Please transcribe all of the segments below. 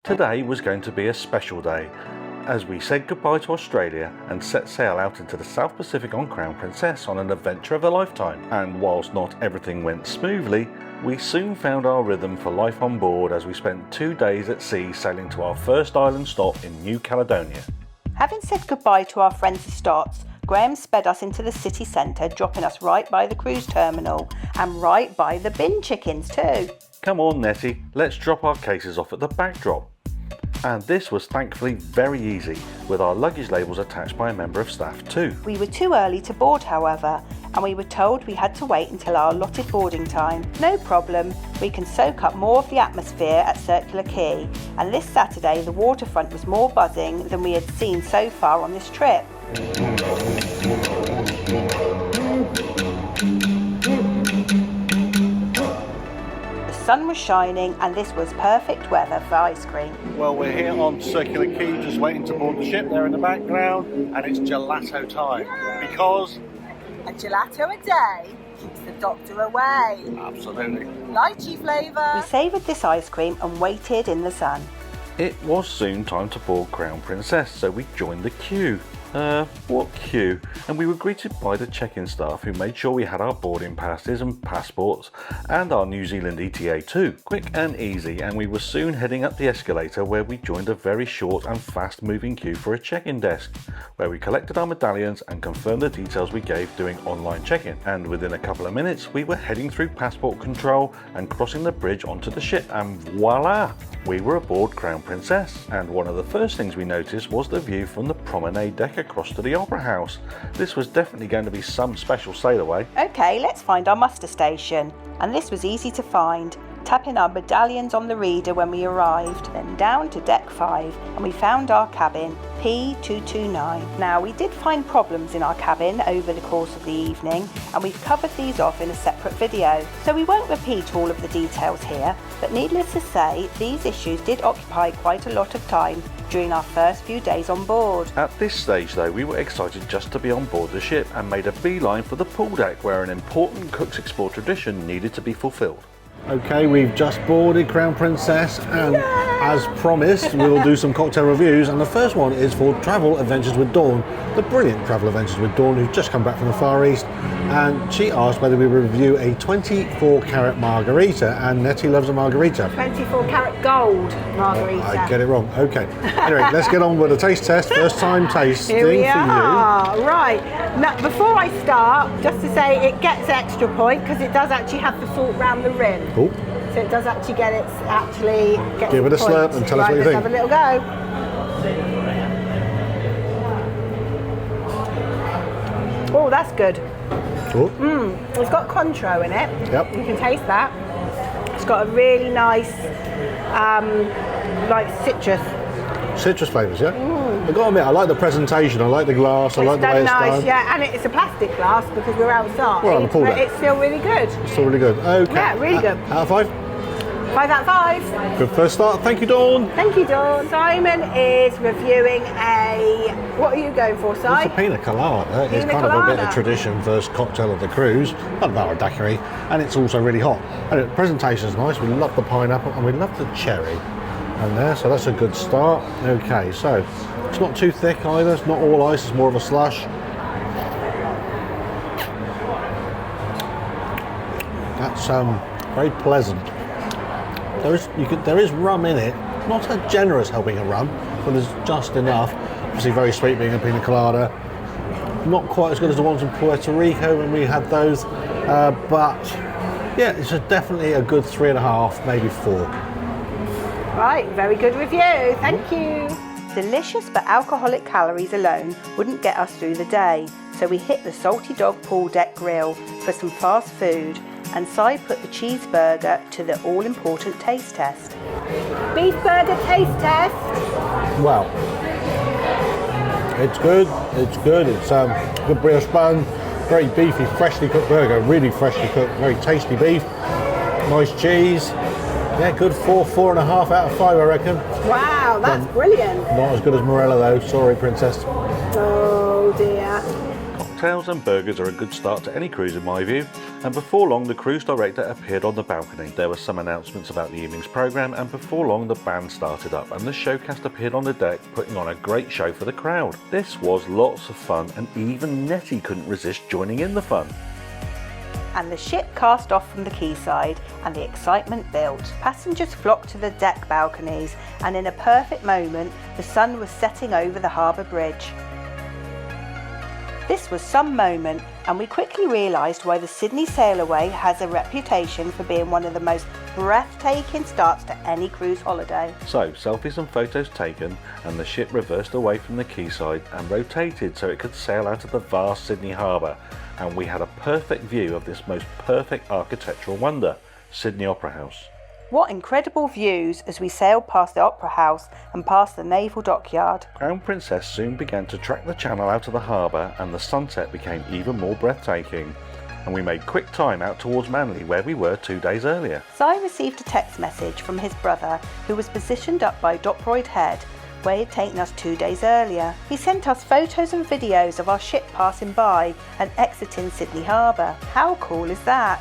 Today was going to be a special day, as we said goodbye to Australia and set sail out into the South Pacific on Crown Princess on an adventure of a lifetime. And whilst not everything went smoothly, we soon found our rhythm for life on board as we spent 2 days at sea sailing to our first island stop in New Caledonia. Having said goodbye to our friends the Stots, Graham sped us into the city centre, dropping us right by the cruise terminal and right by the bin chickens too. Come on Nettie, let's drop our cases off at the backdrop. And this was thankfully very easy, with our luggage labels attached by a member of staff too. We were too early to board however, and we were told we had to wait until our allotted boarding time. No problem, we can soak up more of the atmosphere at Circular Quay, and this Saturday the waterfront was more buzzing than we had seen so far on this trip. The sun was shining and this was perfect weather for ice cream. Well, we're here on Circular Quay, just waiting to board the ship there in the background, and it's gelato time, because a gelato a day keeps the doctor away. Absolutely. Lychee flavour. We savoured this ice cream and waited in the sun. It was soon time to board Crown Princess, so we joined the queue. What queue? And we were greeted by the check-in staff who made sure we had our boarding passes and passports and our New Zealand ETA too. Quick and easy, and we were soon heading up the escalator where we joined a very short and fast-moving queue for a check-in desk, where we collected our medallions and confirmed the details we gave doing online check-in. And within a couple of minutes, we were heading through passport control and crossing the bridge onto the ship, and voila! We were aboard Crown Princess, and one of the first things we noticed was the view from the promenade deck across to the Opera House. This was definitely going to be some special sailaway. Okay, let's find our muster station, and this was easy to find. Tapping our medallions on the reader when we arrived, then down to deck 5, and we found our cabin, P229. Now, we did find problems in our cabin over the course of the evening, and we've covered these off in a separate video, so we won't repeat all of the details here, but needless to say, these issues did occupy quite a lot of time during our first few days on board. At this stage though, we were excited just to be on board the ship and made a beeline for the pool deck where an important Cook's Explore tradition needed to be fulfilled. Okay, we've just boarded Crown Princess, and as promised, we'll do some cocktail reviews, and the first one is for Travel Adventures with Dawn, the brilliant Travel Adventures with Dawn, who's just come back from the Far East, and she asked whether we would review a 24 carat margarita, and Nettie loves a margarita. 24 carat gold margarita. I get it wrong. Okay. Anyway, let's get on with the taste test. First time tasting Here we for are. Right. Now, before I start, just to say it gets extra point because it does actually have the salt round the rim. Cool. So it does actually get it, Give it a slurp and tell us what you think. Let's have a little go. Oh, that's good. Cool. It's got Contro in it. Yep. You can taste that. It's got a really nice, like Citrus flavours, yeah? I've got to admit, I like the presentation, I like the glass, I like the way it's done. Yeah, and it's a plastic glass because we're outside. We're on the pool but deck. it's still really good. It's still really good. Okay. Yeah, really good. Out of 5? 5 out of 5. Good first start. Thank you, Dawn. Thank you, Dawn. Simon is reviewing a... What are you going for, Si? It's a Pina Colada. It's Pina kind of a bit Colada. of tradition, first cocktail of the cruise. Not about a daiquiri, and it's also really hot. And the presentation's nice. We love the pineapple and we love the cherry. And there, so that's a good start. Okay, so it's not too thick either. It's not all ice. It's more of a slush. That's very pleasant. There is rum in it. Not a generous helping of rum, but there's just enough. Obviously, very sweet being a pina colada. Not quite as good as the ones in Puerto Rico when we had those, but yeah, it's definitely a good 3.5, maybe 4. Right, very good review. Thank you. Delicious but alcoholic calories alone wouldn't get us through the day, so we hit the Salty Dog pool deck grill for some fast food, and Si put the cheeseburger to the all-important taste test. Beef burger taste test. Well, it's good. It's good. It's good Brioche bun, very beefy, freshly cooked burger, really freshly cooked, very tasty beef, nice cheese. Yeah, good 4.5 out of 5, I reckon. Wow, that's brilliant. Not as good as Morella though. Sorry, Princess. Oh dear. Cocktails and burgers are a good start to any cruise in my view, and before long the cruise director appeared on the balcony. There were some announcements about the evening's programme, and before long the band started up and the showcast appeared on the deck, putting on a great show for the crowd. This was lots of fun, and even Nettie couldn't resist joining in the fun. And the ship cast off from the quayside and the excitement built. Passengers flocked to the deck balconies, and in a perfect moment the sun was setting over the harbour bridge. This was some moment, and we quickly realised why the Sydney Sailaway has a reputation for being one of the most breathtaking starts to any cruise holiday. So, selfies and photos taken, and the ship reversed away from the quayside and rotated so it could sail out of the vast Sydney Harbour, and we had a perfect view of this most perfect architectural wonder, Sydney Opera House. What incredible views as we sailed past the Opera House and past the Naval Dockyard. Crown Princess soon began to track the channel out of the harbour, and the sunset became even more breathtaking. And we made quick time out towards Manly, where we were 2 days earlier. Si received a text message from his brother, who was positioned up by Dockroyd Head, where he had taken us 2 days earlier. He sent us photos and videos of our ship passing by and exiting Sydney Harbour. How cool is that?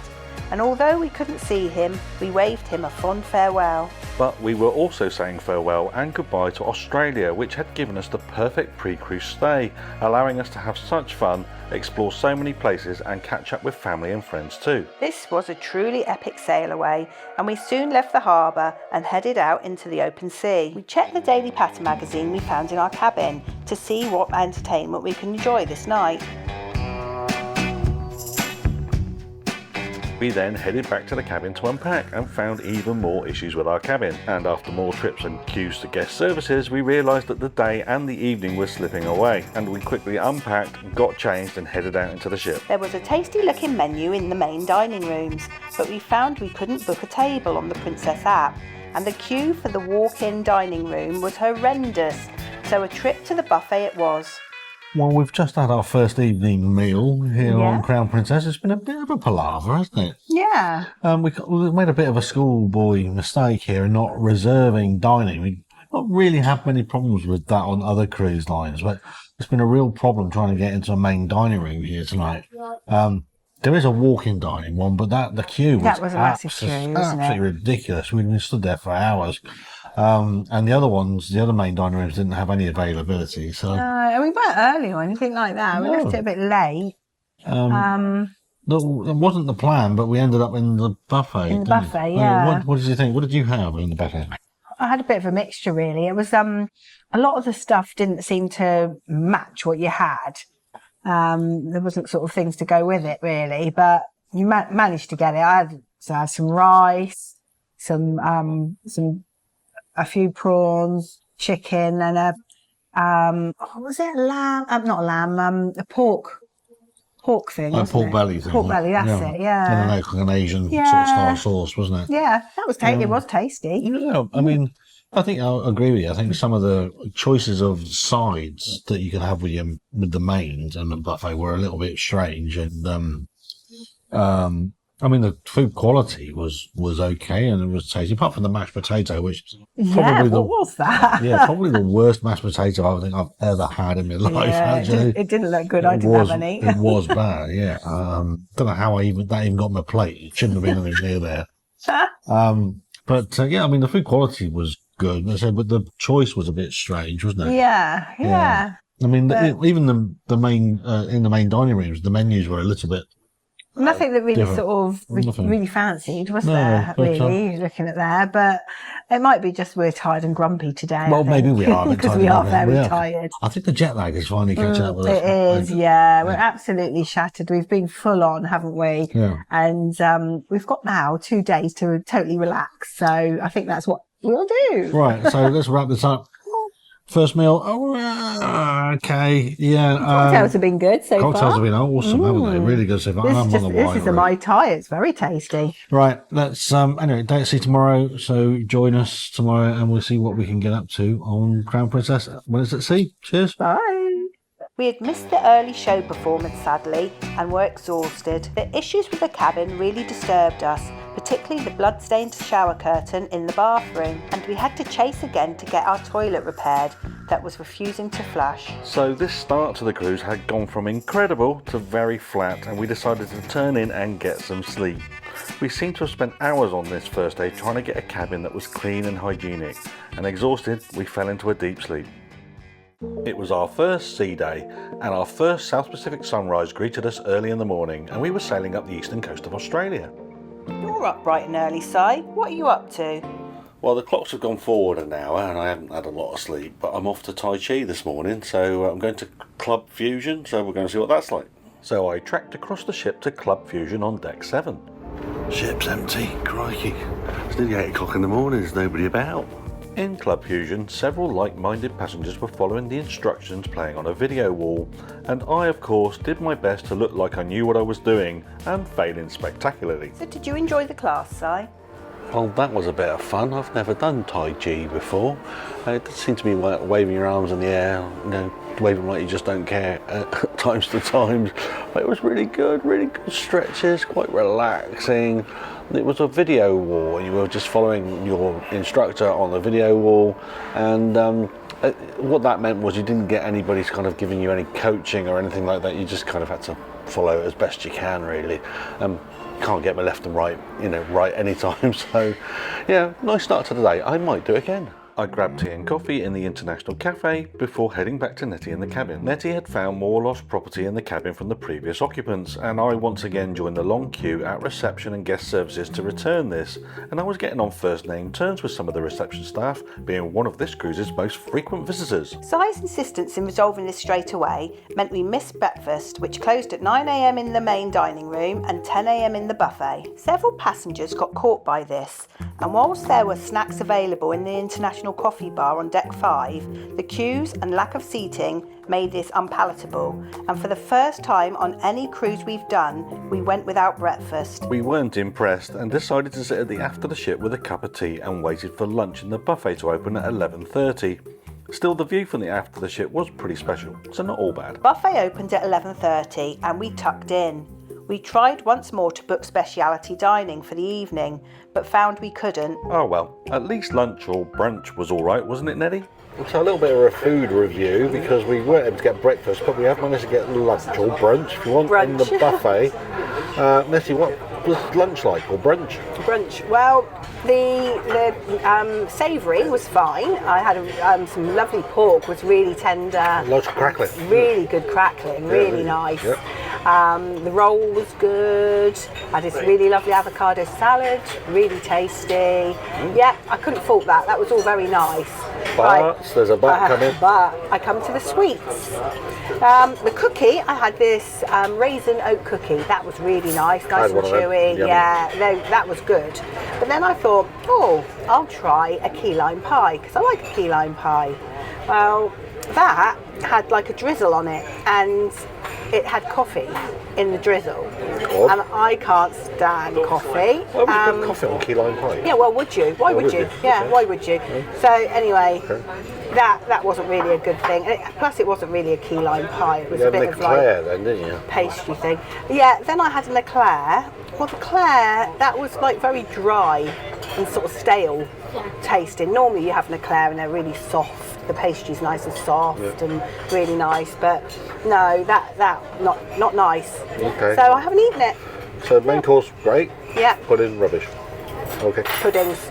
And although we couldn't see him, we waved him a fond farewell. But we were also saying farewell and goodbye to Australia, which had given us the perfect pre-cruise stay, allowing us to have such fun, explore so many places and catch up with family and friends too. This was a truly epic sail away, and we soon left the harbour and headed out into the open sea. We checked the Daily Patter magazine we found in our cabin to see what entertainment we can enjoy this night. We then headed back to the cabin to unpack and found even more issues with our cabin, and after more trips and queues to guest services, we realised that the day and the evening were slipping away, and we quickly unpacked, got changed and headed out into the ship. There was a tasty looking menu in the main dining rooms, but we found we couldn't book a table on the Princess app, and the queue for the walk-in dining room was horrendous, so a trip to the buffet it was. Well, we've just had our first evening meal here on Crown Princess. It's been a bit of a palaver, hasn't it? Yeah. We made a bit of a schoolboy mistake here in not reserving dining. We don't really have many problems with that on other cruise lines, but it's been a real problem trying to get into a main dining room here tonight. There is a walk-in dining one, but the queue was a massive queue, wasn't it? Absolutely ridiculous. We've been stood there for hours. And the other main dining rooms didn't have any availability. So and we weren't early or anything like that. We left it a bit late. That wasn't the plan, but we ended up in the buffet. In the buffet, yeah. What did you think? What did you have in the buffet? I had a bit of a mixture, really. It was a lot of the stuff didn't seem to match what you had. There wasn't sort of things to go with it, really, but you managed to get it. I had some rice, a few prawns, chicken, and what was it? Lamb? Not a lamb. A pork thing. Pork belly thing. Pork belly. That's it. Yeah. And like an Asian sort of style sauce, wasn't it? Yeah, that was tasty. It was tasty. Yeah, I mean, I think I'll agree with you. I think some of the choices of sides that you could have with the mains and the buffet were a little bit strange, and I mean, the food quality was okay and it was tasty, apart from the mashed potato, which probably what was that? probably the worst mashed potato I think I've ever had in my life. Actually, it didn't look good. I didn't have any. It was bad. Yeah, don't know how that even got on my plate. It shouldn't have been anywhere near there. But I mean, the food quality was good, but the choice was a bit strange, wasn't it? Yeah. I mean, even the main in the main dining rooms, the menus were a little bit. Nothing that really sort of really fancied, was there? Really, looking at there, but it might be just we're tired and grumpy today. Well, maybe we are because we are very tired. I think the jet lag is finally catching up with us. It is, yeah. We're absolutely shattered. We've been full on, haven't we? Yeah. And we've got now 2 days to totally relax. So I think that's what we'll do. Right. So let's wrap this up. First meal, okay, yeah. Cocktails have been good so far. Cocktails have been awesome, haven't they? Really good so far. This is a Mai Tai. It's very tasty. Right, let's anyway, day at sea tomorrow. So join us tomorrow, and we'll see what we can get up to on Crown Princess when it's at sea. Cheers. Bye. We had missed the early show performance, sadly, and were exhausted. The issues with the cabin really disturbed us, particularly the blood-stained shower curtain in the bathroom, and we had to chase again to get our toilet repaired that was refusing to flush. So this start to the cruise had gone from incredible to very flat, and we decided to turn in and get some sleep. We seemed to have spent hours on this first day trying to get a cabin that was clean and hygienic, and exhausted, we fell into a deep sleep. It was our first sea day, and our first South Pacific sunrise greeted us early in the morning, and we were sailing up the eastern coast of Australia. You're up bright and early, Si. What are you up to? Well, the clocks have gone forward an hour and I haven't had a lot of sleep, but I'm off to Tai Chi this morning, so I'm going to Club Fusion, so we're going to see what that's like. So I trekked across the ship to Club Fusion on deck 7. Ship's empty, crikey. It's nearly 8 o'clock in the morning, there's nobody about. In Club Fusion, several like-minded passengers were following the instructions playing on a video wall, and I, of course, did my best to look like I knew what I was doing, and failing spectacularly. So did you enjoy the class, Si? Well, that was a bit of fun. I've never done Tai Chi before. It does seem to be like waving your arms in the air, waving like you just don't care at times to times. But it was really good stretches, quite relaxing. It was a video wall, and you were just following your instructor on the video wall, and what that meant was you didn't get anybody kind of giving you any coaching or anything like that. You just kind of had to follow it as best you can, really. Can't get my left and right, right anytime. So, yeah, nice start to the day. I might do it again. I grabbed tea and coffee in the International Cafe before heading back to Nettie in the cabin. Nettie had found more lost property in the cabin from the previous occupants, and I once again joined the long queue at reception and guest services to return this, and I was getting on first name terms with some of the reception staff, being one of this cruise's most frequent visitors. Si's insistence in resolving this straight away meant we missed breakfast, which closed at 9 a.m. in the main dining room and 10 a.m. in the buffet. Several passengers got caught by this, and whilst there were snacks available in the International Coffee Bar on deck 5, the queues and lack of seating made this unpalatable, and for the first time on any cruise we've done, we went without breakfast. We weren't impressed and decided to sit at the aft of the ship with a cup of tea and waited for lunch in the buffet to open at 11:30. Still, the view from the aft of the ship was pretty special, so not all bad. Buffet opened at 11:30 and we tucked in. We tried once more to book speciality dining for the evening, but found we couldn't. Oh well, at least lunch or brunch was alright, wasn't it, Neddy? So a little bit of a food review, because we weren't able to get breakfast, but we have managed to get lunch or brunch, if you want, in the buffet. Nettie, what was lunch like, or brunch? Brunch. Well, the savoury was fine. I had some lovely pork, was really tender. Lots of crackling. Really good crackling, really nice. Yep. The roll was good. I had this really lovely avocado salad, really tasty. Yeah, I couldn't fault that. That was all very nice. But there's a but coming. But I come to the sweets. The cookie, I had this raisin oat cookie. That was really nice and chewy. Yeah, that was good. But then I thought, I'll try a key lime pie, because I like a key lime pie. Well, that had like a drizzle on it, and it had coffee in the drizzle. And I can't stand coffee. Why would you put coffee on key lime pie? Yeah, well, would you? Why would you? Yeah, okay. Why would you? So anyway, that wasn't really a good thing. And plus, it wasn't really a key lime pie. It was a bit of like then, didn't you? Pastry thing. Yeah. Then I had an eclair. Well, the eclair, that was like very dry and sort of stale tasting. Normally, you have an eclair and they're really soft. The pastry's nice and soft and really nice, but no, that not nice. Okay. So I haven't eaten it. So main course, great. Yeah. Pudding, rubbish. Okay. Puddings.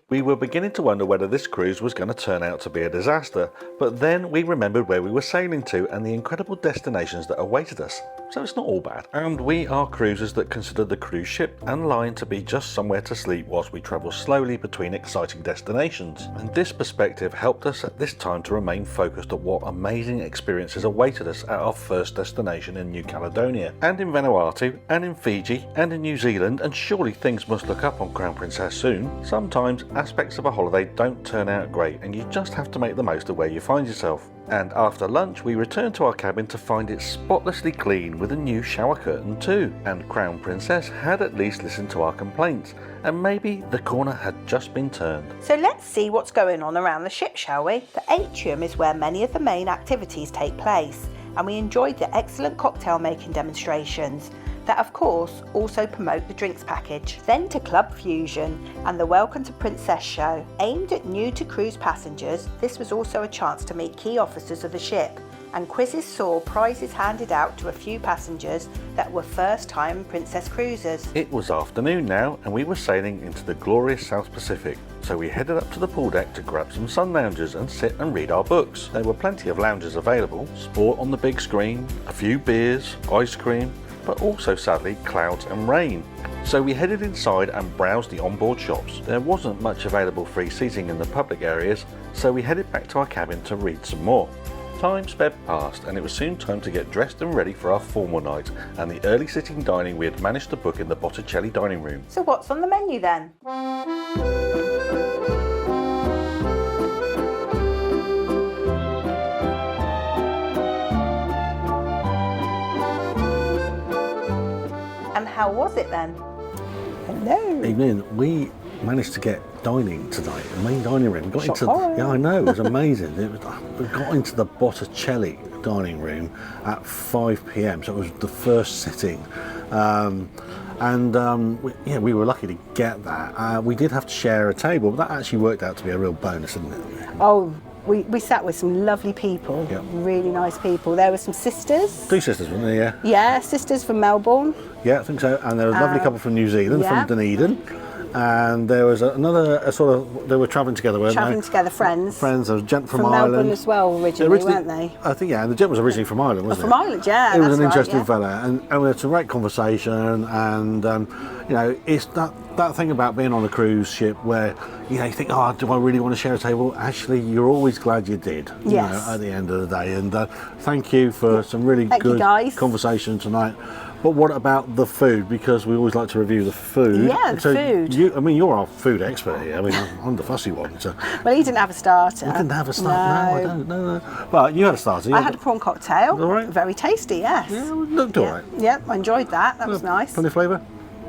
We were beginning to wonder whether this cruise was going to turn out to be a disaster, but then we remembered where we were sailing to and the incredible destinations that awaited us. So it's not all bad. And we are cruisers that consider the cruise ship and line to be just somewhere to sleep whilst we travel slowly between exciting destinations. And this perspective helped us at this time to remain focused on what amazing experiences awaited us at our first destination in New Caledonia, and in Vanuatu, and in Fiji, and in New Zealand, and surely things must look up on Crown Princess soon. Sometimes aspects of a holiday don't turn out great, and you just have to make the most of where you find yourself. And after lunch we returned to our cabin to find it spotlessly clean with a new shower curtain too, and Crown Princess had at least listened to our complaints, and maybe the corner had just been turned. So let's see what's going on around the ship, shall we? The Atrium is where many of the main activities take place, and we enjoyed the excellent cocktail making demonstrations. that of course also promote the drinks package. Then to Club Fusion and the Welcome to Princess show. Aimed at new to cruise passengers, this was also a chance to meet key officers of the ship, and quizzes saw prizes handed out to a few passengers that were first-time Princess cruisers. It was afternoon now and we were sailing into the glorious South Pacific, so we headed up to the pool deck to grab some sun loungers and sit and read our books. There were plenty of lounges available, sport on the big screen, a few beers, ice cream, but also sadly clouds and rain. So we headed inside and browsed the onboard shops. There wasn't much available free seating in the public areas, so we headed back to our cabin to read some more. Time sped past and it was soon time to get dressed and ready for our formal night and the early sitting dining we had managed to book in the Bacchelli dining room. So what's on the menu then? And how was it then? Hello. Evening. We managed to get dining tonight, the main dining room. Got into, Shop-hire. yeah, I know, it was amazing. We got into the Botticelli dining room at 5 p.m, so it was the first sitting. We were lucky to get that. We did have to share a table, but that actually worked out to be a real bonus, didn't it? Oh, we sat with some lovely people, Yep. really nice people. There were some sisters. 2 sisters, wasn't there? Yeah. Yeah, sisters from Melbourne. Yeah, I think so. And there was a lovely couple from New Zealand, yeah. from Dunedin. And there was they were travelling together, weren't Travelling they? together, friends. Friends, there was a gent from Melbourne Ireland. as well, originally, weren't they? I think, yeah, and the gent was originally from Ireland, wasn't From Ireland, yeah. It was that's an right, interesting yeah. fella, and we had some great conversation, and it's that thing about being on a cruise ship where you think, oh, do I really want to share a table? Actually, you're always glad you did. Yes. At the end of the day, and thank you for some really Thank you, good guys. conversation tonight. But what about the food? Because we always like to review the food. Yeah, the food. You're our food expert here. I mean, I'm the fussy one. So. Well, he didn't have a starter. I didn't have a starter. No, I don't. No. But you had a starter. I had a prawn cocktail. All right. Very tasty, yes. Yeah, it looked all right. Yeah, I enjoyed that. That was nice. Plenty of flavour.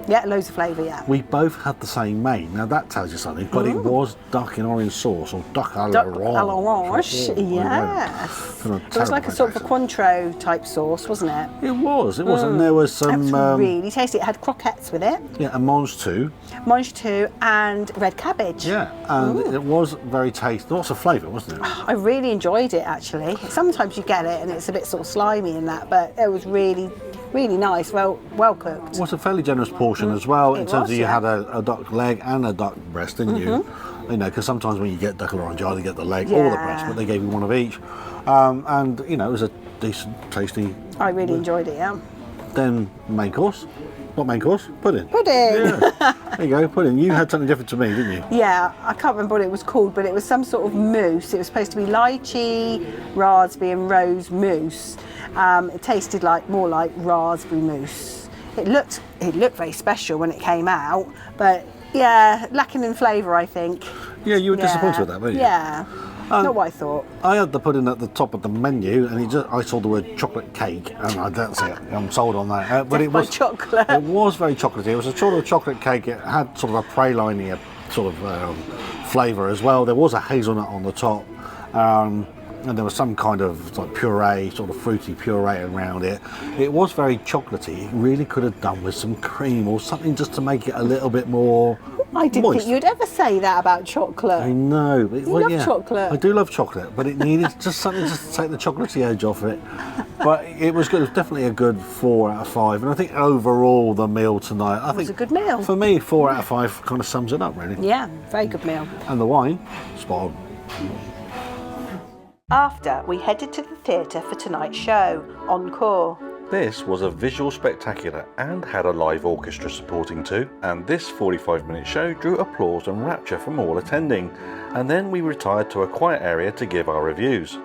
Yeah, loads of flavour, yeah. We both had the same main. Now that tells you something, but it was duck in orange sauce or duck à la Duck à l'orange, yes. It was like a sort of a Cointreau type sauce, wasn't it? It was, and there was It some was really tasty. It had croquettes with it, a mange too. mange too, and red cabbage. Yeah, and it was very tasty. Lots of flavour, wasn't it? I really enjoyed it, actually. Sometimes you get it and it's a bit sort of slimy in that, but it was really, really nice, well cooked. It was a fairly generous portion as well, in It terms was, of you yeah. had a duck leg and a duck breast, didn't you? Because sometimes when you get duck à l'orange, you either get the leg or the breast, Yeah. but they gave you one of each. It was a decent, tasty. I really enjoyed it, yeah. Then main course. What main course? Pudding. Pudding! Yeah. There you go, pudding. You had something different to me, didn't you? Yeah, I can't remember what it was called, but it was some sort of mousse. It was supposed to be lychee, raspberry and rose mousse. It tasted more like raspberry mousse. It looked very special when it came out, but yeah, lacking in flavour, I think. Yeah, you were disappointed with that, weren't you? Yeah, not what I thought. I had the pudding at the top of the menu, and I saw the word chocolate cake, and that's it. I'm sold on that. But it was chocolate. It was very chocolatey. It was a sort of chocolate cake. It had sort of a praline sort of flavour as well. There was a hazelnut on the top, and there was some kind of puree, sort of fruity puree around it. It was very chocolatey. It really could have done with some cream or something just to make it a little bit more I didn't moist. think you'd ever say that about chocolate. I know. You love chocolate. I do love chocolate, but it needed just something just to take the chocolatey edge off it. But it was good. It was definitely a good 4 out of 5. And I think overall the meal tonight, It was a good meal. For me, 4 out of 5 kind of sums it up, really. Yeah, very good meal. And the wine, spot on. After, we headed to the theatre for tonight's show, Encore. This was a visual spectacular and had a live orchestra supporting too, and this 45-minute show drew applause and rapture from all attending, and then we retired to a quiet area to give our reviews.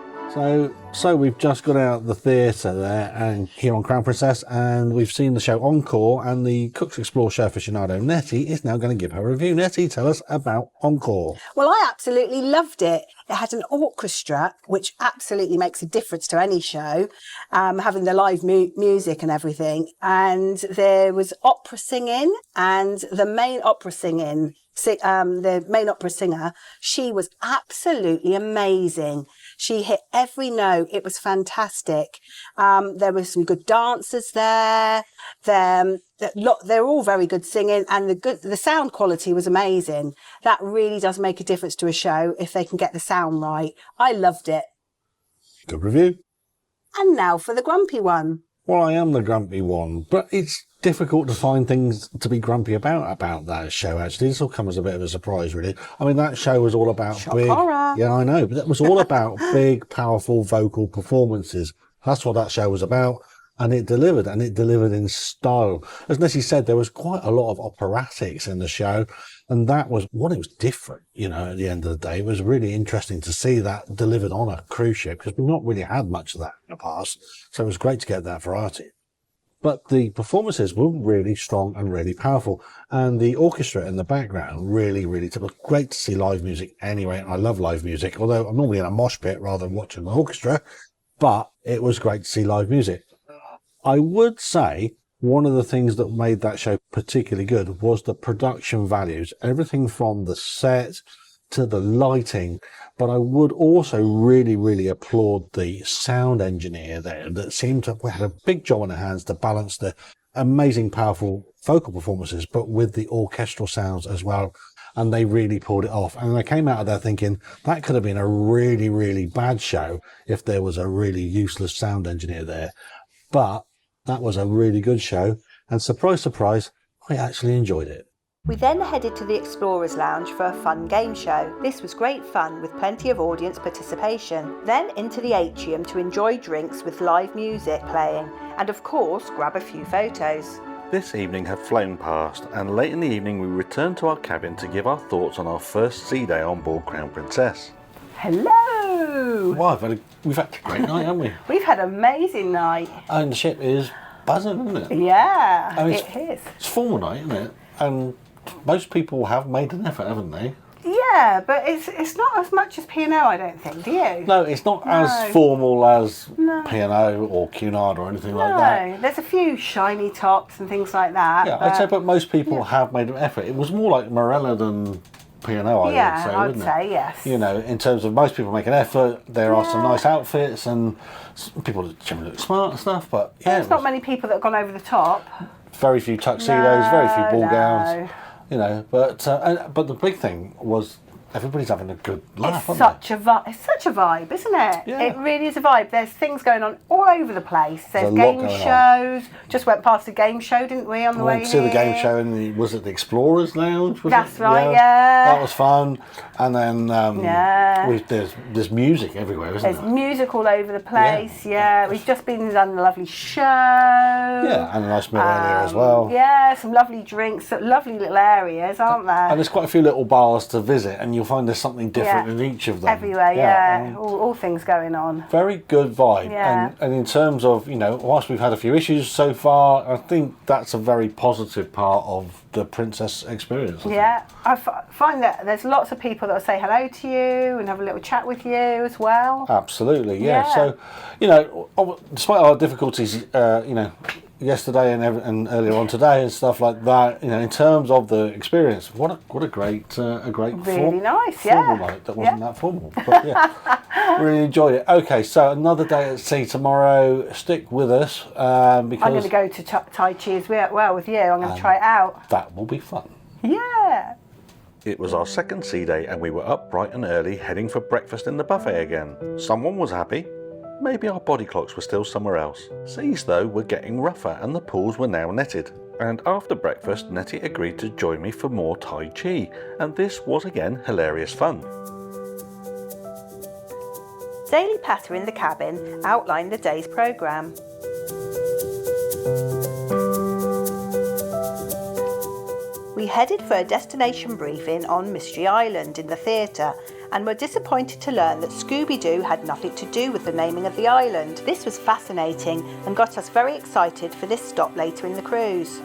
So we've just got out the theatre there and here on Crown Princess, and we've seen the show Encore, and the Cooks Explore show aficionado Nettie is now going to give her review. Nettie, tell us about Encore. Well, I absolutely loved it. It had an orchestra, which absolutely makes a difference to any show, having the live music and everything. And there was opera singing, and the main opera singing the main opera singer, she was absolutely amazing. She hit every note. It was fantastic. There were some good dancers there. They're all very good singing, and the sound quality was amazing. That really does make a difference to a show if they can get the sound right. I loved it. Good review. And now for the grumpy one. Well, I am the grumpy one, but it's difficult to find things to be grumpy about that show, actually. This will come as a bit of a surprise, really. I mean, that show was all about horror. Yeah, I know, but it was all about big, powerful vocal performances. That's what that show was about, and it delivered in style. As Nessie said, there was quite a lot of operatics in the show, and that was what it was different, at the end of the day. It was really interesting to see that delivered on a cruise ship, because we've not really had much of that in the past, so it was great to get that variety. But the performances were really strong and really powerful. And the orchestra in the background really, it was great to see live music anyway. I love live music, although I'm normally in a mosh pit rather than watching the orchestra. But it was great to see live music. I would say one of the things that made that show particularly good was the production values. Everything from the set to the lighting. But I would also really applaud the sound engineer there that seemed to have a big job on their hands to balance the amazing, powerful vocal performances, but with the orchestral sounds as well. And they really pulled it off. And I came out of there thinking that could have been a really bad show if there was a really useless sound engineer there. But that was a really good show. And surprise, I actually enjoyed it. We then headed to the Explorers Lounge for a fun game show. This was great fun with plenty of audience participation. Then into the Atrium to enjoy drinks with live music playing and of course grab a few photos. This evening had flown past, and late in the evening we returned to our cabin to give our thoughts on our first sea day on board Crown Princess. Hello! Well, we've had a great night, haven't we? We've had an amazing night. And the ship is buzzing, isn't it? Yeah, I mean, it is. It's formal night, isn't it? And most people have made an effort, haven't they? Yeah, but it's not as much as P&O, I don't think, do you? No, it's not as formal as P&O or Cunard or anything like that. No, there's a few shiny tops and things like that. Yeah, I'd say, but most people have made an effort. It was more like Morella than P&O, I would say, yes. In terms of most people make an effort, there are some nice outfits and people generally look smart and stuff, but there's not many people that have gone over the top. Very few tuxedos, very few ball gowns. But the big thing was everybody's having a good laugh. It's such a vibe, isn't it? Yeah. It really is a vibe. There's things going on all over the place. There's a lot game going shows. Just went past a game show, didn't we, on the way Went to here? the game show was it the Explorers Lounge? That's right, yeah. That was fun. And then there's music everywhere, isn't there? There's music all over the place, yeah. We've just been and done a lovely show. Yeah, and a nice meal earlier as well. Yeah, some lovely drinks, lovely little areas, aren't there? And there's quite a few little bars to visit, and you'll find there's something different in each of them. Everywhere, yeah. All things going on. Very good vibe. Yeah. And in terms of, whilst we've had a few issues so far, I think that's a very positive part of the Princess experience. I find that there's lots of people that will say hello to you and have a little chat with you as well. Absolutely, yeah. So, despite our difficulties, yesterday and earlier on today and stuff like that, in terms of the experience, what a great really nice, formal night that wasn't that formal. But really enjoyed it. Okay, so another day at sea tomorrow. Stick with us because I'm going to go to Tai Chi as well with you. I'm going to try it out. That will be fun. Yeah. It was our second sea day and we were up bright and early heading for breakfast in the buffet again. Someone was happy. Maybe our body clocks were still somewhere else. Seas though were getting rougher and the pools were now netted. And after breakfast, Nettie agreed to join me for more Tai Chi, and this was again hilarious fun. Daily patter in the cabin outlined the day's programme. We headed for a destination briefing on Mystery Island in the theatre and were disappointed to learn that Scooby-Doo had nothing to do with the naming of the island. This was fascinating and got us very excited for this stop later in the cruise.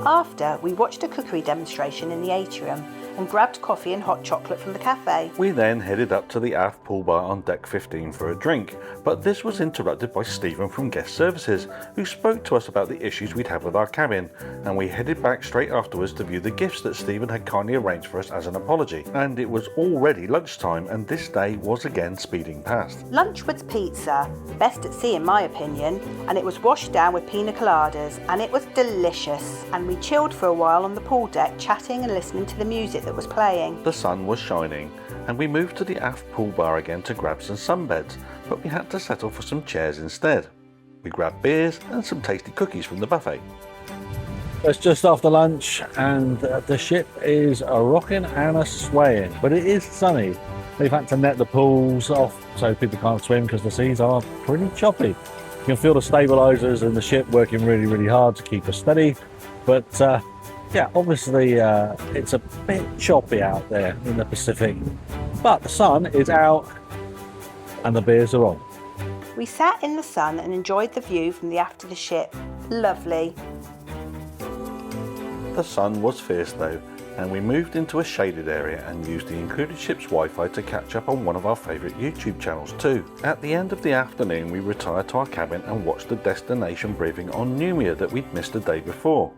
After, we watched a cookery demonstration in the Atrium. and grabbed coffee and hot chocolate from the cafe. We then headed up to the aft pool bar on deck 15 for a drink, but this was interrupted by Stephen from Guest Services, who spoke to us about the issues we'd had with our cabin, and we headed back straight afterwards to view the gifts that Stephen had kindly arranged for us as an apology. And it was already lunchtime, and this day was again speeding past. Lunch was pizza, best at sea in my opinion, and it was washed down with pina coladas, and it was delicious. And we chilled for a while on the pool deck, chatting and listening to the music that was playing. The sun was shining, and we moved to the aft pool bar again to grab some sunbeds, but we had to settle for some chairs instead. We grabbed beers and some tasty cookies from the buffet. It's just after lunch and the ship is a rocking and a swaying, but it is sunny. They've had to net the pools off so people can't swim because the seas are pretty choppy. You can feel the stabilisers in the ship working really, really hard to keep us steady, but yeah, obviously it's a bit choppy out there in the Pacific, but the sun is out and the beers are on. We sat in the sun and enjoyed the view from the aft of the ship. Lovely. The sun was fierce though, and we moved into a shaded area and used the included ship's Wi-Fi to catch up on one of our favourite YouTube channels too. At the end of the afternoon we retired to our cabin and watched the destination briefing on Nouméa that we'd missed the day before.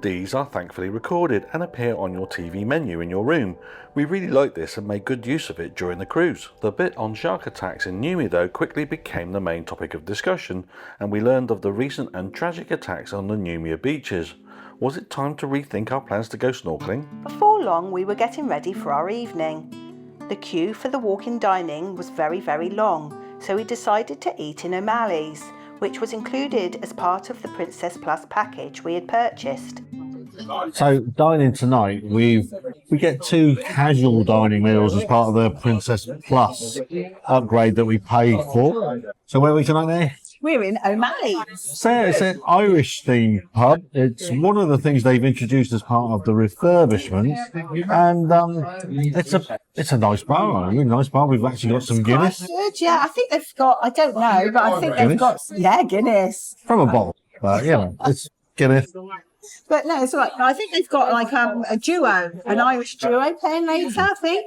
These are thankfully recorded and appear on your TV menu in your room. We really liked this and made good use of it during the cruise. The bit on shark attacks in Nouméa though quickly became the main topic of discussion, and we learned of the recent and tragic attacks on the Nouméa beaches. Was it time to rethink our plans to go snorkelling? Before long we were getting ready for our evening. The queue for the walk-in dining was very, very long, so we decided to eat in O'Malley's, which was included as part of the Princess Plus package we had purchased. So dining tonight, we get 2 casual dining meals as part of the Princess Plus upgrade that we paid for. So where are we tonight there? We're in O'Malley's. So it's an Irish themed pub. It's one of the things they've introduced as part of the refurbishment, and it's a nice bar, a really nice bar. We've actually got some Guinness Good, yeah. I think they've got, I don't know, but I think they've got, Guinness. from a bottle, but it's Guinness. But no, it's all right. I think they've got like a duo, an Irish duo playing later, I think.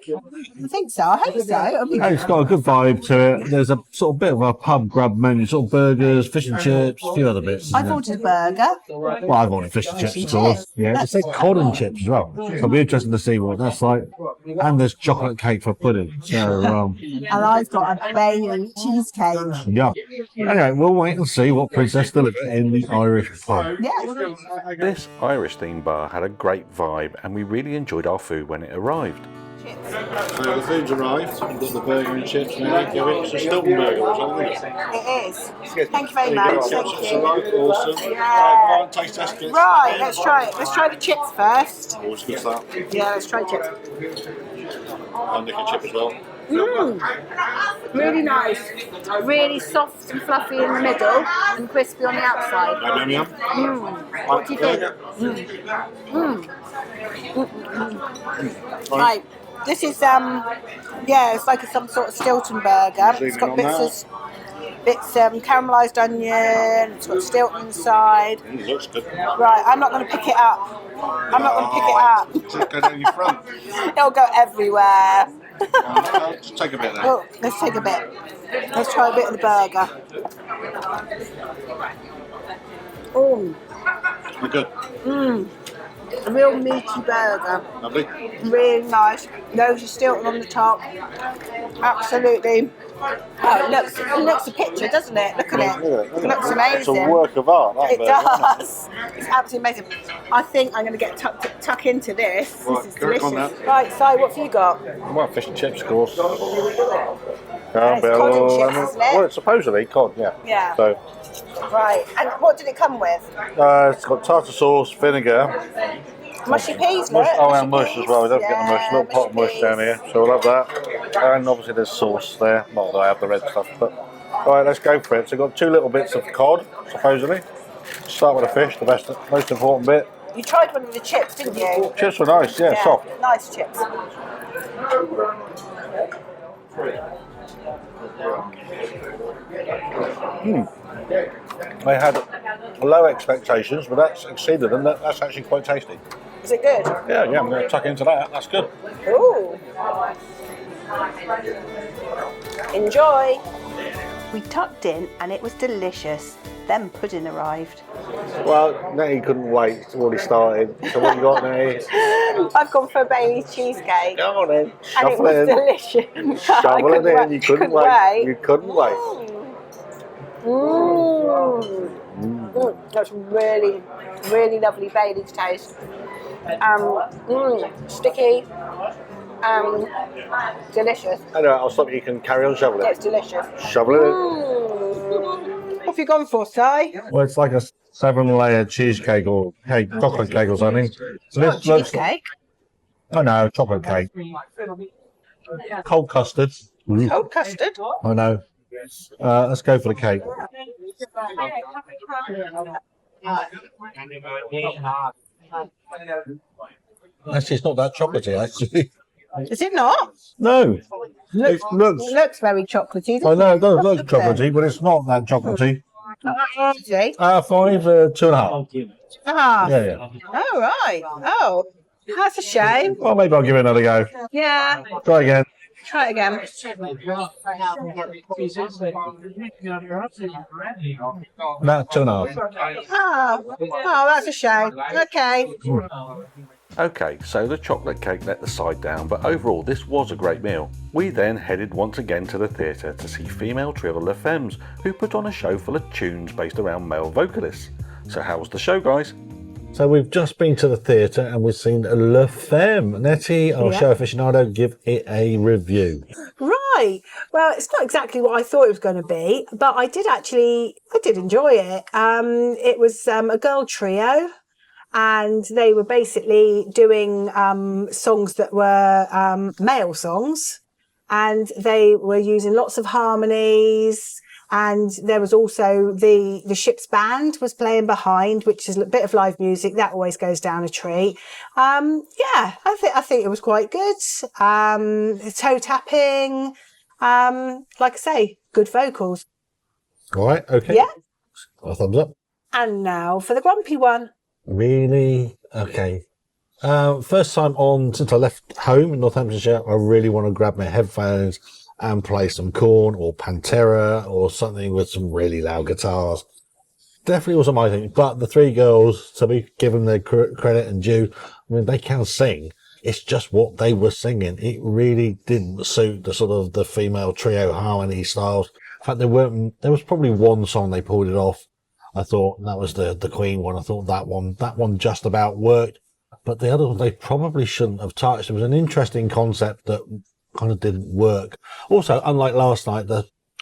I think so. I hope so. And it's got a good vibe to it. There's a sort of bit of a pub grub menu, sort of burgers, fish and chips, a few other bits. I've ordered a burger. Well, I've ordered fish and chips, of course. Yeah, it says cod and chips as well. So it'll be interesting to see what that's like. And there's chocolate cake for pudding. So, And I've got a Bailey cheesecake. yeah. Anyway, we'll wait and see what Princess delivers in the Irish pub. Yeah. This Irish themed bar had a great vibe and we really enjoyed our food when it arrived. So the food's arrived. We've got the burger and chips now. It's a Stilton burger or something, isn't it? It is. Thank you very much. Thank Chips you. arrived. Awesome. Yeah. Come on, taste test it. Right, let's try it. Let's try the chips first. Always good stuff. Yeah, let's try chips. I'll nick a chip as well. Really nice. Really soft and fluffy in the middle and crispy on the outside. Yum, yum, yum. What do you think? Right. This is it's like some sort of Stilton burger. It's got bits caramelised onion. It's got Stilton inside. Looks good. Right, I'm not going to pick it up. Just go down your front. It'll go everywhere. Just take a bit there. Oh, let's take a bit. Let's try a bit of the burger. Oh, We're good. a real meaty burger. Lovely. Really nice. Loads of Stilton on the top. Absolutely. Oh, it looks a picture, doesn't it? Look at it. It looks amazing. It's a work of art, that It burger, does. It's absolutely amazing. I think I'm going to get tuck into this. Right, This is go on delicious. then. Right, Si, what have you got? Well, fish and chips, of course. It's cod and chips, isn't it? Well, it's supposedly cod, yeah. Yeah. So, Right. And what did it come with? it's got tartar sauce, vinegar. Mushy peas, Mush, look. and mush as well. We don't get the mush. A little pot of mush down here, so we'll have that. And obviously there's sauce there. Not that I have the red stuff, but all right, let's go for it. So we've got 2 little bits of cod, supposedly. Start with the fish, the most important bit. You tried one of the chips, didn't you? Chips were nice, yeah, soft. Nice chips. I had low expectations, but that's exceeded them. That's actually quite tasty. Is it good? Yeah, I'm going to tuck into that. That's good. Ooh. Enjoy. We tucked in and it was delicious. Then pudding arrived. Well, Nettie couldn't wait. It's already started. So what you got, Nettie? I've gone for a Bailey's cheesecake. Go on then. And it Shuffle was it in. delicious. Shovel it in. You couldn't wait. You couldn't wait. That's really, really lovely Bailey's taste. Sticky. Delicious. Anyway, I'll stop you. You can carry on shoveling. It's delicious. Shovel it in. What have you gone for, Si? Well, it's like a 7-layer cheesecake or cake, chocolate cake or something. So this looks Cheesecake? Oh no, chocolate cake. Cold custard. Cold custard? I know. Let's go for the cake. Actually, it's not that chocolatey, actually. Is it not? No. It looks... It looks very chocolatey. I know, it does look doesn't it? chocolatey, but it's not that chocolatey. Is it? 5, 2.5. Ah. Yeah. Oh, right. Oh, that's a shame. Well, maybe I'll give it another go. Yeah. Try again. Try it again. No, 2.5. Oh, that's a shame. Okay. Okay, so the chocolate cake let the side down, but overall this was a great meal. We then headed once again to the theatre to see female trio the Fems, who put on a show full of tunes based around male vocalists. So how was the show, guys? So we've just been to the theatre and we've seen Le Femme. Nettie, our show aficionado, give it a review. Right. Well, it's not exactly what I thought it was going to be, but I did enjoy it. It was a girl trio. And they were basically doing songs that were male songs, and they were using lots of harmonies. And there was also the ship's band was playing behind, which is a bit of live music that always goes down a treat. I think it was quite good. Toe tapping, like I say, good vocals. All right, okay. Yeah. A thumbs up. And now for the grumpy one. Really? Okay. First time on since I left home in Northamptonshire, I really want to grab my headphones and play some Korn or Pantera or something with some really loud guitars. Definitely wasn't my thing, but the three girls, to be given their credit and due, I mean, they can sing. It's just what they were singing. It really didn't suit the sort of the female trio harmony styles. In fact, there was probably one song they pulled it off. I thought that was the Queen one. I thought that one just about worked, but the other one they probably shouldn't have touched. It was an interesting concept that kind of didn't work. Also, unlike last night,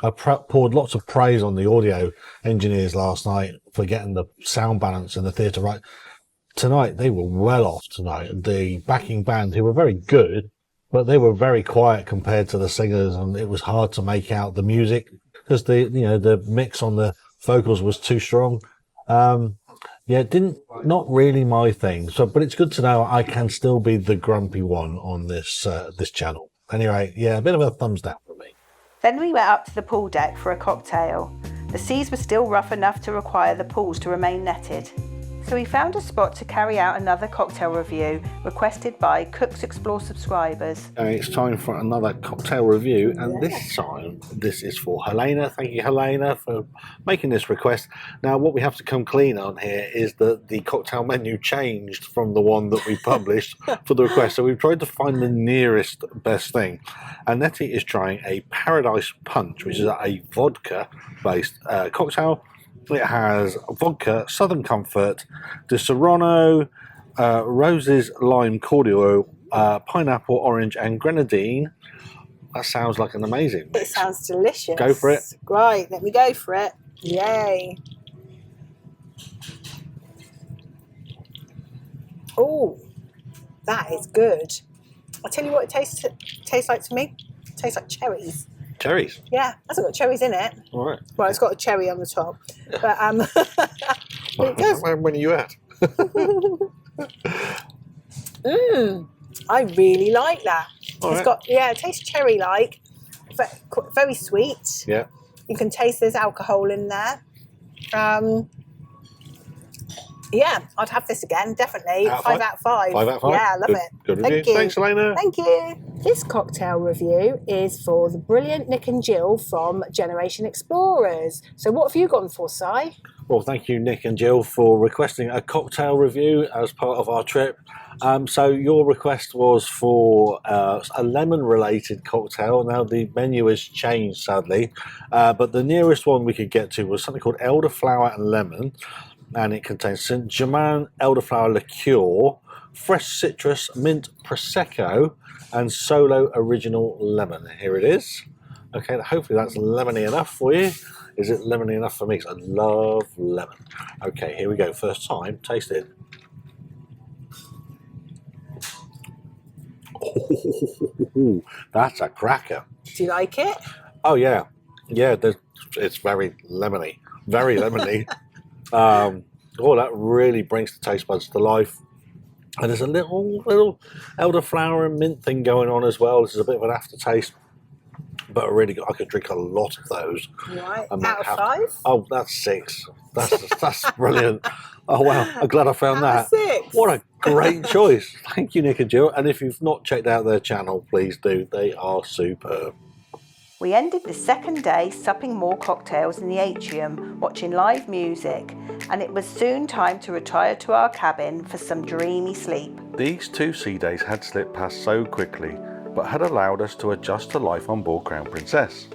I poured lots of praise on the audio engineers last night for getting the sound balance in the theatre right. Tonight, they were well off tonight. The backing band, who were very good, but they were very quiet compared to the singers, and it was hard to make out the music because the mix on the vocals was too strong. Not really my thing. So, but it's good to know I can still be the grumpy one on this channel. Anyway, yeah, a bit of a thumbs down for me. Then we went up to the pool deck for a cocktail. The seas were still rough enough to require the pools to remain netted. So we found a spot to carry out another cocktail review requested by Cooks Explore subscribers. It's time for another cocktail review, and this time this is for Helena. Thank you, Helena, for making this request. Now, what we have to come clean on here is that the cocktail menu changed from the one that we published for the request. So we've tried to find the nearest best thing. And Nettie is trying a Paradise Punch, which is a vodka-based cocktail. It has vodka, Southern Comfort, De Serrano, roses, lime cordial, pineapple, orange, and grenadine. That sounds like an amazing mix. It sounds delicious. Go for it. Right, let me go for it. Yay. Oh, that is good. I'll tell you what it tastes like to me. It tastes like cherries. Cherries? Yeah, it hasn't got cherries in it. All right. Well, it's got a cherry on the top. But it does. When are you at? I really like that. All It's right. it tastes cherry-like, very sweet. Yeah. You can taste there's alcohol in there. Yeah, I'd have this again, definitely. Out of 5 5? out of 5. 5 out of 5? Yeah, I love Good, it. Good review. Thank you. Thanks, Elena. Thank you. This cocktail review is for the brilliant Nick and Jill from Generation Explorers. So what have you gone for, Si? Well, thank you, Nick and Jill, for requesting a cocktail review as part of our trip. So your request was for a lemon-related cocktail. Now, the menu has changed, sadly, but the nearest one we could get to was something called Elderflower and Lemon, and it contains St. Germain elderflower liqueur, fresh citrus, mint prosecco, and solo original lemon. Here it is. Okay, hopefully that's lemony enough for you. Is it lemony enough for me? Because I love lemon. Okay, here we go. First time, taste it. Oh, that's a cracker. Do you like it? Oh yeah, yeah. It's very lemony, very lemony. Oh, that really brings the taste buds to life. And there's a little elderflower and mint thing going on as well. This is a bit of an aftertaste, but really good. I could drink a lot of those. Right. Out of 5? Oh, that's 6. That's brilliant. Oh wow, I'm glad I found Out of that. 6. What a great choice. Thank you, Nick and Jill. And if you've not checked out their channel, please do. They are superb. We ended the second day supping more cocktails in the Atrium, watching live music, and it was soon time to retire to our cabin for some dreamy sleep. These 2 sea days had slipped past so quickly, but had allowed us to adjust to life on board Crown Princess.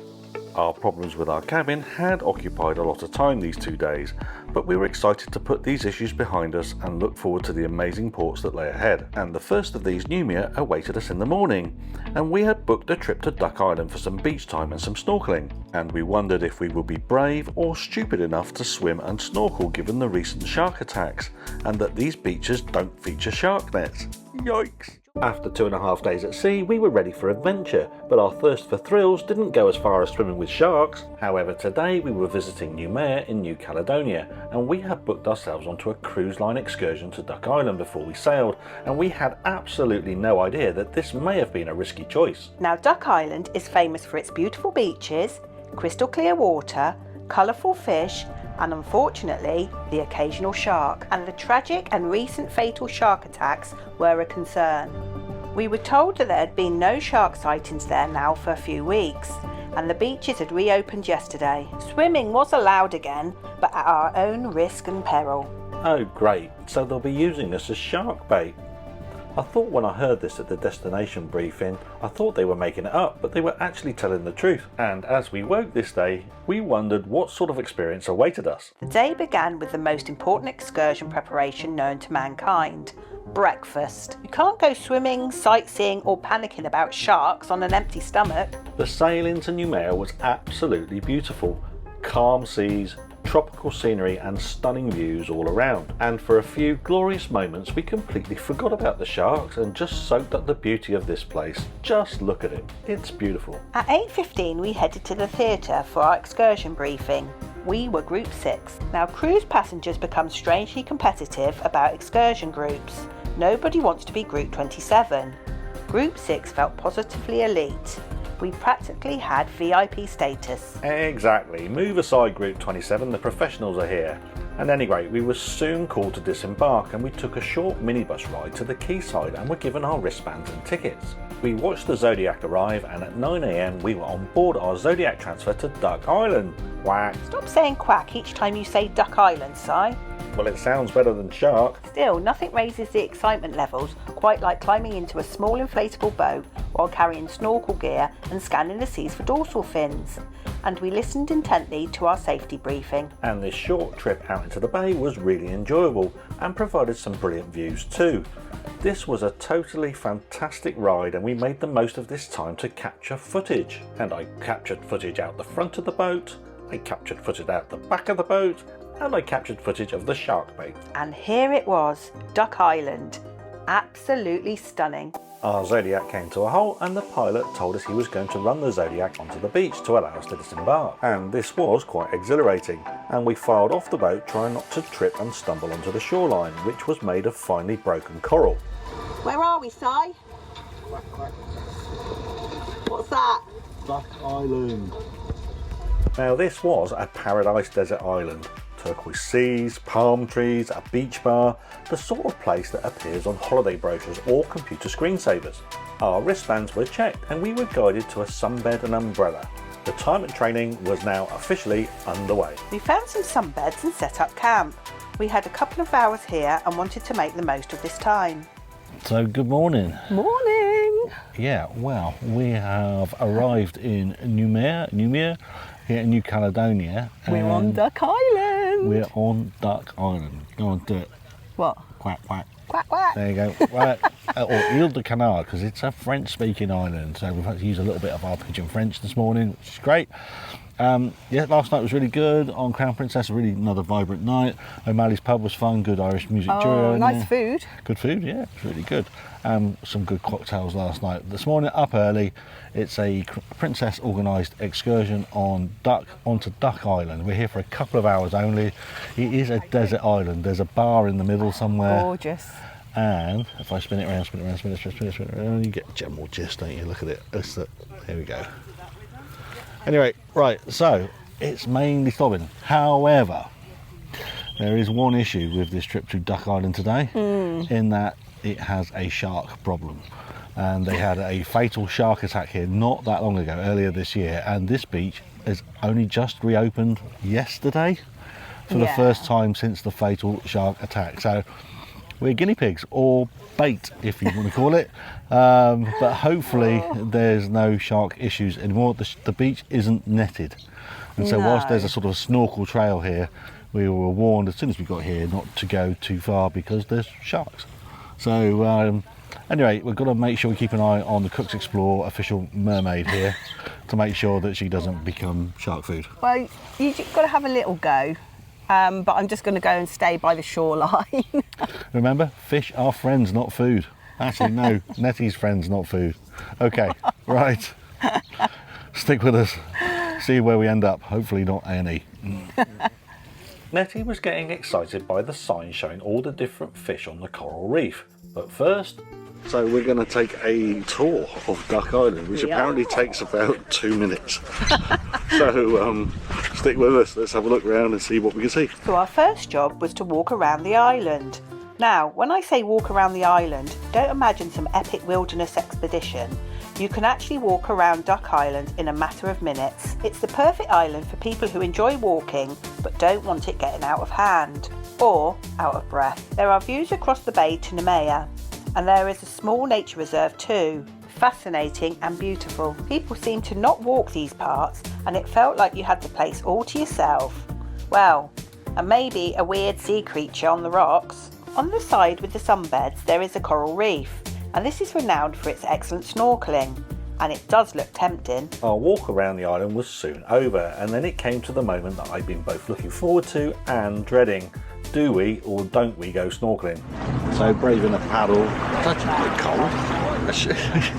Our problems with our cabin had occupied a lot of time these 2 days, but we were excited to put these issues behind us and look forward to the amazing ports that lay ahead. And the first of these, Nouméa, awaited us in the morning, and we had booked a trip to Duck Island for some beach time and some snorkelling, and we wondered if we would be brave or stupid enough to swim and snorkel given the recent shark attacks, and that these beaches don't feature shark nets. Yikes! After 2.5 days at sea, we were ready for adventure, but our thirst for thrills didn't go as far as swimming with sharks. However, today we were visiting Noumea in New Caledonia, and we had booked ourselves onto a cruise line excursion to Duck Island before we sailed, and we had absolutely no idea that this may have been a risky choice. Now, Duck Island is famous for its beautiful beaches, crystal clear water, colourful fish, and unfortunately, the occasional shark. And the tragic and recent fatal shark attacks were a concern. We were told that there had been no shark sightings there now for a few weeks, and the beaches had reopened yesterday. Swimming was allowed again, but at our own risk and peril. Oh great, so they'll be using us as shark bait. I thought when I heard this at the destination briefing, I thought they were making it up, but they were actually telling the truth. And as we woke this day, we wondered what sort of experience awaited us. The day began with the most important excursion preparation known to mankind: breakfast. You can't go swimming, sightseeing or panicking about sharks on an empty stomach. The sail into Nouméa was absolutely beautiful. Calm seas, tropical scenery and stunning views all around. And for a few glorious moments we completely forgot about the sharks and just soaked up the beauty of this place. Just look at it, it's beautiful. At 8:15 we headed to the theatre for our excursion briefing. We were Group 6. Now cruise passengers become strangely competitive about excursion groups. Nobody wants to be Group 27. Group 6 felt positively elite. We practically had VIP status. Exactly, move aside Group 27, the professionals are here. And anyway, we were soon called to disembark and we took a short minibus ride to the quayside and were given our wristbands and tickets. We watched the Zodiac arrive and at 9 AM we were on board our Zodiac transfer to Duck Island. Quack. Stop saying quack each time you say Duck Island, Si. Well, it sounds better than shark. Still, nothing raises the excitement levels quite like climbing into a small inflatable boat while carrying snorkel gear and scanning the seas for dorsal fins. And we listened intently to our safety briefing. And this short trip out into the bay was really enjoyable and provided some brilliant views too. This was a totally fantastic ride and we made the most of this time to capture footage. And I captured footage out the front of the boat, I captured footage out the back of the boat, and I captured footage of the shark bait. And here it was, Duck Island. Absolutely stunning. Our Zodiac came to a halt and the pilot told us he was going to run the Zodiac onto the beach to allow us to disembark. And this was quite exhilarating. And we filed off the boat trying not to trip and stumble onto the shoreline, which was made of finely broken coral. Where are we, Si? What's that? Duck Island. Now this was a paradise desert island. turquoise seas, palm trees, a beach bar, the sort of place that appears on holiday brochures or computer screensavers. Our wristbands were checked and we were guided to a sunbed and umbrella. The retirement training was now officially underway. We found some sunbeds and set up camp. We had a couple of hours here and wanted to make the most of this time. So good morning. Morning. Yeah, well, we have arrived in Nouméa here in New Caledonia. We're on Duck Island. We're on Duck Island. Go on, do it. What? Quack, quack. Quack, quack. There you go. Right. Or Ile de Canard, because it's a French-speaking island. So we've had to use a little bit of our pidgin French this morning, which is great. Yeah, last night was really good on Crown Princess. Really another vibrant night. O'Malley's pub was fun. Good Irish music duo. Nice food. Good food, yeah, it's really good. Some good cocktails last night. This morning, up early, it's a Princess organised excursion onto Duck Island. We're here for a couple of hours only. It is a desert island. There's a bar in the middle somewhere. Gorgeous. And if I spin it around, spin it around, you get a general gist, don't you? Look at it. There we go. Anyway, right, so it's mainly throbbing. However, there is one issue with this trip to Duck Island today, in that it has a shark problem. And they had a fatal shark attack here not that long ago, earlier this year, and this beach has only just reopened yesterday for the first time since the fatal shark attack. So we're guinea pigs, or bait if you want to call it, but hopefully there's no shark issues anymore. The beach isn't netted, and so whilst there's a sort of a snorkel trail here, we were warned as soon as we got here not to go too far because there's sharks. So anyway, we've got to make sure we keep an eye on the Cooks Explore official mermaid here to make sure that she doesn't become shark food. Well, you've got to have a little go. But I'm just going to go and stay by the shoreline. Remember, fish are friends, not food. Actually, no, Nettie's friends, not food. Okay, right. Stick with us. See where we end up. Hopefully not A&E. Nettie was getting excited by the sign showing all the different fish on the coral reef. But first... So we're going to take a tour of Duck Island, which apparently takes about 2 minutes. So stick with us, let's have a look around and see what we can see. So our first job was to walk around the island. Now, when I say walk around the island, don't imagine some epic wilderness expedition. You can actually walk around Duck Island in a matter of minutes. It's the perfect island for people who enjoy walking but don't want it getting out of hand or out of breath. There are views across the bay to Nouméa, and there is a small nature reserve too. Fascinating and beautiful. People seem to not walk these parts, and it felt like you had the place all to yourself. Well, and maybe a weird sea creature on the rocks. On the side with the sunbeds there is a coral reef, and this is renowned for its excellent snorkelling, and it does look tempting. Our walk around the island was soon over, and then it came to the moment that I've been both looking forward to and dreading. Do we or don't we go snorkelling? So braving a paddle, it's actually a bit cold.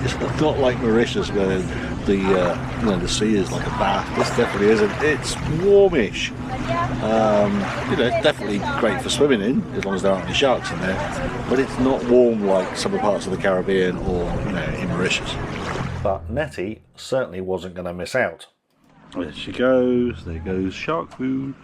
It's not like Mauritius where the sea is like a bath. This definitely isn't. It's warmish. It's definitely great for swimming in as long as there aren't any sharks in there. But it's not warm like some parts of the Caribbean or in Mauritius. But Nettie certainly wasn't going to miss out. There she goes. There goes shark food.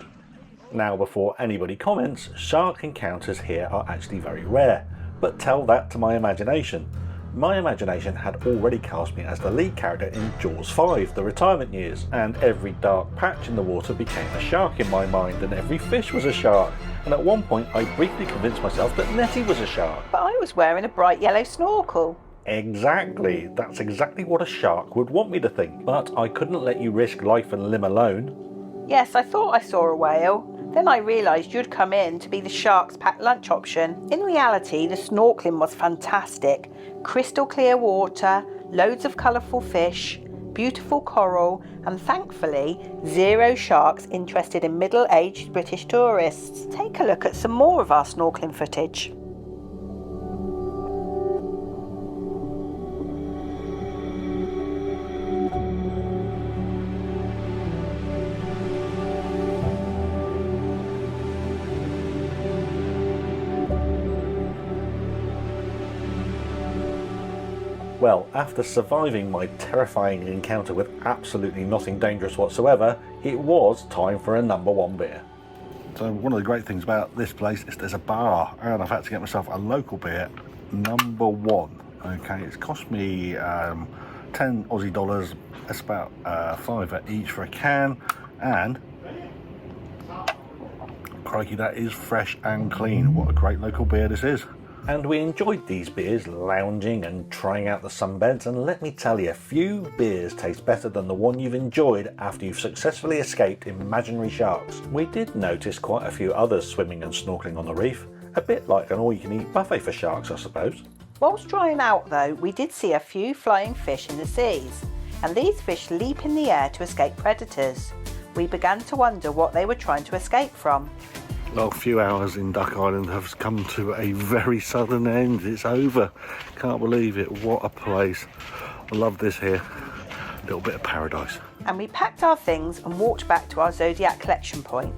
Now, before anybody comments, shark encounters here are actually very rare, but tell that to my imagination. My imagination had already cast me as the lead character in Jaws 5, The Retirement Years, and every dark patch in the water became a shark in my mind, and every fish was a shark, and at one point I briefly convinced myself that Nettie was a shark. But I was wearing a bright yellow snorkel. Exactly, that's exactly what a shark would want me to think, but I couldn't let you risk life and limb alone. Yes, I thought I saw a whale. Then I realised you'd come in to be the shark's packed lunch option. In reality, the snorkelling was fantastic. Crystal clear water, loads of colourful fish, beautiful coral, and thankfully, 0 sharks interested in middle-aged British tourists. Take a look at some more of our snorkelling footage. Well, after surviving my terrifying encounter with absolutely nothing dangerous whatsoever, it was time for a number 1 beer. So one of the great things about this place is there's a bar, and I've had to get myself a local beer, number one. Okay, it's cost me 10 Aussie dollars. That's about $5 each for a can, and crikey, that is fresh and clean. What a great local beer this is. And we enjoyed these beers, lounging and trying out the sunbeds, and let me tell you, few beers taste better than the one you've enjoyed after you've successfully escaped imaginary sharks. We did notice quite a few others swimming and snorkelling on the reef, a bit like an all-you-can-eat buffet for sharks, I suppose. Whilst drying out though, we did see a few flying fish in the seas, and these fish leap in the air to escape predators. We began to wonder what they were trying to escape from. Well, a few hours in Duck Island have come to a very sudden end. It's over. Can't believe it. What a place. I love this here. A little bit of paradise. And we packed our things and walked back to our Zodiac collection point.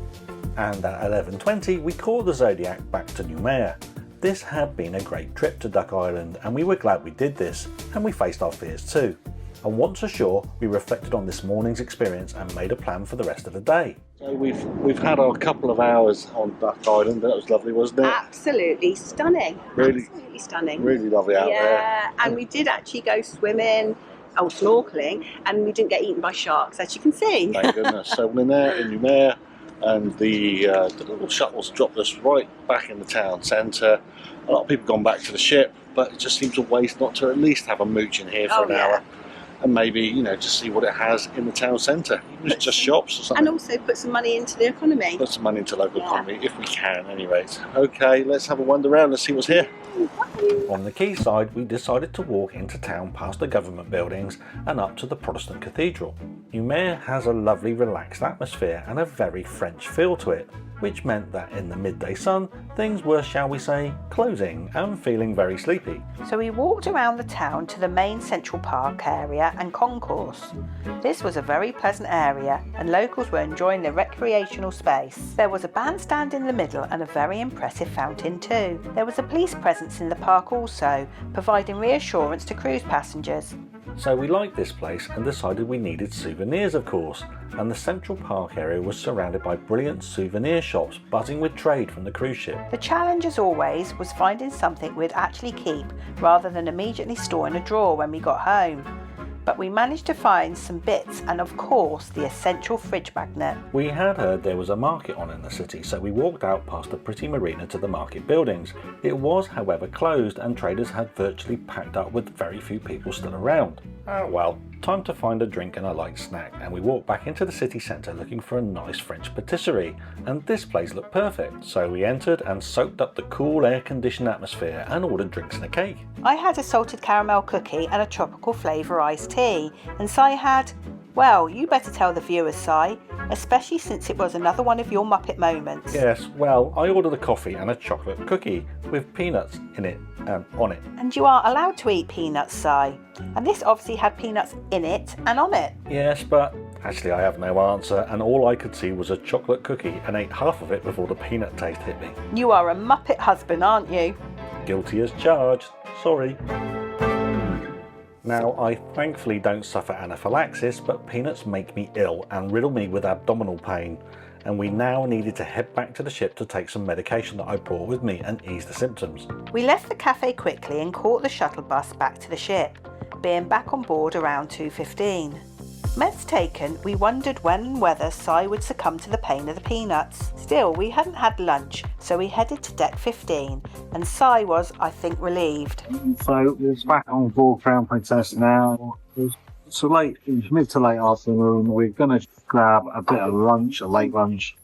And at 11:20 we called the Zodiac back to Nouméa. This had been a great trip to Duck Island, and we were glad we did this, and we faced our fears too. And once ashore, we reflected on this morning's experience and made a plan for the rest of the day. So we've had our couple of hours on Duck Island. That was lovely, wasn't it? Absolutely stunning. Really, Absolutely stunning. really lovely out there. Yeah, and we did actually go swimming, snorkelling, and we didn't get eaten by sharks, as you can see. Thank goodness. So we're in there in Nouméa, and the little shuttles dropped us right back in the town centre. A lot of people gone back to the ship, but it just seems a waste not to at least have a mooch in here for an hour. And maybe, you know, just see what it has in the town centre. Even if it's just shops or something. And also put some money into the economy. Put some money into local economy, if we can, anyways. Okay, let's have a wander around. Let's see what's here. On the quay side, we decided to walk into town past the government buildings and up to the Protestant cathedral. Nouméa has a lovely relaxed atmosphere and a very French feel to it, which meant that in the midday sun, things were, shall we say, closing and feeling very sleepy. So we walked around the town to the main central park area and concourse. This was a very pleasant area, and locals were enjoying the recreational space. There was a bandstand in the middle and a very impressive fountain too. There was a police presence in the park also, providing reassurance to cruise passengers. So we liked this place and decided we needed souvenirs, of course, and the central park area was surrounded by brilliant souvenir shops buzzing with trade from the cruise ship. The challenge, as always, was finding something we'd actually keep rather than immediately store in a drawer when we got home. But we managed to find some bits and, of course, the essential fridge magnet. We had heard there was a market on in the city, so we walked out past the pretty marina to the market buildings. It was, however, closed, and traders had virtually packed up with very few people still around. Well, time to find a drink and a light snack, and we walked back into the city centre looking for a nice French patisserie, and this place looked perfect, so we entered and soaked up the cool air-conditioned atmosphere and ordered drinks and a cake. I had a salted caramel cookie and a tropical flavour iced tea, and Si had, well, you better tell the viewers, Si, especially since it was another one of your Muppet moments. Yes, well, I ordered a coffee and a chocolate cookie with peanuts in it, on it. And you are allowed to eat peanuts, Si, and this obviously had peanuts in it and on it. Yes, but actually I have no answer, and all I could see was a chocolate cookie and ate half of it before the peanut taste hit me. You are a Muppet husband, aren't you? Guilty as charged, sorry. Now, I thankfully don't suffer anaphylaxis, but peanuts make me ill and riddle me with abdominal pain, and we now needed to head back to the ship to take some medication that I brought with me and ease the symptoms. We left the cafe quickly and caught the shuttle bus back to the ship, being back on board around 2:15. Meds taken, we wondered when and whether Si would succumb to the pain of the peanuts. Still, we hadn't had lunch, so we headed to deck 15, and Si was, I think, relieved. So it's back on board Crown Princess now. It's mid to late afternoon. We're going to grab a bit of lunch, a late lunch,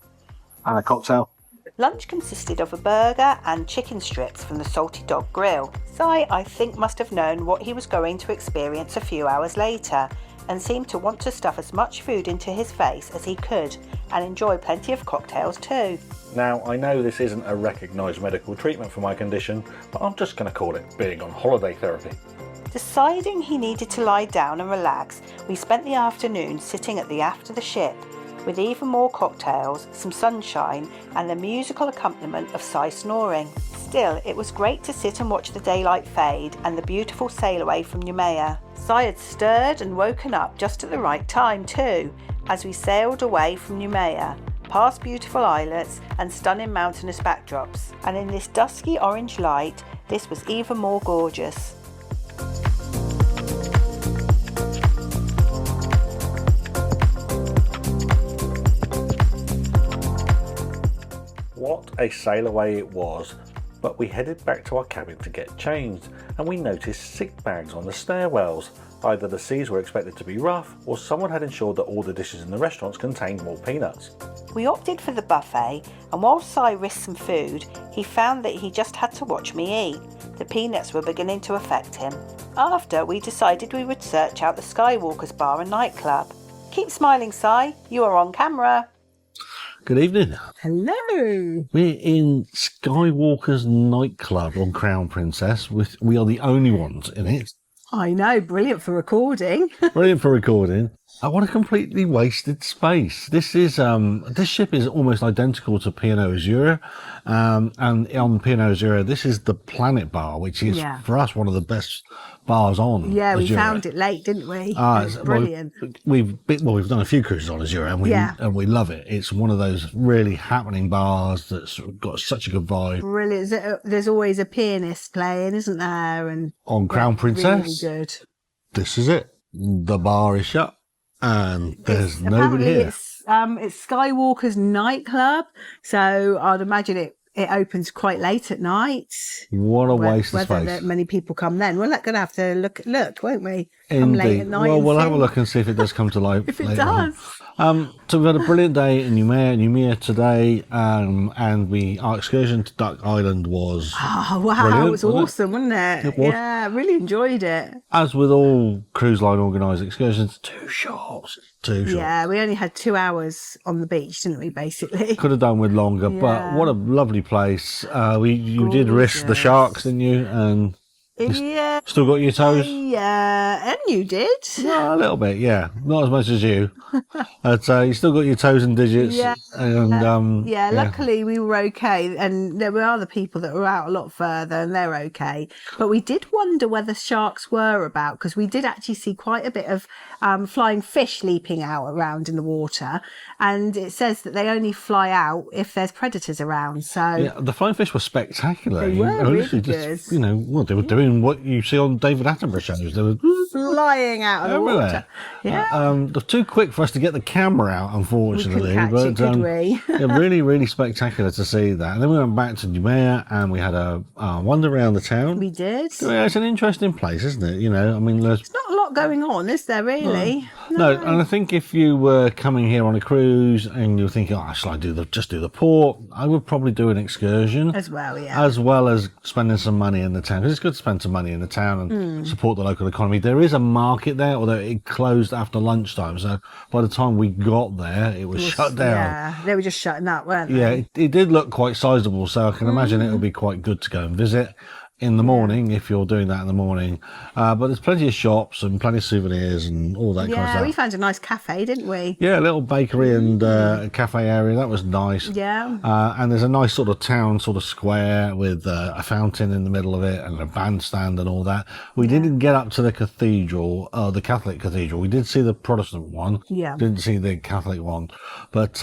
and a cocktail. Lunch consisted of a burger and chicken strips from the Salty Dog Grill. Si, I think, must have known what he was going to experience a few hours later, and seemed to want to stuff as much food into his face as he could and enjoy plenty of cocktails too. Now, I know this isn't a recognised medical treatment for my condition, but I'm just going to call it being on holiday therapy. Deciding he needed to lie down and relax, we spent the afternoon sitting at the aft of the ship with even more cocktails, some sunshine, and the musical accompaniment of Si snoring. Still, it was great to sit and watch the daylight fade and the beautiful Sailaway from Noumea. Si had stirred and woken up just at the right time too, as we sailed away from Noumea, past beautiful islets and stunning mountainous backdrops. And in this dusky orange light, this was even more gorgeous. What a sail away it was, but we headed back to our cabin to get changed, and we noticed sick bags on the stairwells. Either the seas were expected to be rough, or someone had ensured that all the dishes in the restaurants contained more peanuts. We opted for the buffet, and while Si risked some food, he found that he just had to watch me eat. The peanuts were beginning to affect him. After, we decided we would search out the Skywalker's bar and nightclub. Keep smiling, Si, you are on camera. Good evening. Hello. We're in Skywalker's nightclub on Crown Princess. We are the only ones in it. I know, brilliant for recording. Brilliant for recording. What a completely wasted space. This ship is almost identical to P&O Azura. And on P&O Azura, this is the Planet Bar, which is for us one of the best bars on. Yeah, we Azura. found it late, didn't we? It was brilliant. We've done a few cruises on Azura and we love it. It's one of those really happening bars that's got such a good vibe. Brilliant. There's always a pianist playing, isn't there? And on Crown Princess, really good. This is it. The bar is shut and there's nobody here. It's Skywalker's nightclub, so I'd imagine it opens quite late at night. What a waste of Whether space. many people come then. We're going to have to look, won't we? Come Indeed. late at night. Well, we'll have a look and see if it does come to life. If it later on. does. So we've had a brilliant day in Nouméa today, and our excursion to Duck Island was Oh, wow. brilliant, It was awesome, wasn't it? It was. Yeah, really enjoyed it. As with all cruise line organised excursions, too short. Yeah, we only had 2 hours on the beach, didn't we, basically? Could have done with longer, but what a lovely place. You did risk the sharks, didn't you? And Yeah. still got your toes? Yeah, and you did. Yeah, a little bit, yeah. Not as much as you. But you still got your toes and digits. Yeah. And, Luckily we were okay, and there were other people that were out a lot further and they're okay. But we did wonder whether sharks were about, because we did actually see quite a bit of flying fish leaping out around in the water, and it says that they only fly out if there's predators around. So yeah, the flying fish were spectacular. They were really literally good. Just, they were doing what you see on David Attenborough shows. They were flying out of the water. Yeah. They're too quick for us to get the camera out, unfortunately. We couldn't catch it, could we? Yeah, really, really spectacular to see that. And then we went back to Nouméa and we had a wander around the town. We did. Yeah, it's an interesting place, isn't it? There's not a lot going on, is there, really? No, and I think if you were coming here on a cruise and you were thinking, shall I just do the port? I would probably do an excursion. As well, yeah. As well as spending some money in the town. Because it's good to spend some money in the town and support the local economy. There is a market there, although it closed after lunchtime. So by the time we got there, it was shut down. Yeah, they were just shutting up, weren't they? Yeah, it did look quite sizable. So I can imagine it'll be quite good to go and visit in the morning if you're doing that in the morning. But there's plenty of shops and plenty of souvenirs and all that kind of Yeah, stuff. we found a nice cafe, didn't we? Yeah, a little bakery and cafe area. That was nice. Yeah. And there's a nice sort of town sort of square with a fountain in the middle of it and a bandstand and all that. We didn't get up to the cathedral, the Catholic cathedral. We did see the Protestant one. Yeah. Didn't see the Catholic one. But,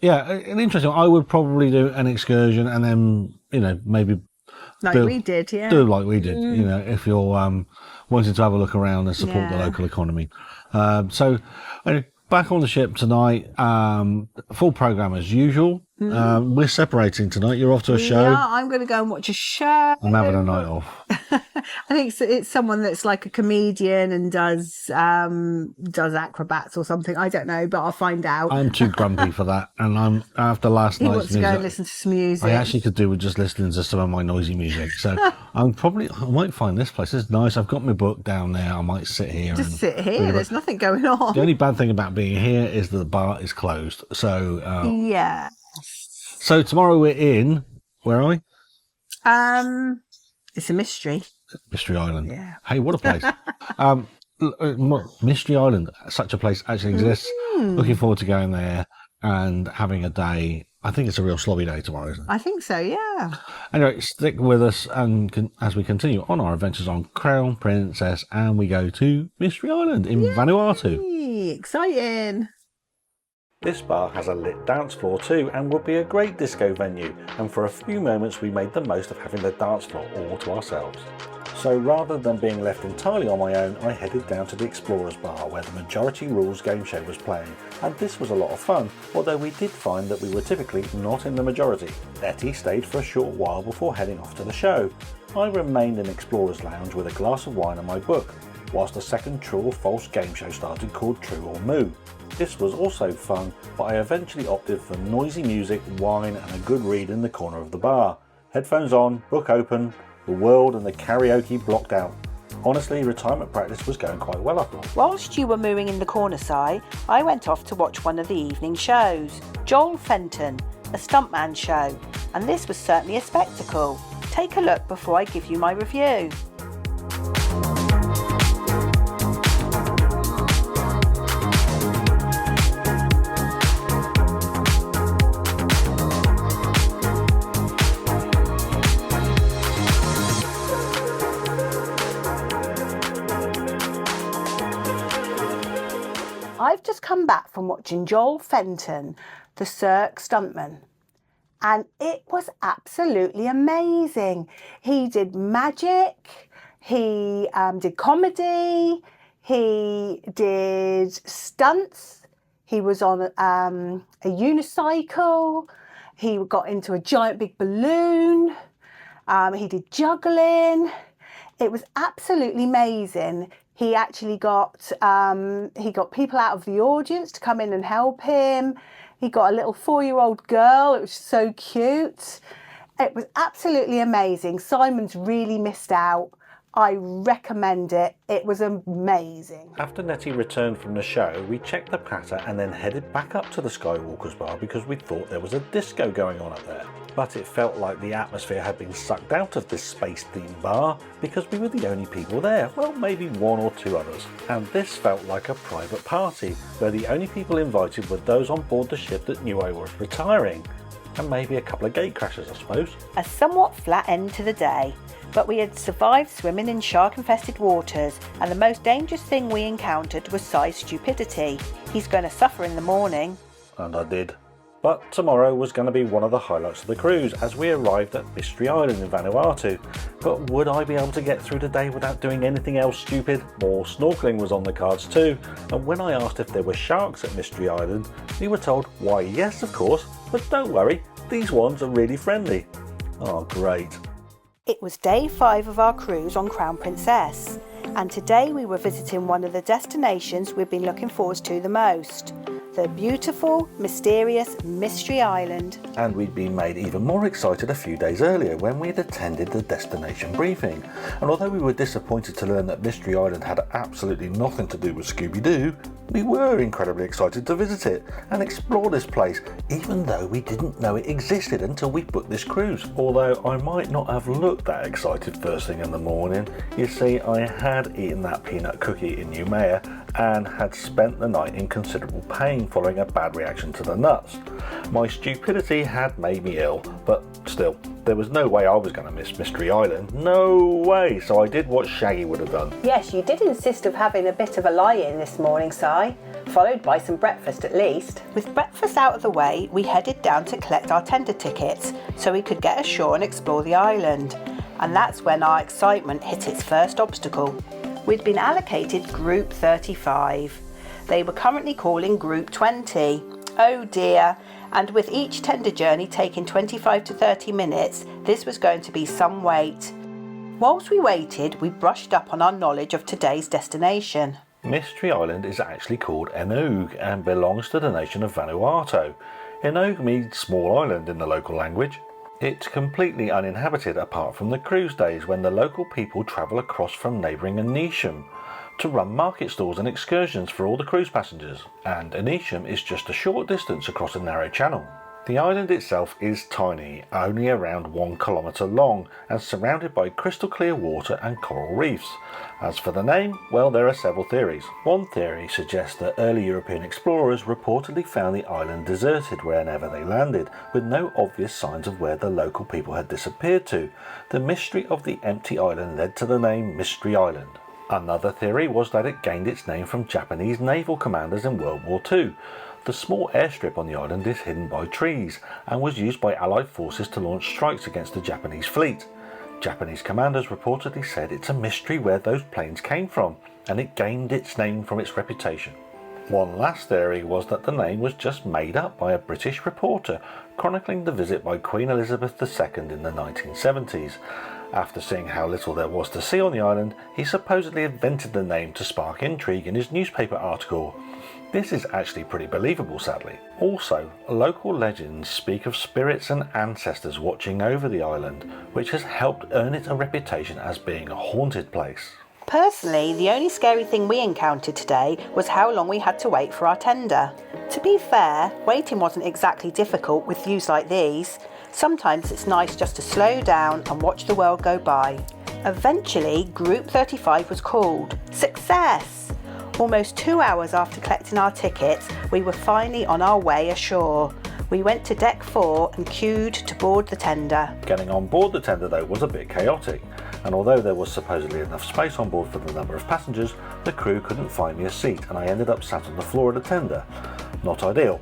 yeah, an interesting one. I would probably do an excursion and then, maybe we did, yeah. do like we did, if you're wanting to have a look around and support the local economy. So back on the ship tonight, full programme as usual. We're separating tonight. You're off to a show. Yeah, I'm going to go and watch a show. I'm having a night off. I think it's someone that's like a comedian and does acrobats or something. I don't know, but I'll find out. I'm too grumpy for that, and after last He night's wants to music, go and listen to some music. I actually could do with just listening to some of my noisy music. So I might find this place. It's nice. I've got my book down there. I might sit here. Just sit here. There's nothing going on. The only bad thing about being here is that the bar is closed. So yeah. So tomorrow we're in. Where are we? It's a mystery. Mystery Island. Yeah. Hey, what a place. Mystery Island. Such a place actually exists. Looking forward to going there and having a day. I think it's a real slobby day tomorrow, isn't it? I think so, yeah. Anyway, stick with us and as we continue on our adventures on Crown Princess, and we go to Mystery Island in Vanuatu. Exciting. This bar has a lit dance floor too and would be a great disco venue, and for a few moments we made the most of having the dance floor all to ourselves. So rather than being left entirely on my own, I headed down to the Explorers Bar where the Majority Rules game show was playing, and this was a lot of fun, although we did find that we were typically not in the majority. Letty stayed for a short while before heading off to the show. I remained in Explorers Lounge with a glass of wine and my book, whilst a second true or false game show started called True or Moo. This was also fun, but I eventually opted for noisy music, wine and a good read in the corner of the bar. Headphones on, book open, the world and the karaoke blocked out. Honestly, retirement practice was going quite well, I thought. Whilst you were mooing in the corner, Si, I went off to watch one of the evening shows, Joel Fenton, a stuntman show, and this was certainly a spectacle. Take a look before I give you my review. I've just come back from watching Joel Fenton, the Cirque stuntman, and it was absolutely amazing. He did magic, he did comedy, he did stunts, he was on a unicycle, he got into a giant big balloon, he did juggling. It was absolutely amazing. He actually got people out of the audience to come in and help him. He got a little 4-year-old girl. It was so cute. It was absolutely amazing. Simon's really missed out. I recommend it. It was amazing. After Nettie returned from the show, we checked the patter and then headed back up to the Skywalker's bar because we thought there was a disco going on up there. But it felt like the atmosphere had been sucked out of this space-themed bar because we were the only people there, well, maybe one or two others. And this felt like a private party where the only people invited were those on board the ship that knew I was retiring. And maybe a couple of gatecrashers, I suppose. A somewhat flat end to the day, but we had survived swimming in shark-infested waters, and the most dangerous thing we encountered was Si's stupidity. He's going to suffer in the morning. And I did. But tomorrow was going to be one of the highlights of the cruise as we arrived at Mystery Island in Vanuatu. But would I be able to get through the day without doing anything else stupid? More snorkelling was on the cards too, and when I asked if there were sharks at Mystery Island, we were told, why yes of course, but don't worry, these ones are really friendly. Oh great. It was day 5 of our cruise on Crown Princess, and today we were visiting one of the destinations we've been looking forward to the most. The beautiful, mysterious Mystery Island. And we'd been made even more excited a few days earlier when we had attended the destination briefing. And although we were disappointed to learn that Mystery Island had absolutely nothing to do with Scooby-Doo, we were incredibly excited to visit it and explore this place, even though we didn't know it existed until we booked this cruise. Although I might not have looked that excited first thing in the morning. You see, I had eaten that peanut cookie in Nouméa and had spent the night in considerable pain following a bad reaction to the nuts. My stupidity had made me ill, but still, there was no way I was going to miss Mystery Island. No way! So I did what Shaggy would have done. Yes, you did insist of having a bit of a lie-in this morning, Si, followed by some breakfast at least. With breakfast out of the way, we headed down to collect our tender tickets so we could get ashore and explore the island. And that's when our excitement hit its first obstacle. We'd been allocated Group 35. They were currently calling Group 20. Oh dear, and with each tender journey taking 25 to 30 minutes, this was going to be some wait. Whilst we waited, we brushed up on our knowledge of today's destination. Mystery Island is actually called Enugu and belongs to the nation of Vanuatu. Enugu means small island in the local language. It's completely uninhabited apart from the cruise days when the local people travel across from neighbouring Atrium to run market stalls and excursions for all the cruise passengers, and Atrium is just a short distance across a narrow channel. The island itself is tiny, only around 1 kilometre long and surrounded by crystal clear water and coral reefs. As for the name, well, there are several theories. One theory suggests that early European explorers reportedly found the island deserted whenever they landed, with no obvious signs of where the local people had disappeared to. The mystery of the empty island led to the name Mystery Island. Another theory was that it gained its name from Japanese naval commanders in World War II. The small airstrip on the island is hidden by trees and was used by Allied forces to launch strikes against the Japanese fleet. Japanese commanders reportedly said it's a mystery where those planes came from, and it gained its name from its reputation. One last theory was that the name was just made up by a British reporter chronicling the visit by Queen Elizabeth II in the 1970s. After seeing how little there was to see on the island, he supposedly invented the name to spark intrigue in his newspaper article. This is actually pretty believable, sadly. Also, local legends speak of spirits and ancestors watching over the island, which has helped earn it a reputation as being a haunted place. Personally, the only scary thing we encountered today was how long we had to wait for our tender. To be fair, waiting wasn't exactly difficult with views like these. Sometimes it's nice just to slow down and watch the world go by. Eventually, Group 35 was called. Success! Almost 2 hours after collecting our tickets, we were finally on our way ashore. We went to deck 4 and queued to board the tender. Getting on board the tender though was a bit chaotic, and although there was supposedly enough space on board for the number of passengers, the crew couldn't find me a seat and I ended up sat on the floor of the tender. Not ideal,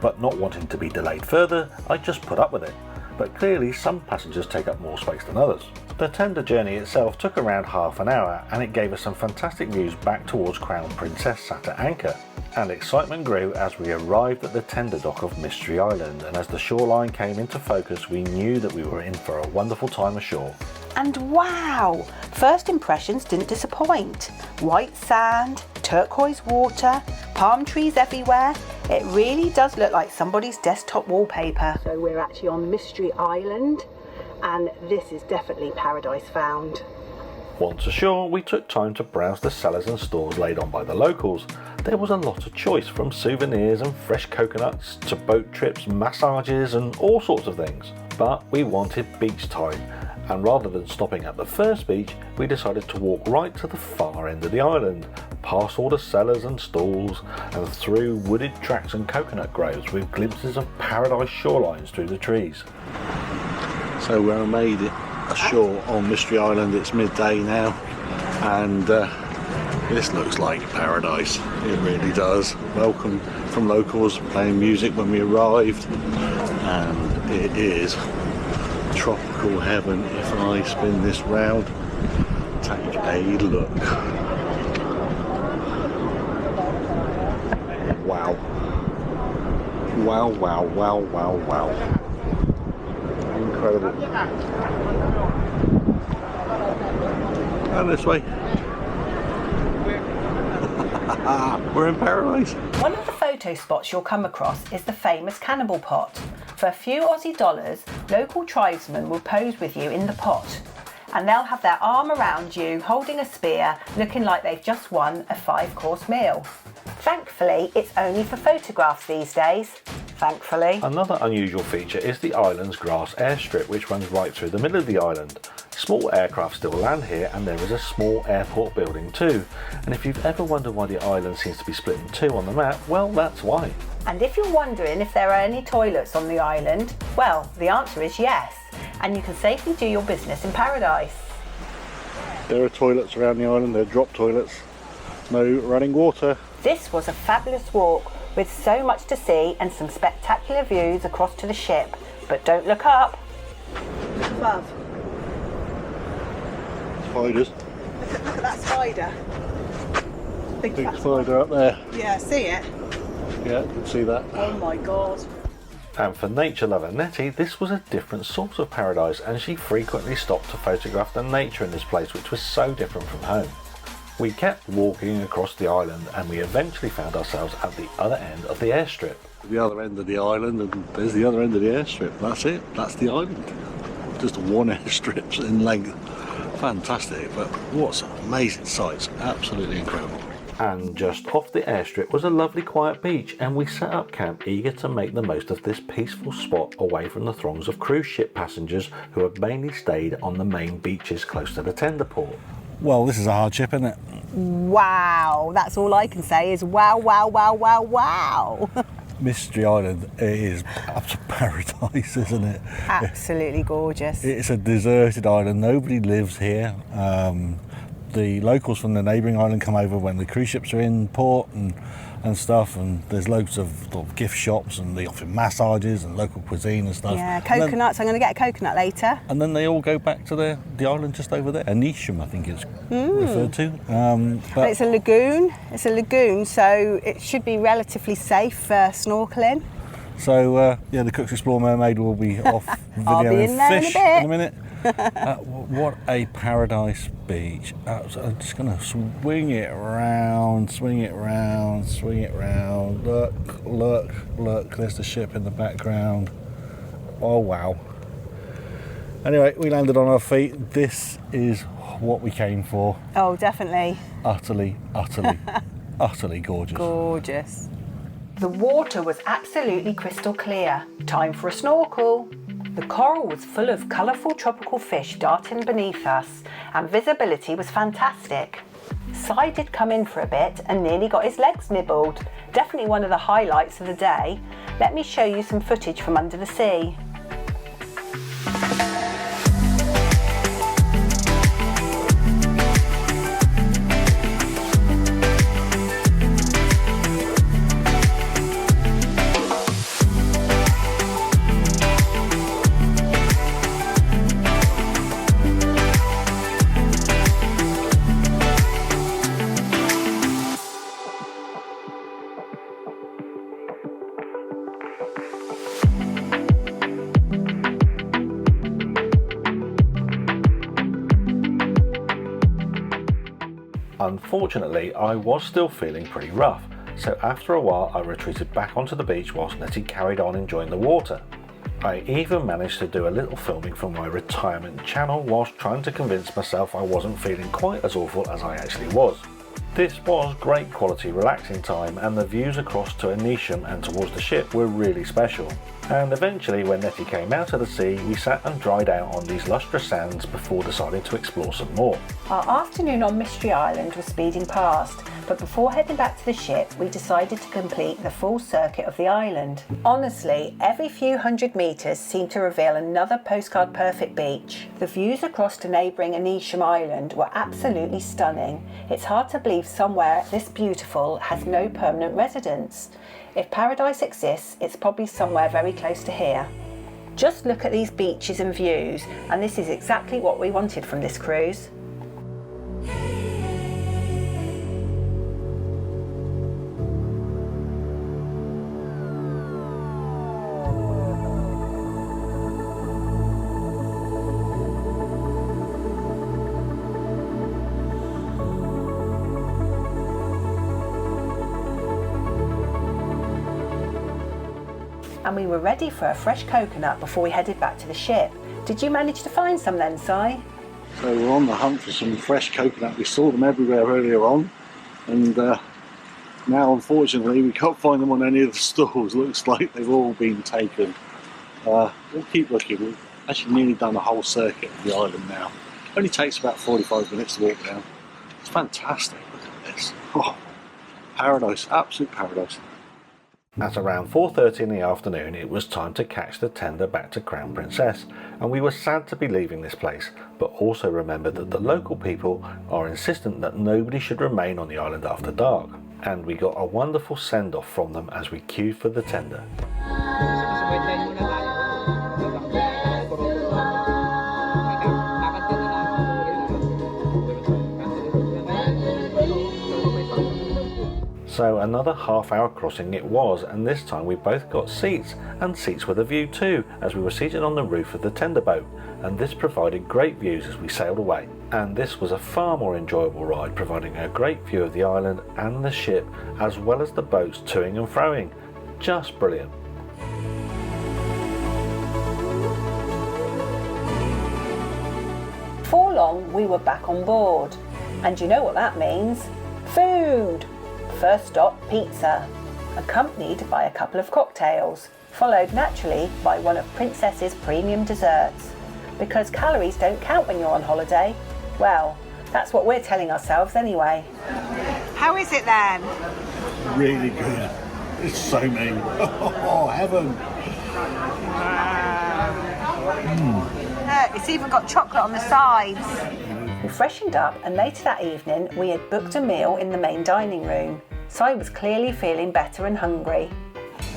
but not wanting to be delayed further, I just put up with it. But clearly some passengers take up more space than others. The tender journey itself took around half an hour and it gave us some fantastic views back towards Crown Princess sat at anchor. And excitement grew as we arrived at the tender dock of Mystery Island, and as the shoreline came into focus we knew that we were in for a wonderful time ashore. And wow! First impressions didn't disappoint. White sand, turquoise water, palm trees everywhere. It really does look like somebody's desktop wallpaper. So we're actually on Mystery Island, and this is definitely paradise found. Once ashore, we took time to browse the cellars and stores laid on by the locals. There was a lot of choice, from souvenirs and fresh coconuts to boat trips, massages and all sorts of things. But we wanted beach time, and rather than stopping at the first beach, we decided to walk right to the far end of the island, past all the cellars and stalls, and through wooded tracks and coconut groves with glimpses of paradise shorelines through the trees. So we made it ashore on Mystery Island. It's midday now, and this looks like paradise. It really does. Welcome from locals playing music when we arrived, and it is tropical heaven. If I spin this round, take a look. Wow. Wow, wow, wow, wow, wow. Incredible. And this way. We're in paradise. One of the photo spots you'll come across is the famous Cannibal pot. For a few Aussie dollars, local tribesmen will pose with you in the pot, and they'll have their arm around you holding a spear, looking like they've just won a 5-course meal. Thankfully, it's only for photographs these days. Thankfully. Another unusual feature is the island's grass airstrip, which runs right through the middle of the island. Small aircraft still land here, and there is a small airport building too. And if you've ever wondered why the island seems to be split in two on the map, well, that's why. And if you're wondering if there are any toilets on the island, well, the answer is yes. And you can safely do your business in paradise. There are toilets around the island. They're drop toilets. No running water. This was a fabulous walk with so much to see and some spectacular views across to the ship. But don't look up. Above. Spiders. Look at that spider. Big spider up there. Yeah, see it? Yeah, you can see that. Oh my god. And for nature lover Nettie, this was a different sort of paradise, and she frequently stopped to photograph the nature in this place, which was so different from home. We kept walking across the island, and we eventually found ourselves at the other end of the airstrip. The other end of the island, and there's the other end of the airstrip. That's it. That's the island. Just one airstrip in length. Fantastic, but what some amazing sights. Absolutely incredible. And just off the airstrip was a lovely quiet beach, and we set up camp eager to make the most of this peaceful spot away from the throngs of cruise ship passengers who had mainly stayed on the main beaches close to the tender port. Well, this is a hardship, isn't it? Wow, that's all I can say is wow, wow, wow, wow, wow. Mystery Island, it is absolute paradise, isn't it? Absolutely gorgeous. It's a deserted island. Nobody lives here. The locals from the neighbouring island come over when the cruise ships are in port, and and stuff, and there's loads of sort of gift shops, and they offer massages and local cuisine and stuff. Yeah, coconuts. I'm going to get a coconut later. And then they all go back to the island just over there. Atrium, I think it's referred to. But it's a lagoon. It's a lagoon, so it should be relatively safe for snorkelling. So yeah, the Cooks Explore Mermaid will be off I'll be videoing in there fish in a minute. What a paradise beach. I'm just going to swing it around, swing it around, swing it around. Look, look, look, there's the ship in the background. Oh, wow. Anyway, we landed on our feet. This is what we came for. Oh, definitely. Utterly, utterly, utterly gorgeous. Gorgeous. The water was absolutely crystal clear. Time for a snorkel. The coral was full of colourful tropical fish darting beneath us, and visibility was fantastic. Si did come in for a bit and nearly got his legs nibbled. Definitely one of the highlights of the day. Let me show you some footage from under the sea. Unfortunately, I was still feeling pretty rough, so after a while I retreated back onto the beach whilst Nettie carried on enjoying the water. I even managed to do a little filming for my retirement channel whilst trying to convince myself I wasn't feeling quite as awful as I actually was. This was great quality relaxing time, and the views across to Atrium and towards the ship were really special. And eventually, when Nettie came out of the sea, we sat and dried out on these lustrous sands before deciding to explore some more. Our afternoon on Mystery Island was speeding past, but before heading back to the ship, we decided to complete the full circuit of the island. Honestly, every few hundred metres seemed to reveal another postcard perfect beach. The views across to neighbouring Atrium Island were absolutely stunning. It's hard to believe somewhere this beautiful has no permanent residents. If paradise exists, it's probably somewhere very close to here. Just look at these beaches and views, and this is exactly what we wanted from this cruise. And we were ready for a fresh coconut before we headed back to the ship. Did you manage to find some then, Si? So we're on the hunt for some fresh coconut. We saw them everywhere earlier on, and now unfortunately we can't find them on any of the stalls. Looks like they've all been taken. We'll keep looking. We've actually nearly done the whole circuit of the island now. It only takes about 45 minutes to walk down. It's fantastic. Look at this. Oh, paradise, absolute paradise. At around 4:30 in the afternoon, it was time to catch the tender back to Crown Princess, and we were sad to be leaving this place, but also remembered that the local people are insistent that nobody should remain on the island after dark, and we got a wonderful send-off from them as we queued for the tender. So another half-hour crossing it was, and this time we both got seats, and seats with a view too, as we were seated on the roof of the tender boat, and this provided great views as we sailed away. And this was a far more enjoyable ride, providing a great view of the island and the ship, as well as the boats toing and froing. Just brilliant. Before long, we were back on board. And you know what that means? Food! First stop, pizza, accompanied by a couple of cocktails, followed naturally by one of Princess's premium desserts. Because calories don't count when you're on holiday. Well, that's what we're telling ourselves anyway. How is it then? Really good. It's so mean. Oh, heaven. Look, it's even got chocolate on the sides. We freshened up, and later that evening we had booked a meal in the main dining room. Si was clearly feeling better and hungry.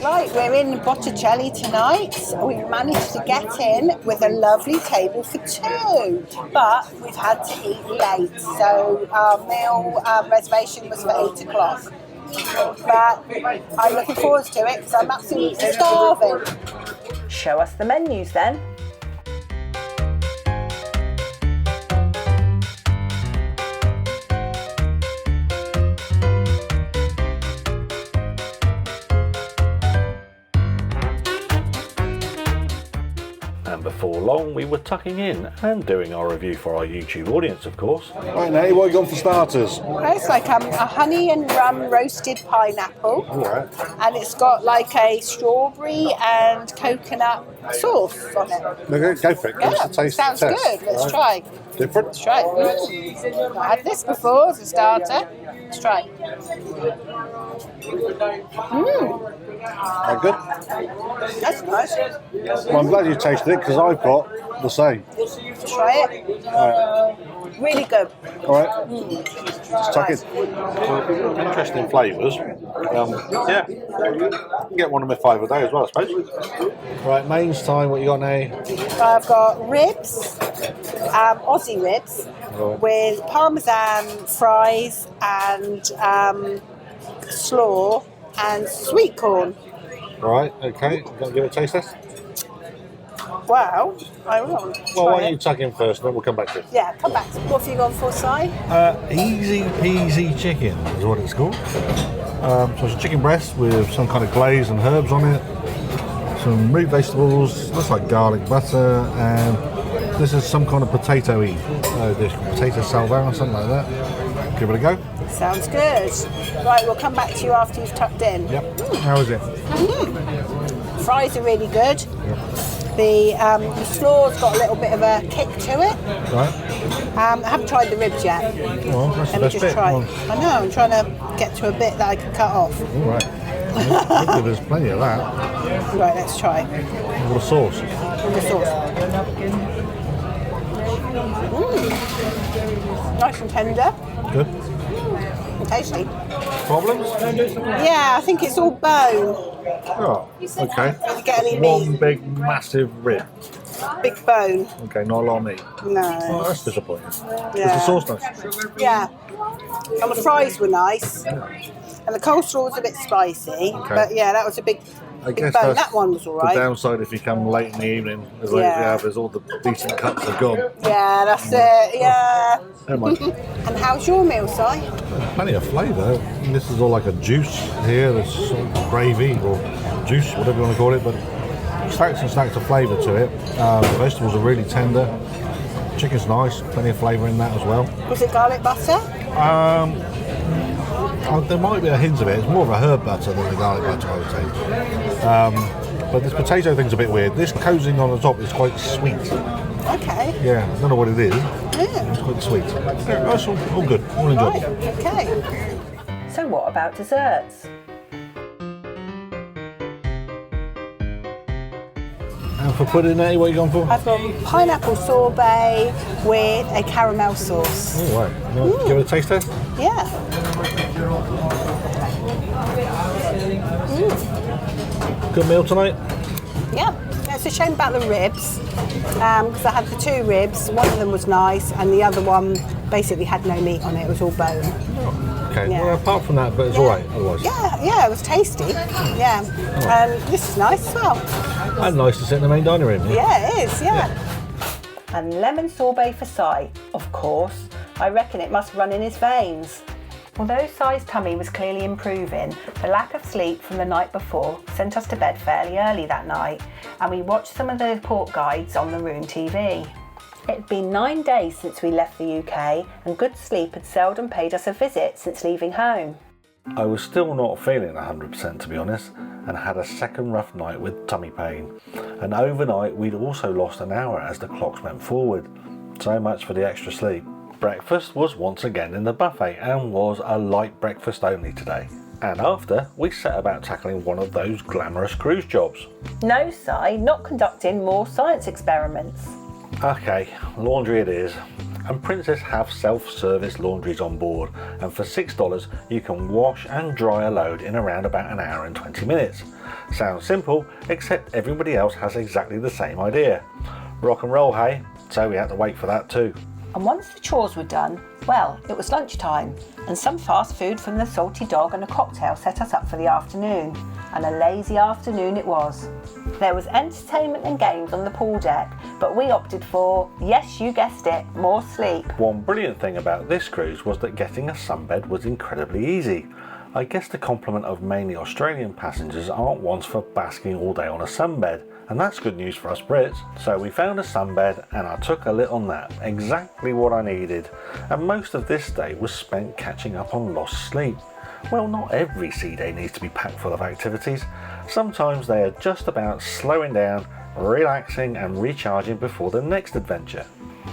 Right, we're in Bacchelli tonight. We've managed to get in with a lovely table for two, but we've had to eat late, so our meal reservation was for 8 o'clock. But I'm looking forward to it because I'm absolutely starving. Show us the menus then. And before long, we were tucking in and doing our review for our YouTube audience, of course. Right, Natty, what have you got for starters? It's like a honey and rum roasted pineapple, All right. and it's got like a strawberry and coconut sauce on it. Okay, go for it. Give us a taste sounds test. good. Let's try. Different? Let's try it. Not had this before as a starter. Let's try it. Are good? That's nice. Well, I'm glad you tasted it because I've got the same. Try it. All right. Really good. All right. Let's tuck it. Well, interesting flavours. Yeah. You can get one of my 5 a day as well, I suppose. Right, mains time. What you got now? I've got ribs, Aussie ribs, Right. with parmesan fries and slaw and sweet corn. Right, okay. Gonna give it a taste test? Wow, I will. Well, Try why don't it. you tuck in first, then we'll come back to it. Yeah, come back. What have you gone for, Si? Easy peasy chicken is what it's called. So it's a chicken breast with some kind of glaze and herbs on it. Some root vegetables, looks like garlic butter, and this is some kind of potato-y dish, potato salva or something like that. Give it a go. Sounds good. Right, we'll come back to you after you've tucked in. Yep. How is it? Fries are really good. The slaw's got a little bit of a kick to it. Right. I haven't tried the ribs yet. Well, that's the Let me best just bit. try. Well, I know, I'm trying to get to a bit that I can cut off. all right. Hopefully there's plenty of that. Right, let's try. What a sauce. With the sauce. Nice and tender Good. and tasty. Problems? Yeah, I think it's all bone. Oh, okay. Did you get any One meat? big, massive rib. Big bone. Okay, not a lot of meat. Oh, No. that's disappointing. Is Yeah. the sauce nice? Yeah. And the fries were nice. And the coleslaw was a bit spicy. But yeah, that was a big, I big guess bone. that's That one was all the right. downside if you come late in the evening, as late as you Yeah. have, is all the decent cuts are gone. Yeah, that's it. Yeah. Never mind. And how's your meal, Si? Plenty of flavour. This is all like a juice here. There's sort of gravy or juice, whatever you want to call it, but stacks and stacks of flavour to it. The vegetables are really tender. Chicken's nice, plenty of flavour in that as well. Was it garlic butter? There might be a hint of it. It's more of a herb butter than a garlic butter, I would say. But this potato thing's a bit weird. This coating on the top is quite sweet. Okay. Yeah, I don't know what it is. Yeah. It's quite sweet. Yeah, that's all good, all Right. enjoyable. Okay. So what about desserts? And for pudding, Natty, what are you going for? I've got pineapple sorbet with a caramel sauce. All right. You want to give it a taste test? Yeah. Good meal tonight? Yeah. It's a shame about the ribs because I had the 2 ribs. One of them was nice, and the other one basically had no meat on it. It was all bone. Okay. Yeah. Well, apart from that, but it's all right otherwise. Yeah, it was tasty. Yeah. And this is nice as well. And nice to sit in the main dining room. Yeah, it is. Yeah. And lemon sorbet for Si, of course. I reckon it must run in his veins. Although Si's tummy was clearly improving, the lack of sleep from the night before sent us to bed fairly early that night, and we watched some of the port guides on the room TV. It had been 9 days since we left the UK, and good sleep had seldom paid us a visit since leaving home. I was still not feeling 100% to be honest, and had a second rough night with tummy pain. And overnight we'd also lost an hour as the clocks went forward. So much for the extra sleep. Breakfast was once again in the buffet and was a light breakfast only today. And after, we set about tackling one of those glamorous cruise jobs. No, Si, not conducting more science experiments. Okay, laundry it is. and Princess have self-service laundries on board, and for $6 you can wash and dry a load in around about an hour and 20 minutes. Sounds simple, except everybody else has exactly the same idea. Rock and roll, hey? So we had to wait for that too. And once the chores were done, well, it was lunchtime, and some fast food from the Salty Dog and a cocktail set us up for the afternoon. And a lazy afternoon it was. There was entertainment and games on the pool deck, but we opted for, yes, you guessed it, more sleep. One brilliant thing about this cruise was that getting a sunbed was incredibly easy. I guess the compliment of mainly Australian passengers aren't ones for basking all day on a sunbed, and that's good news for us Brits. So we found a sunbed and I took a little nap, exactly what I needed, and most of this day was spent catching up on lost sleep. Well, not every sea day needs to be packed full of activities. Sometimes they are just about slowing down, relaxing and recharging before the next adventure.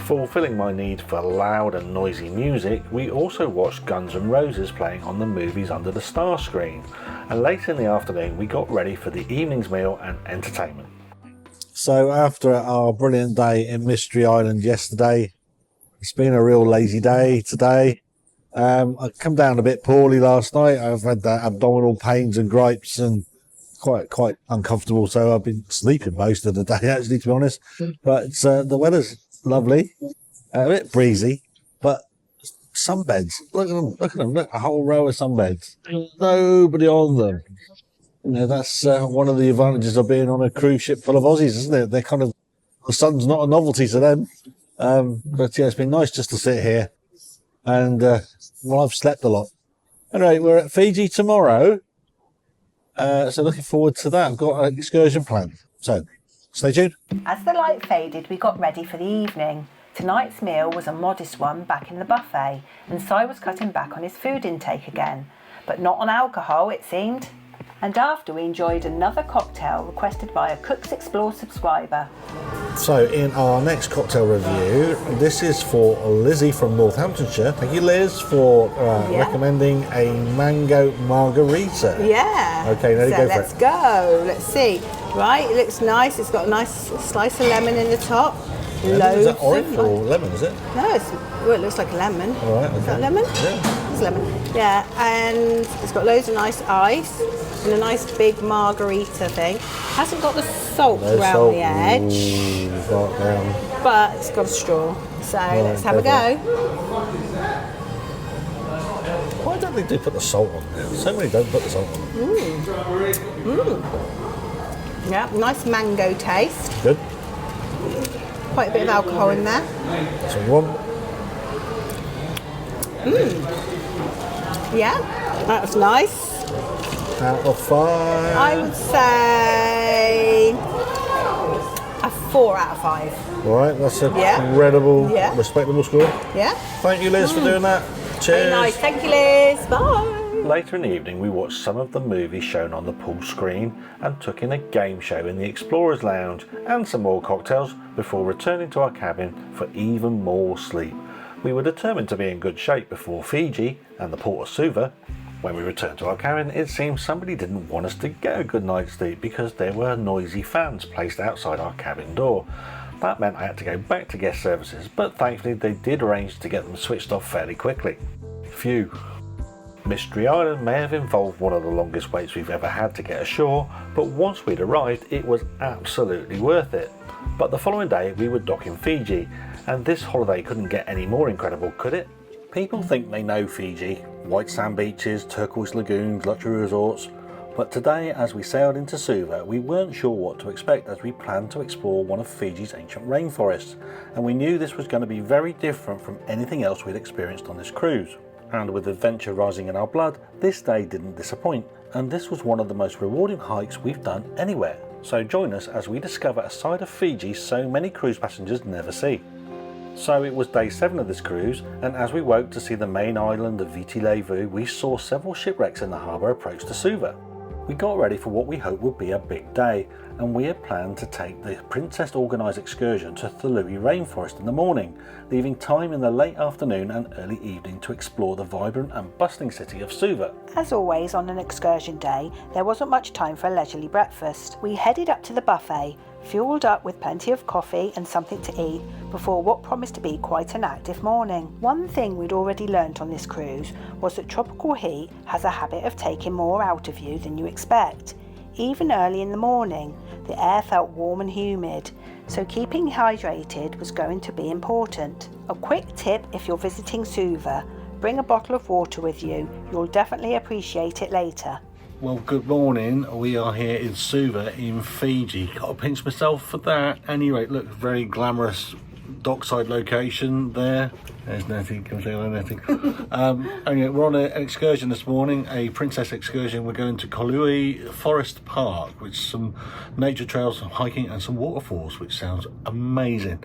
Fulfilling my need for loud and noisy music, we also watched Guns N' Roses playing on the Movies Under the Star screen, and late in the afternoon we got ready for the evening's meal and entertainment. So after our brilliant day in Mystery Island yesterday, it's been a real lazy day today. I come down a bit poorly last night. I've had abdominal pains and gripes and quite uncomfortable, so I've been sleeping most of the day actually, to be honest. But the weather's lovely, a bit breezy, but sunbeds, look at them, look, a whole row of sunbeds, nobody on them. You know, that's one of the advantages of being on a cruise ship full of Aussies, isn't it? They're kind of, the sun's not a novelty to them. But yeah, it's been nice just to sit here, and well, I've slept a lot. Anyway, we're at Fiji tomorrow, so looking forward to that. I've got an excursion planned, so stay tuned. As the light faded, we got ready for the evening. Tonight's meal was a modest one back in the buffet, and Si was cutting back on his food intake again, but not on alcohol, it seemed. And after, we enjoyed another cocktail requested by a Cooks Explore subscriber. So in our next cocktail review, this is for Lizzie from Northamptonshire. Thank you, Liz, for recommending a mango margarita. Yeah. Okay, ready, so go for let's it. go. Let's see. Right, it looks nice. It's got a nice slice of lemon in the top. Loads Is that orange of or lemon, is it? No, it looks like a lemon. All right, okay. Is that lemon? Yeah. It's lemon. Yeah, and it's got loads of nice ice and a nice big margarita thing. Hasn't got the salt No around salt. the edge, Ooh, dark down. but it's got a straw. So let's have a go. Why don't they put the salt on there? So many don't put the salt on. Yeah, nice mango taste. Good. Quite a bit of alcohol in there. That's what you want. Yeah, that's nice. Out of 5. I would say a 4 out of 5. All right, that's an Yeah. incredible, Yeah. respectable score. Yeah, Thank you, Liz, for doing that. Cheers. very nice. Thank you, Liz. Bye. Later in the evening we watched some of the movies shown on the pool screen and took in a game show in the Explorers Lounge and some more cocktails before returning to our cabin for even more sleep. We were determined to be in good shape before Fiji and the Port of Suva. When we returned to our cabin, it seemed somebody didn't want us to get a good night's sleep because there were noisy fans placed outside our cabin door. That meant I had to go back to guest services, but thankfully they did arrange to get them switched off fairly quickly. Phew. Mystery Island may have involved one of the longest waits we've ever had to get ashore, but once we'd arrived it was absolutely worth it. But the following day we were docking Fiji, and this holiday couldn't get any more incredible, could it? People think they know Fiji, white sand beaches, turquoise lagoons, luxury resorts, but today as we sailed into Suva we weren't sure what to expect as we planned to explore one of Fiji's ancient rainforests, and we knew this was going to be very different from anything else we'd experienced on this cruise. And with adventure rising in our blood, this day didn't disappoint, and this was one of the most rewarding hikes we've done anywhere. So join us as we discover a side of Fiji so many cruise passengers never see. So it was day 7 of this cruise, and as we woke to see the main island of Viti Levu, we saw several shipwrecks in the harbour approach to Suva. We got ready for what we hoped would be a big day, and we had planned to take the Princess organised excursion to Colo-i rainforest in the morning, leaving time in the late afternoon and early evening to explore the vibrant and bustling city of Suva. As always on an excursion day, there wasn't much time for a leisurely breakfast. We headed up to the buffet, fueled up with plenty of coffee and something to eat before what promised to be quite an active morning. One thing we'd already learnt on this cruise was that tropical heat has a habit of taking more out of you than you expect. Even early in the morning, the air felt warm and humid, so keeping hydrated was going to be important. A quick tip if you're visiting Suva, bring a bottle of water with you, you'll definitely appreciate it later. Well, good morning. We are here in Suva in Fiji. Got to pinch myself for that. Anyway, look, very glamorous dockside location there. There's nothing, can say anything. Anyway, we're on an excursion this morning, a princess excursion. We're going to Colo-i Forest Park, with some nature trails, some hiking and some waterfalls, which sounds amazing.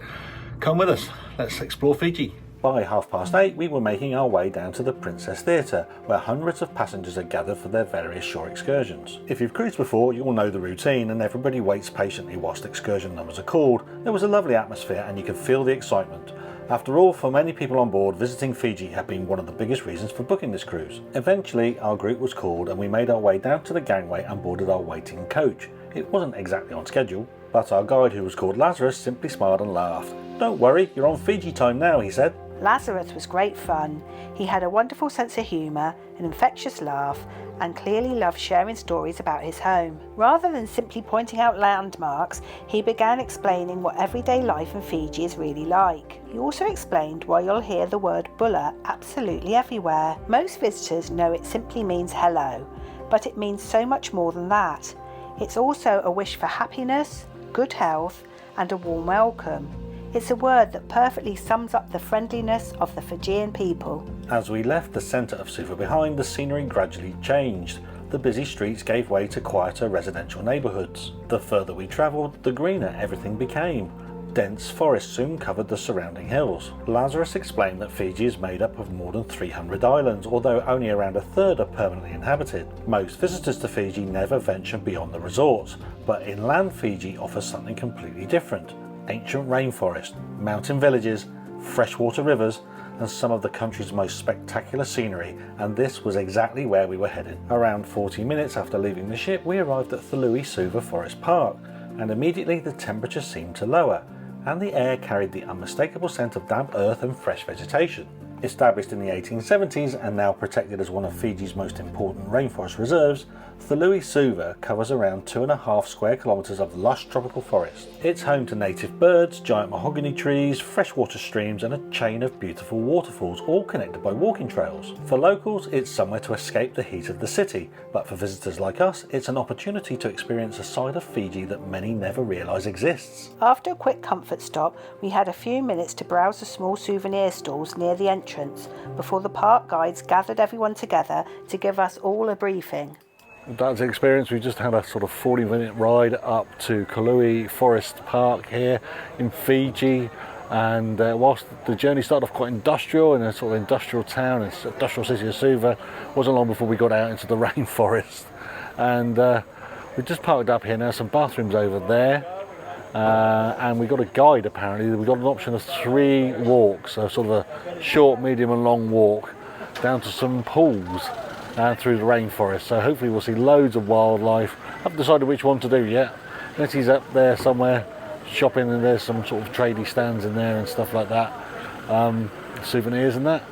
Come with us, let's explore Fiji. By 8:30, we were making our way down to the Princess Theatre, where hundreds of passengers are gathered for their various shore excursions. If you've cruised before, you'll know the routine, and everybody waits patiently whilst excursion numbers are called. There was a lovely atmosphere and you could feel the excitement. After all, for many people on board, visiting Fiji had been one of the biggest reasons for booking this cruise. Eventually, our group was called and we made our way down to the gangway and boarded our waiting coach. It wasn't exactly on schedule, but our guide, who was called Lazarus, simply smiled and laughed. "Don't worry, you're on Fiji time now," he said. Lazarus was great fun. He had a wonderful sense of humour, an infectious laugh, and clearly loved sharing stories about his home. Rather than simply pointing out landmarks, he began explaining what everyday life in Fiji is really like. He also explained why you'll hear the word bulla absolutely everywhere. Most visitors know it simply means hello, but it means so much more than that. It's also a wish for happiness, good health, and a warm welcome. It's a word that perfectly sums up the friendliness of the Fijian people. As we left the centre of Suva behind, the scenery gradually changed. The busy streets gave way to quieter residential neighbourhoods. The further we travelled, the greener everything became. Dense forest soon covered the surrounding hills. Lazarus explained that Fiji is made up of more than 300 islands, although only around a third are permanently inhabited. Most visitors to Fiji never venture beyond the resorts, but inland Fiji offers something completely different. Ancient rainforest, mountain villages, freshwater rivers, and some of the country's most spectacular scenery, and this was exactly where we were headed. Around 40 minutes after leaving the ship, we arrived at Colo-i-Suva Forest Park, and immediately the temperature seemed to lower, and the air carried the unmistakable scent of damp earth and fresh vegetation. Established in the 1870s and now protected as one of Fiji's most important rainforest reserves, Colo-i-Suva covers around 2.5 square kilometres of lush tropical forest. It's home to native birds, giant mahogany trees, freshwater streams and a chain of beautiful waterfalls, all connected by walking trails. For locals, it's somewhere to escape the heat of the city, but for visitors like us, it's an opportunity to experience a side of Fiji that many never realise exists. After a quick comfort stop, we had a few minutes to browse the small souvenir stalls near the entrance before the park guides gathered everyone together to give us all a briefing. That's the experience. We just had a sort of 40-minute ride up to Colo-i Forest Park here in Fiji, and whilst the journey started off quite industrial in a sort of industrial town, it's industrial city of Suva, wasn't long before we got out into the rainforest, and we just parked up here. Now some bathrooms over there, and we got a guide. Apparently we got an option of 3 walks, so sort of a short, medium and long walk down to some pools through the rainforest, so hopefully we'll see loads of wildlife. I haven't decided which one to do yet. Nettie's up there somewhere shopping, and there's some sort of tradie stands in there and stuff like that, souvenirs and that,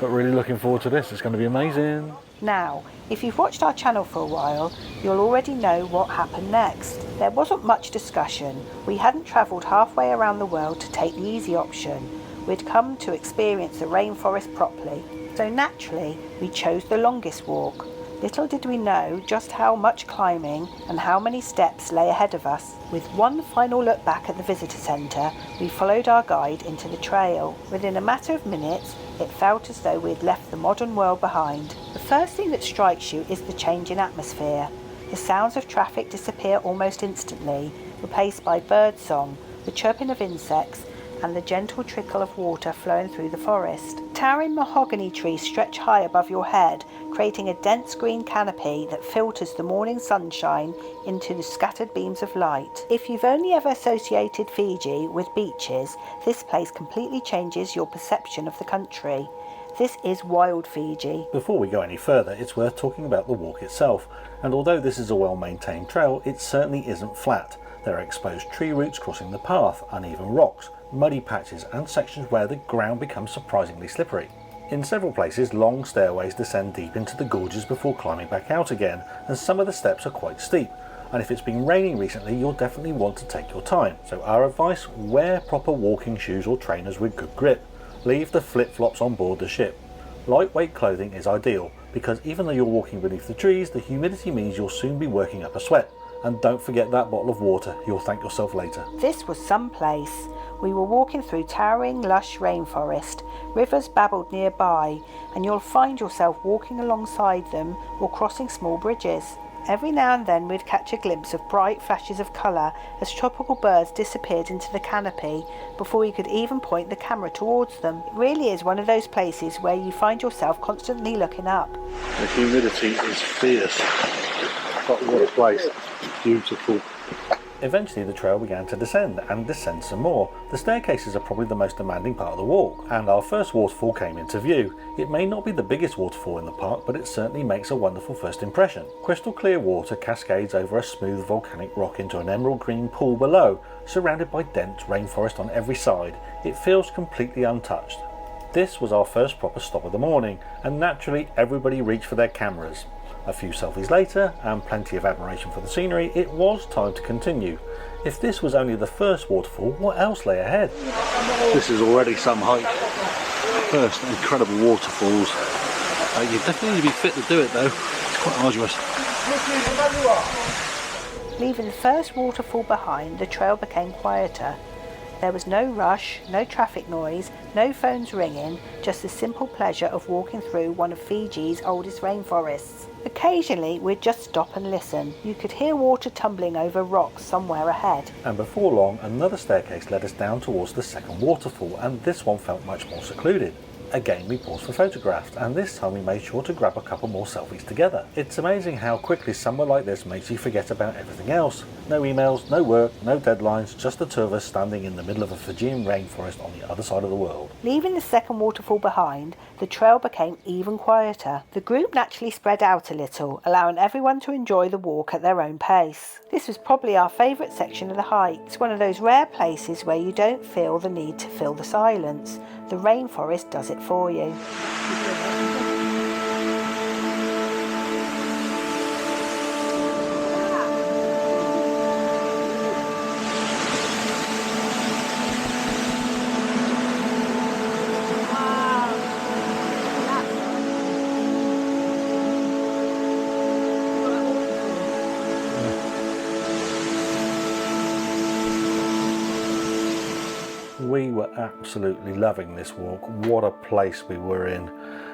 but really looking forward to this. It's going to be amazing. Now, if you've watched our channel for a while, you'll already know what happened next. There wasn't much discussion. We hadn't travelled halfway around the world to take the easy option. We'd come to experience the rainforest properly. So naturally, we chose the longest walk. Little did we know just how much climbing and how many steps lay ahead of us. With one final look back at the visitor centre, we followed our guide into the trail. Within a matter of minutes, it felt as though we had left the modern world behind. The first thing that strikes you is the change in atmosphere. The sounds of traffic disappear almost instantly, replaced by bird song, the chirping of insects, and the gentle trickle of water flowing through the forest. Towering mahogany trees stretch high above your head, creating a dense green canopy that filters the morning sunshine into the scattered beams of light. If you've only ever associated Fiji with beaches, this place completely changes your perception of the country. This is wild Fiji. Before we go any further, it's worth talking about the walk itself, and although this is a well-maintained trail, it certainly isn't flat. There are exposed tree roots crossing the path, uneven rocks, muddy patches and sections where the ground becomes surprisingly slippery. In several places, long stairways descend deep into the gorges before climbing back out again, and some of the steps are quite steep. And if it's been raining recently, you'll definitely want to take your time. So our advice, wear proper walking shoes or trainers with good grip. Leave the flip-flops on board the ship. Lightweight clothing is ideal, because even though you're walking beneath the trees, the humidity means you'll soon be working up a sweat. And don't forget that bottle of water, you'll thank yourself later. This was some place. We were walking through towering, lush rainforest. Rivers babbled nearby, and you'll find yourself walking alongside them or crossing small bridges. Every now and then we'd catch a glimpse of bright flashes of colour as tropical birds disappeared into the canopy before we could even point the camera towards them. It really is one of those places where you find yourself constantly looking up. The humidity is fierce, but what a place. Beautiful. Eventually the trail began to descend and descend some more. The staircases are probably the most demanding part of the walk, and our first waterfall came into view. It may not be the biggest waterfall in the park, but it certainly makes a wonderful first impression. Crystal clear water cascades over a smooth volcanic rock into an emerald green pool below, surrounded by dense rainforest on every side. It feels completely untouched. This was our first proper stop of the morning, and naturally everybody reached for their cameras. A few selfies later, and plenty of admiration for the scenery, it was time to continue. If this was only the first waterfall, what else lay ahead? This is already some hike. First incredible waterfalls. You definitely need to be fit to do it though. It's quite arduous. Leaving the first waterfall behind, the trail became quieter. There was no rush, no traffic noise, no phones ringing, just the simple pleasure of walking through one of Fiji's oldest rainforests. Occasionally we'd just stop and listen. You could hear water tumbling over rocks somewhere ahead. And before long, another staircase led us down towards the second waterfall, and this one felt much more secluded. Again we paused for photographs, and this time we made sure to grab a couple more selfies together. It's amazing how quickly somewhere like this makes you forget about everything else. No emails, no work, no deadlines, just the two of us standing in the middle of a Fijian rainforest on the other side of the world. Leaving the second waterfall behind, the trail became even quieter. The group naturally spread out a little, allowing everyone to enjoy the walk at their own pace. This was probably our favourite section of the hike. It's one of those rare places where you don't feel the need to fill the silence. The rainforest does it for you. We were absolutely loving this walk. What a place we were in.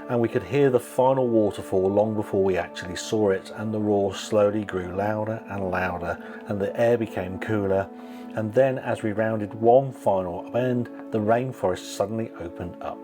And we could hear the final waterfall long before we actually saw it, and the roar slowly grew louder and louder, and the air became cooler. And then as we rounded one final bend, the rainforest suddenly opened up.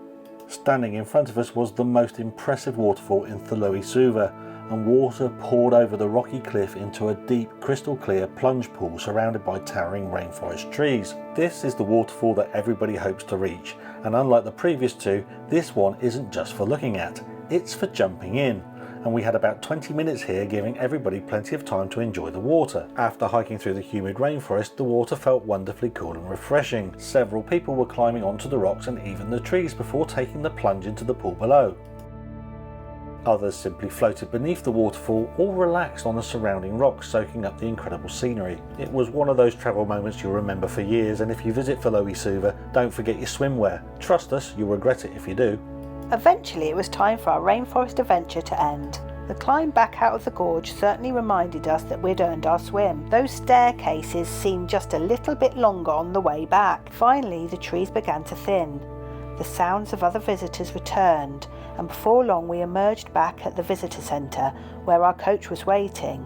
Standing in front of us was the most impressive waterfall in Colo-i-Suva, and water poured over the rocky cliff into a deep, crystal clear plunge pool surrounded by towering rainforest trees. This is the waterfall that everybody hopes to reach, and unlike the previous two, this one isn't just for looking at, it's for jumping in. And we had about 20 minutes here, giving everybody plenty of time to enjoy the water. After hiking through the humid rainforest, the water felt wonderfully cool and refreshing. Several people were climbing onto the rocks and even the trees before taking the plunge into the pool below. Others simply floated beneath the waterfall or relaxed on the surrounding rocks, soaking up the incredible scenery. It was one of those travel moments you'll remember for years, and if you visit Colo-i-Suva, don't forget your swimwear. Trust us, you'll regret it if you do. Eventually it was time for our rainforest adventure to end. The climb back out of the gorge certainly reminded us that we'd earned our swim. Those staircases seemed just a little bit longer on the way back. Finally the trees began to thin. The sounds of other visitors returned, and before long we emerged back at the visitor centre where our coach was waiting,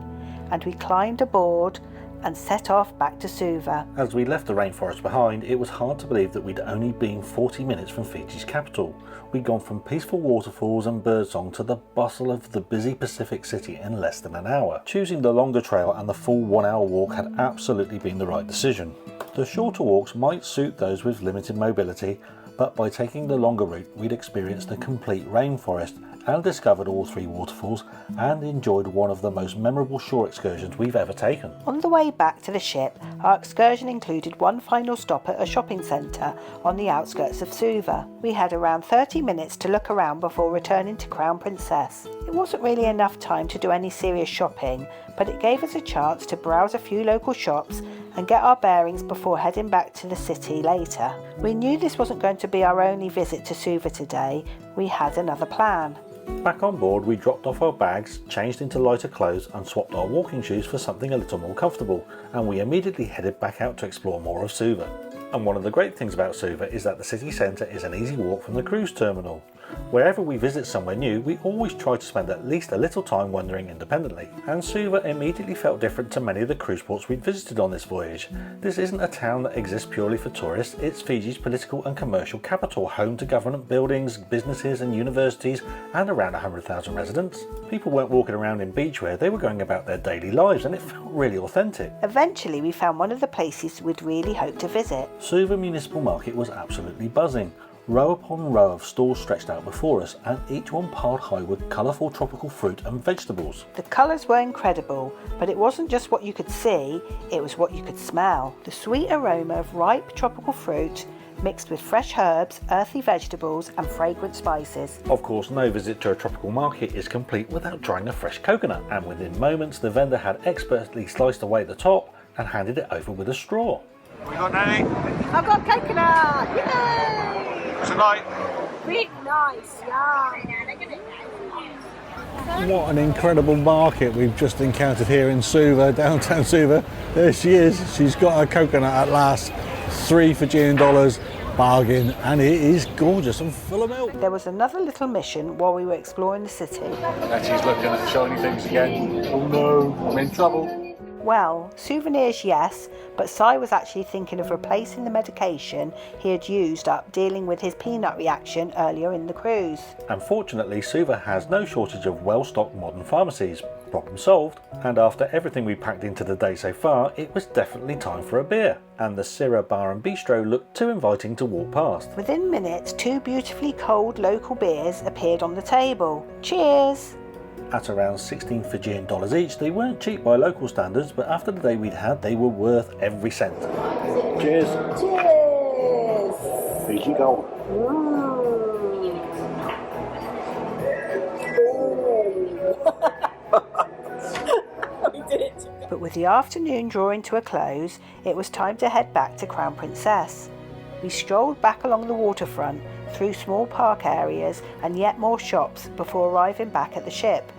and we climbed aboard, and set off back to Suva. As we left the rainforest behind, it was hard to believe that we'd only been 40 minutes from Fiji's capital. We'd gone from peaceful waterfalls and birdsong to the bustle of the busy Pacific city in less than an hour. Choosing the longer trail and the full 1 hour walk had absolutely been the right decision. The shorter walks might suit those with limited mobility, but by taking the longer route we'd experienced a complete rainforest and discovered all 3 waterfalls and enjoyed one of the most memorable shore excursions we've ever taken. On the way back to the ship, our excursion included one final stop at a shopping centre on the outskirts of Suva. We had around 30 minutes to look around before returning to Crown Princess. It wasn't really enough time to do any serious shopping, but it gave us a chance to browse a few local shops and get our bearings before heading back to the city later. We knew this wasn't going to be our only visit to Suva today. We had another plan. Back on board, we dropped off our bags, changed into lighter clothes and swapped our walking shoes for something a little more comfortable, and we immediately headed back out to explore more of Suva. And one of the great things about Suva is that the city centre is an easy walk from the cruise terminal. Wherever we visit somewhere new, we always try to spend at least a little time wandering independently, and Suva immediately felt different to many of the cruise ports we'd visited on this voyage. This isn't a town that exists purely for tourists, it's Fiji's political and commercial capital, home to government buildings, businesses and universities, and around 100,000 residents. People weren't walking around in beachwear, they were going about their daily lives, and it felt really authentic. Eventually we found one of the places we'd really hoped to visit. Suva Municipal Market was absolutely buzzing. Row upon row of stalls stretched out before us, and each one piled high with colourful tropical fruit and vegetables. The colours were incredible, but it wasn't just what you could see, it was what you could smell. The sweet aroma of ripe tropical fruit mixed with fresh herbs, earthy vegetables and fragrant spices. Of course, no visit to a tropical market is complete without trying a fresh coconut, and within moments the vendor had expertly sliced away the top and handed it over with a straw. We got Nanny? I've got coconut! Yay! Tonight. Really nice, yeah. What an incredible market we've just encountered here in Suva, downtown Suva. There she is. She's got her coconut at last. $3 Fijian, bargain, and it is gorgeous and full of milk. There was another little mission while we were exploring the city. And she's looking at the shiny things again. Oh no, I'm in trouble. Well, souvenirs yes, but Si was actually thinking of replacing the medication he had used up dealing with his peanut reaction earlier in the cruise. Unfortunately, Suva has no shortage of well-stocked modern pharmacies. Problem solved, and after everything we packed into the day so far, it was definitely time for a beer, and the Syrah Bar and Bistro looked too inviting to walk past. Within minutes, 2 beautifully cold local beers appeared on the table. Cheers! At around $16 Fijian each, they weren't cheap by local standards, but after the day we'd had, they were worth every cent. Cheers. Cheers! Fiji Gold. But with the afternoon drawing to a close, it was time to head back to Crown Princess. We strolled back along the waterfront, through small park areas and yet more shops before arriving back at the ship.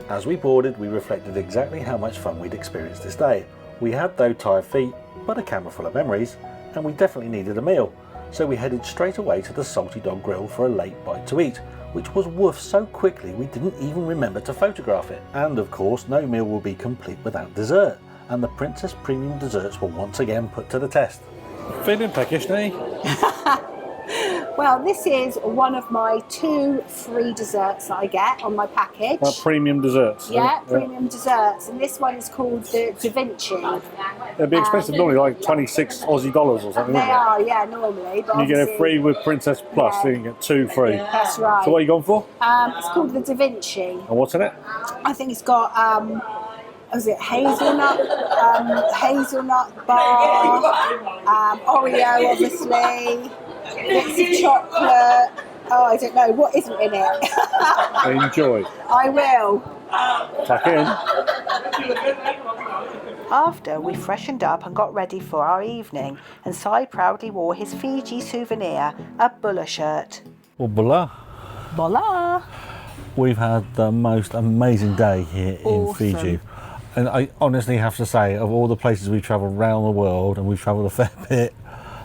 As we boarded, we reflected exactly how much fun we'd experienced this day. We had though tired feet, but a camera full of memories, and we definitely needed a meal. So we headed straight away to the Salty Dog Grill for a late bite to eat, which was woofed so quickly we didn't even remember to photograph it. And of course, no meal will be complete without dessert, and the Princess Premium desserts were once again put to the test. Feeling peckish, Nanny? Well, this is one of my 2 free desserts that I get on my package. Premium desserts. Yeah, premium desserts, and this one is called the Da Vinci. They'd be expensive normally, like 26 Aussie dollars or something, They wouldn't they? are, yeah, normally. But You get it obviously- free with Princess Plus, Yeah. so you can get 2 free. That's right. So what are you going for? It's called the Da Vinci. And what's in it? I think it's got was it hazelnut bar, Oreo, obviously, bits of chocolate. Oh, I don't know what isn't in it. Enjoy. I will. Tuck in. After, we freshened up and got ready for our evening, and Si proudly wore his Fiji souvenir, a Bulla shirt. Well, blah. Voila! We've had the most amazing day here in Fiji. And I honestly have to say, of all the places we've travelled around the world, and we've travelled a fair bit,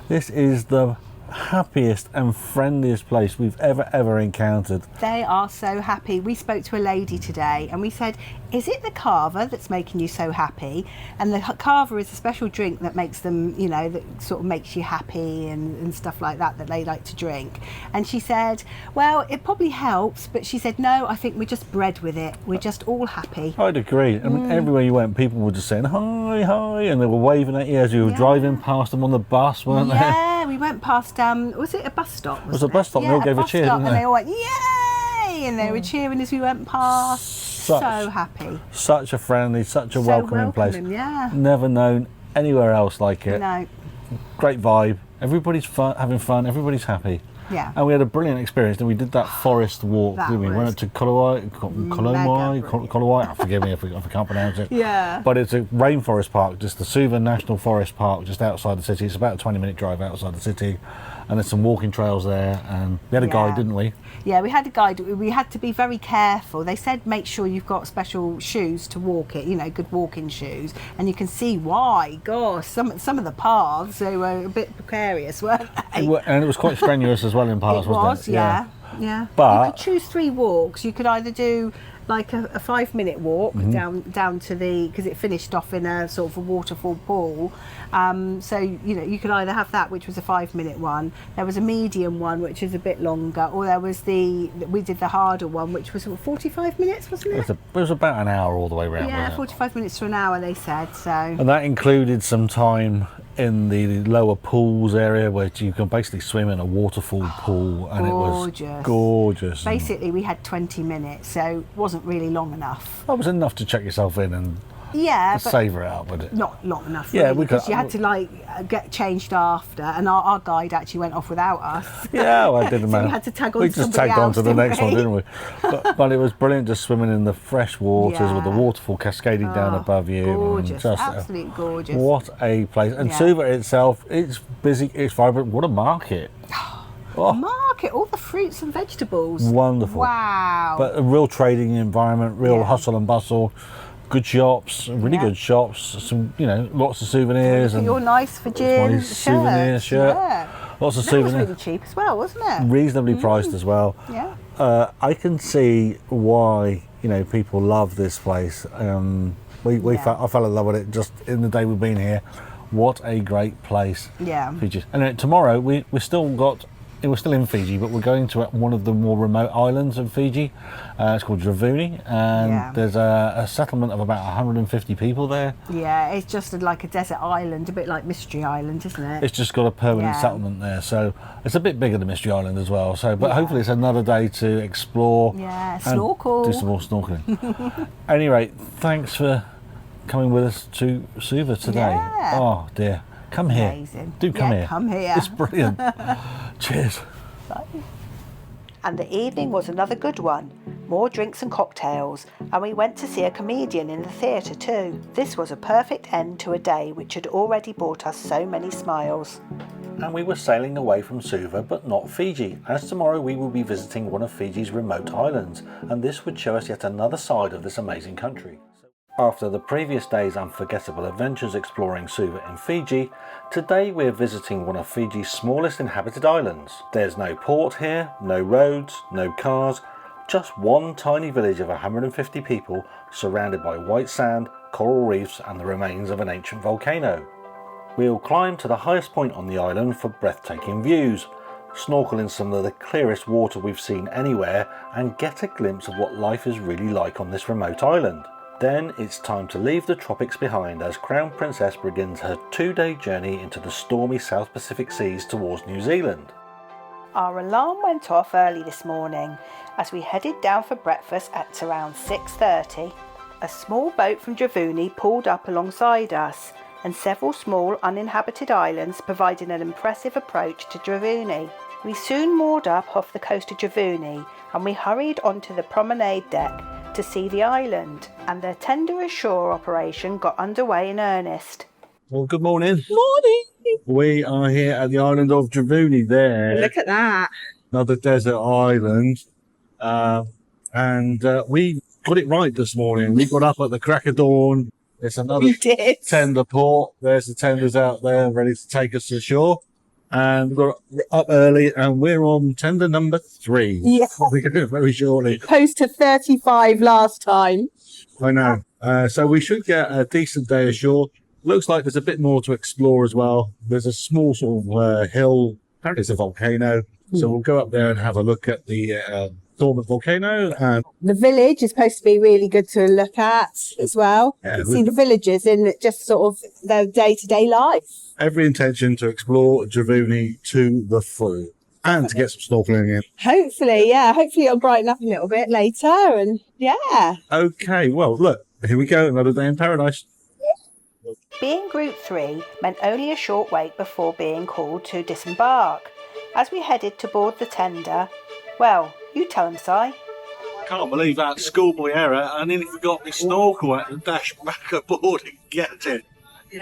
this is the happiest and friendliest place we've ever encountered. They are so happy. We spoke to a lady today and we said, is it the carver that's making you so happy? And the carver is a special drink that makes them, you know, that sort of makes you happy and stuff like that they like to drink. And she said, well, it probably helps, but she said, no, I think we're just bred with it. We're just all happy. I'd agree. I mean, everywhere you went, people were just saying hi, hi, and they were waving at you as you were driving past them on the bus, weren't they? Yeah, we went past, was it a bus stop? It was a bus stop, and they all gave a cheer, didn't they? And they all went, yay! And they were cheering as we went past. So happy. Such a friendly, such a welcoming place. Yeah. Never known anywhere else like it. No. Great vibe. Everybody's having fun. Everybody's happy. Yeah. And we had a brilliant experience. And we did that forest walk. Didn't we? Went up to Colo-i, forgive me if I can't pronounce it. Yeah. But it's a rainforest park, just the Suva National Forest Park, just outside the city. It's about a 20-minute drive outside the city. And there's some walking trails there. And we had a guide, didn't we? Yeah, we had a guide. We had to be very careful. They said make sure you've got special shoes to walk it, you know, good walking shoes. And you can see why. Gosh, some of the paths, they were a bit precarious, weren't they? And it was quite strenuous as well in parts, wasn't it? Yeah. But you could choose 3 walks. You could either do like a 5-minute walk down to the, because it finished off in a sort of a waterfall pool. So, you know, you could either have that, which was a 5-minute one. There was a medium one, which is a bit longer, or there was we did the harder one, which was 45 minutes, wasn't it? it was about an hour all the way around. Yeah, 45 minutes to an hour, they said. So. And that included some time in the lower pools area where you can basically swim in a waterfall pool, and gorgeous. It was gorgeous. Basically, we had 20 minutes, so it wasn't really long enough. That was enough to check yourself in and but savour it out, but it not long enough. Yeah, really, we could. Because you had to like get changed after, and our guide actually went off without us. Yeah, well, I didn't So matter. we had to tag on. We just tagged on to the next one, didn't we? But it was brilliant, just swimming in the fresh waters with the waterfall cascading down above you. Gorgeous, just, absolutely gorgeous. What a place! And Suva itself, it's busy, it's vibrant. What a market! Market, all the fruits and vegetables. Wonderful. Wow. But a real trading environment, real hustle and bustle. Good shops, really good shops. Some, you know, lots of souvenirs. And your nice Fijian souvenir shirt. Yeah. Lots of that souvenirs. was really cheap as well, wasn't it? Reasonably priced as well. Yeah. I can see why, you know, people love this place. I fell in love with it just in the day we've been here. What a great place. Yeah. Fiji. And tomorrow we're still in Fiji, but we're going to one of the more remote islands of Fiji. It's called Dravuni, and there's a settlement of about 150 people there. Yeah, it's just like a desert island, a bit like Mystery Island, isn't it? It's just got a permanent settlement there, so it's a bit bigger than Mystery Island as well. So, but hopefully it's another day to explore. Yeah, snorkel. Do some more snorkeling. Anyway, thanks for coming with us to Suva today. Yeah. Oh dear. Come here. Amazing. Do come here. Come here. It's brilliant. Cheers. And the evening was another good one. More drinks and cocktails, and we went to see a comedian in the theatre too. This was a perfect end to a day which had already brought us so many smiles. And we were sailing away from Suva, but not Fiji, as tomorrow we will be visiting one of Fiji's remote islands, and this would show us yet another side of this amazing country. After the previous day's unforgettable adventures exploring Suva in Fiji, today we're visiting one of Fiji's smallest inhabited islands. There's no port here, no roads, no cars, just one tiny village of 150 people surrounded by white sand, coral reefs and the remains of an ancient volcano. We'll climb to the highest point on the island for breathtaking views, snorkel in some of the clearest water we've seen anywhere and get a glimpse of what life is really like on this remote island. Then it's time to leave the tropics behind as Crown Princess begins her 2-day journey into the stormy South Pacific seas towards New Zealand. Our alarm went off early this morning as we headed down for breakfast at around 6:30. A small boat from Dravuni pulled up alongside us, and several small uninhabited islands provided an impressive approach to Dravuni. We soon moored up off the coast of Dravuni and we hurried onto the promenade deck to see the island, and the tender ashore operation got underway in earnest. Well, good morning. Morning. We are here at the island of Dravuni there. Look at that. Another desert island. And we got it right this morning. We got up at the crack of dawn. There's another tender port. There's the tenders out there ready to take us to shore. And we're up early, and we're on tender number 3. Yeah. We're going to do it very shortly. Opposed to 35 last time. I know. So we should get a decent day ashore. Looks like there's a bit more to explore as well. There's a small sort of hill. Apparently it's a volcano. So we'll go up there and have a look at the dormant volcano. And The village is supposed to be really good to look at as well. Yeah, See the villagers in just sort of their day-to-day life. every intention to explore Dravuni to the full. And to get some snorkeling in. Hopefully, yeah. Hopefully it'll brighten up a little bit later. And yeah. Okay, well, look. Here we go. Another day in paradise. Being Group 3 meant only a short wait before being called to disembark. As we headed to board the tender, well, you tell them, Si. Can't believe that schoolboy error. I nearly forgot my snorkel at the dash back aboard and get it.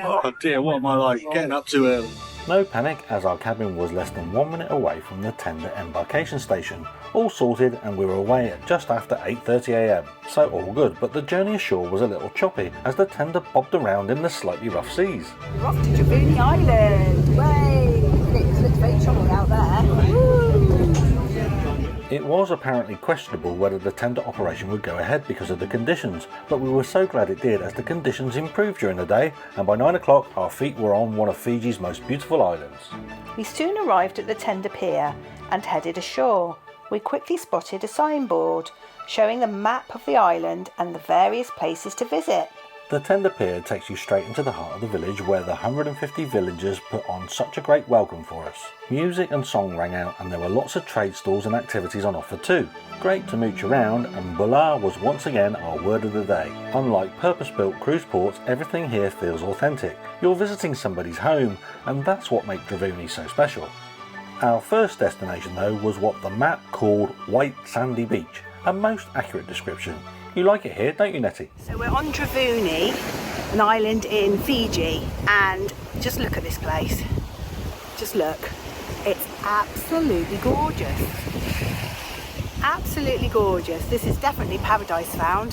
Oh dear, what am I like? Getting up too early. No panic, as our cabin was less than 1 minute away from the tender embarkation station. All sorted, and we were away at just after 8:30 a.m. So all good, but the journey ashore was a little choppy as the tender bobbed around in the slightly rough seas. We're off to Dravuni Island. Way! It looks very choppy out there. Woo! It was apparently questionable whether the tender operation would go ahead because of the conditions, but we were so glad it did as the conditions improved during the day, and by 9 o'clock our feet were on one of Fiji's most beautiful islands. We soon arrived at the tender pier and headed ashore. We quickly spotted a signboard showing the map of the island and the various places to visit. The tender pier takes you straight into the heart of the village where the 150 villagers put on such a great welcome for us. Music and song rang out and there were lots of trade stalls and activities on offer too. Great to mooch around, and Bula was once again our word of the day. Unlike purpose-built cruise ports, everything here feels authentic. You're visiting somebody's home, and that's what makes Dravuni so special. Our first destination though was what the map called White Sandy Beach, a most accurate description. You like it here, don't you, Nettie? So we're on Dravuni, an island in Fiji, and just look at this place. Just look. It's absolutely gorgeous. Absolutely gorgeous. This is definitely paradise found.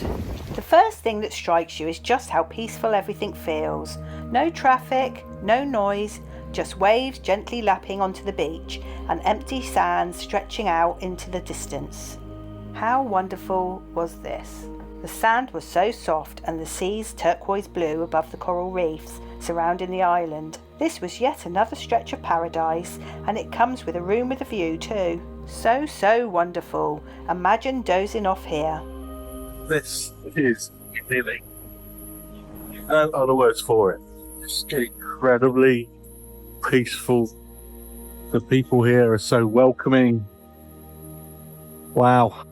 The first thing that strikes you is just how peaceful everything feels. No traffic, no noise, just waves gently lapping onto the beach and empty sands stretching out into the distance. How wonderful was this? The sand was so soft and the seas turquoise blue above the coral reefs surrounding the island. This was yet another stretch of paradise, and it comes with a room with a view too. So wonderful. Imagine dozing off here. This is idyllic. No other words for it. It's incredibly peaceful. The people here are so welcoming. Wow.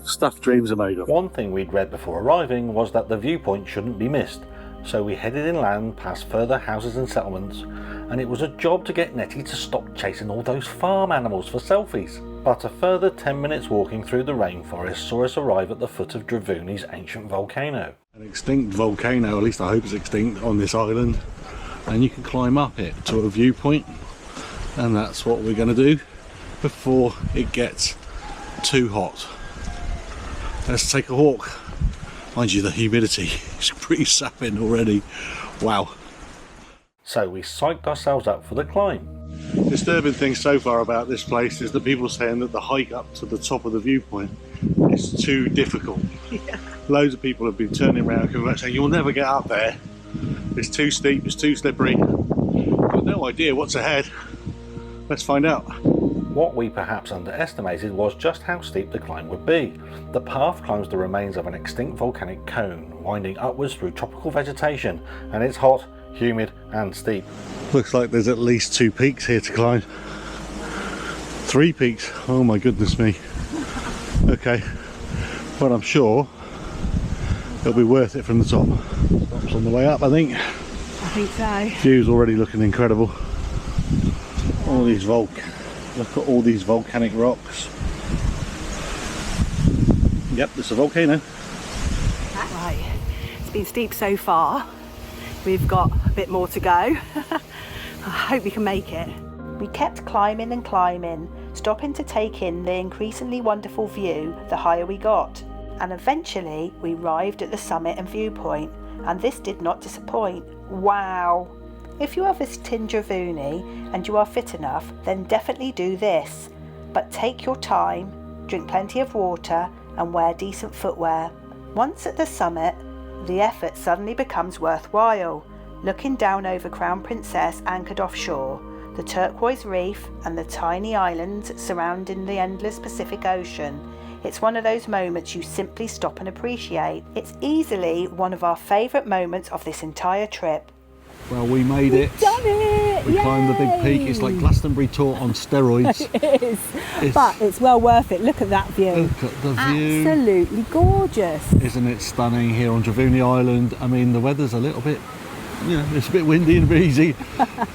Stuff dreams are made of. One thing we'd read before arriving was that the viewpoint shouldn't be missed, so we headed inland past further houses and settlements, and it was a job to get Nettie to stop chasing all those farm animals for selfies. But a further 10 minutes walking through the rainforest saw us arrive at the foot of Dravuni's ancient volcano. An extinct volcano, at least I hope it's extinct, on this island, and you can climb up it to a viewpoint, and that's what we're going to do before it gets too hot. Let's take a walk. Mind you, the humidity is pretty sapping already. Wow. So we psyched ourselves up for the climb. Disturbing thing so far about this place is that people are saying that the hike up to the top of the viewpoint is too difficult. Yeah. Loads of people have been turning around and coming back saying you'll never get up there. It's too steep, it's too slippery. I've got no idea what's ahead. Let's find out. What we perhaps underestimated was just how steep the climb would be. The path climbs the remains of an extinct volcanic cone, winding upwards through tropical vegetation, and it's hot, humid and steep. Looks like there's at least 2 peaks here to climb. 3 peaks, oh my goodness me. Okay, but I'm sure it'll be worth it from the top. Stops on the way up, I think. I think so. View's already looking incredible. All these look at all these volcanic rocks. Yep, it's a volcano. Right, it's been steep so far. We've got a bit more to go. I hope we can make it. We kept climbing and climbing, stopping to take in the increasingly wonderful view the higher we got. And eventually we arrived at the summit and viewpoint, and this did not disappoint. Wow! If you are visiting Dravuni and you are fit enough, then definitely do this. But take your time, drink plenty of water and wear decent footwear. Once at the summit, the effort suddenly becomes worthwhile. Looking down over Crown Princess anchored offshore, the turquoise reef and the tiny islands surrounding the endless Pacific Ocean, it's one of those moments you simply stop and appreciate. It's easily one of our favourite moments of this entire trip. Well, we made it. We've done it! We climbed the big peak. It's like Glastonbury Tour on steroids. It is. But it's well worth it. Look at that view. Look at the view. Absolutely gorgeous. Isn't it stunning here on Dravuni Island? I mean, the weather's a little bit, it's a bit windy and breezy,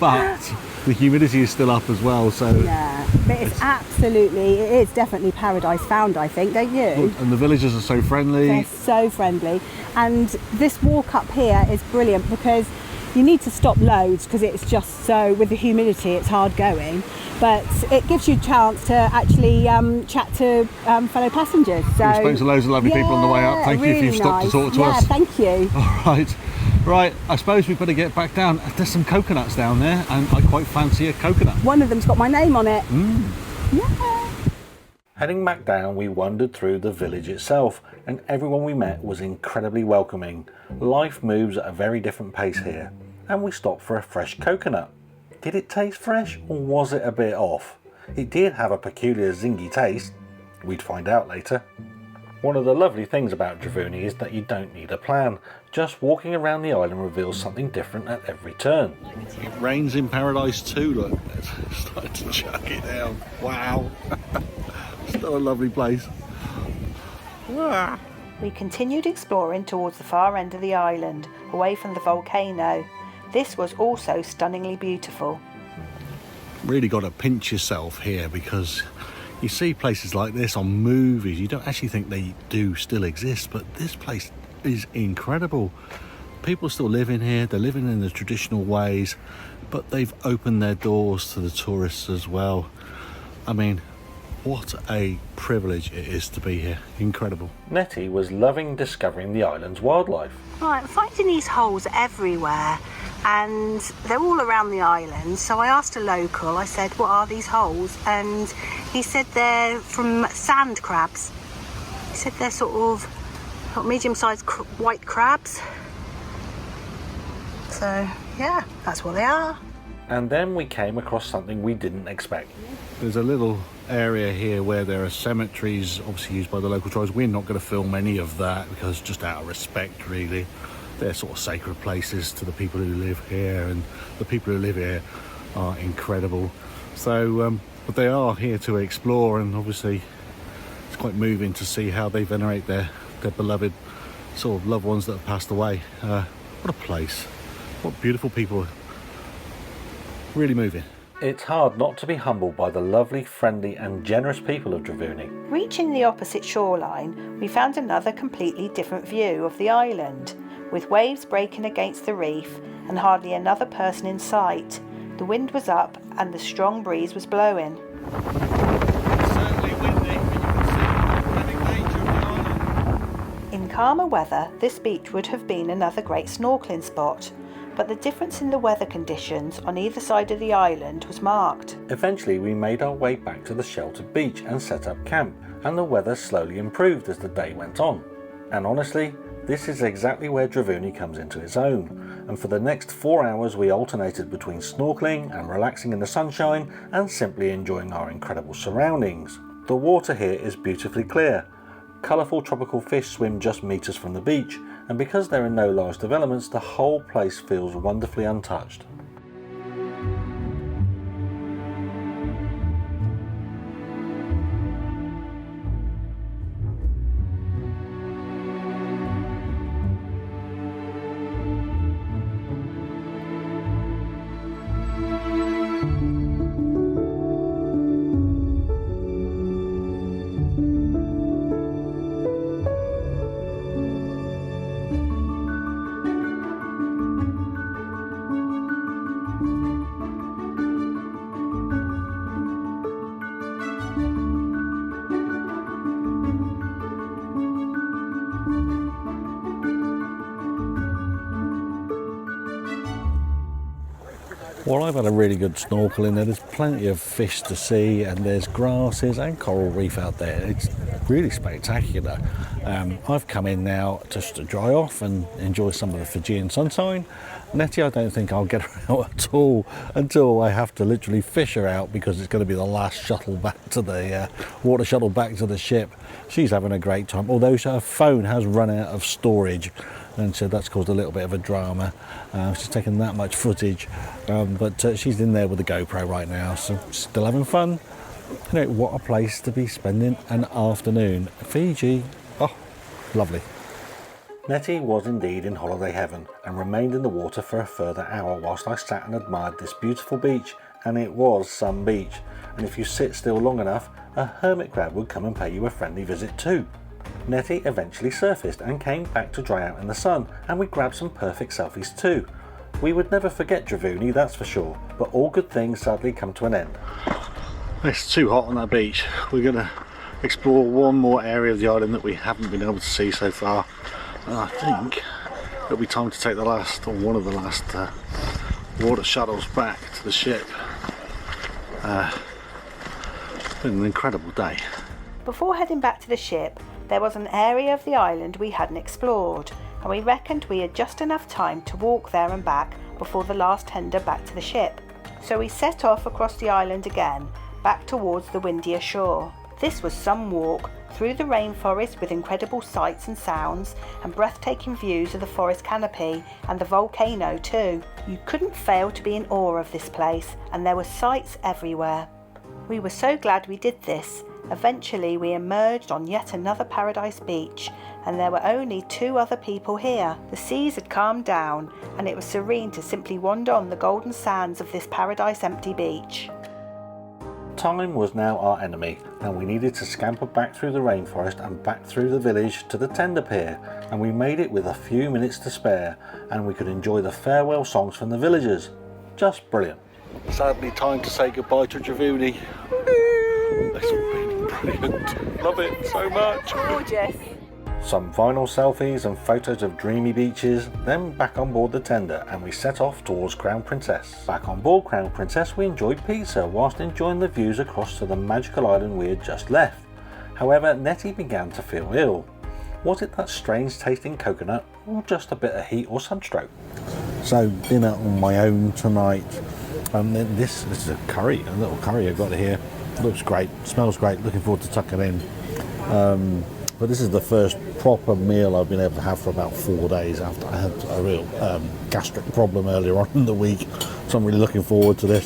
but the humidity is still up as well. So yeah, but it is definitely paradise found, I think, don't you? And the villagers are so friendly. They're so friendly. And this walk up here is brilliant because you need to stop loads because it's just so, with the humidity, it's hard going. But it gives you a chance to actually chat to fellow passengers. So We've spoken to loads of lovely people on the way up. Thank you if you've stopped to talk to us. Yeah, thank you. All right. Right, I suppose we better get back down. There's some coconuts down there and I quite fancy a coconut. One of them's got my name on it. Yeah. Heading back down, we wandered through the village itself, and everyone we met was incredibly welcoming. Life moves at a very different pace here, and we stopped for a fresh coconut. Did it taste fresh, or was it a bit off? It did have a peculiar zingy taste. We'd find out later. One of the lovely things about Dravuni is that you don't need a plan. Just walking around the island reveals something different at every turn. It rains in paradise too, look. It's starting to chuck it down. Wow. Still a lovely place. Ah. We continued exploring towards the far end of the island, away from the volcano. This was also stunningly beautiful. Really got to pinch yourself here because you see places like this on movies. You don't actually think they do still exist, but this place is incredible. People still live in here. They're living in the traditional ways, but they've opened their doors to the tourists as well. I mean, what a privilege it is to be here. Incredible. Nettie was loving discovering the island's wildlife. Right, I'm finding these holes everywhere and they're all around the island. So I asked a local, I said, what are these holes? And he said they're from sand crabs. He said they're sort of medium-sized white crabs. So, yeah, that's what they are. And then we came across something we didn't expect. There's a little area here where there are cemeteries, obviously used by the local tribes. We're not going to film any of that because just out of respect, really. They're sort of sacred places to the people who live here, and the people who live here are incredible. So, but they are here to explore, and obviously it's quite moving to see how they venerate their beloved sort of loved ones that have passed away. What a place. What beautiful people. Really moving. It's hard not to be humbled by the lovely, friendly and generous people of Dravuni. Reaching the opposite shoreline, we found another completely different view of the island, with waves breaking against the reef and hardly another person in sight. The wind was up and the strong breeze was blowing. It's certainly windy, but you can see the dramatic nature of the island. In calmer weather, this beach would have been another great snorkelling spot, but the difference in the weather conditions on either side of the island was marked. Eventually we made our way back to the sheltered beach and set up camp, and the weather slowly improved as the day went on. And honestly, this is exactly where Dravuni comes into its own, and for the next 4 hours we alternated between snorkelling and relaxing in the sunshine and simply enjoying our incredible surroundings. The water here is beautifully clear. Colourful tropical fish swim just meters from the beach, and because there are no large developments, the whole place feels wonderfully untouched. Well, I've had a really good snorkel in there. There's plenty of fish to see, and there's grasses and coral reef out there. It's really spectacular. I've come in now just to dry off and enjoy some of the Fijian sunshine. Nettie, I don't think I'll get her out at all until I have to literally fish her out, because it's going to be the last shuttle back to the water shuttle back to the ship. She's having a great time, although her phone has run out of storage, and so that's caused a little bit of a drama. She's taken that much footage, but she's in there with the GoPro right now, so still having fun. You know, what a place to be spending an afternoon. Fiji, oh, lovely. Nettie was indeed in holiday heaven and remained in the water for a further hour whilst I sat and admired this beautiful beach, and it was some beach, and if you sit still long enough, a hermit crab would come and pay you a friendly visit too. Nettie eventually surfaced and came back to dry out in the sun, and we grabbed some perfect selfies too. We would never forget Dravuni, that's for sure, but all good things sadly come to an end. It's too hot on that beach. We're going to explore one more area of the island that we haven't been able to see so far. And I think it'll be time to take the last, or one of the last, water shuttles back to the ship. It's been an incredible day. Before heading back to the ship, there was an area of the island we hadn't explored, and we reckoned we had just enough time to walk there and back before the last tender back to the ship. So we set off across the island again, back towards the windier shore. This was some walk through the rainforest with incredible sights and sounds and breathtaking views of the forest canopy and the volcano too. You couldn't fail to be in awe of this place, and there were sights everywhere. We were so glad we did this. Eventually we emerged on yet another paradise beach, and there were only 2 other people here. The seas had calmed down, and it was serene to simply wander on the golden sands of this paradise empty beach. Time was now our enemy, and we needed to scamper back through the rainforest and back through the village to the tender pier, and we made it with a few minutes to spare, and we could enjoy the farewell songs from the villagers. Just brilliant. Sadly, time to say goodbye to Dravuni. It's all been brilliant. Love it so much. Gorgeous. Some final selfies and photos of dreamy beaches, then back on board the tender, and we set off towards Crown Princess. Back on board Crown Princess we enjoyed pizza whilst enjoying the views across to the magical island we had just left. However, Nettie began to feel ill. Was it that strange tasting coconut, or just a bit of heat or sunstroke? So dinner on my own tonight. This is a curry, a little curry I've got here. Looks great, smells great, looking forward to tucking in. But this is the first proper meal I've been able to have for about 4 days after I had a real gastric problem earlier on in the week. So I'm really looking forward to this.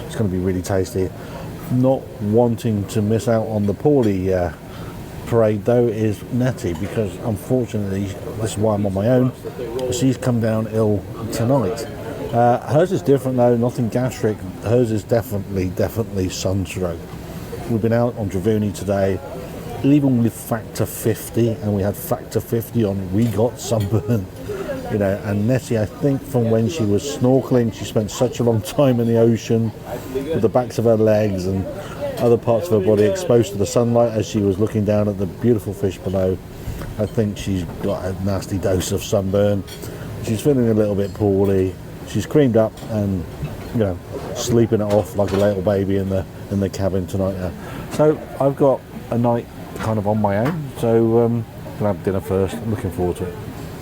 It's going to be really tasty. Not wanting to miss out on the Paulie parade though is Nettie, because unfortunately, this is why I'm on my own, she's come down ill tonight. Hers is different though, nothing gastric. Hers is definitely sunstroke. We've been out on Dravuni today, even with factor 50, and we had factor 50 on, we got sunburn. You know, and Nettie, I think from when she was snorkeling, she spent such a long time in the ocean with the backs of her legs and other parts of her body exposed to the sunlight as she was looking down at the beautiful fish below. I think she's got a nasty dose of sunburn. She's feeling a little bit poorly. She's creamed up and, you know, sleeping it off like a little baby in the cabin tonight now. So I've got a night kind of on my own, so I'm gonna have dinner first. I'm looking forward to it.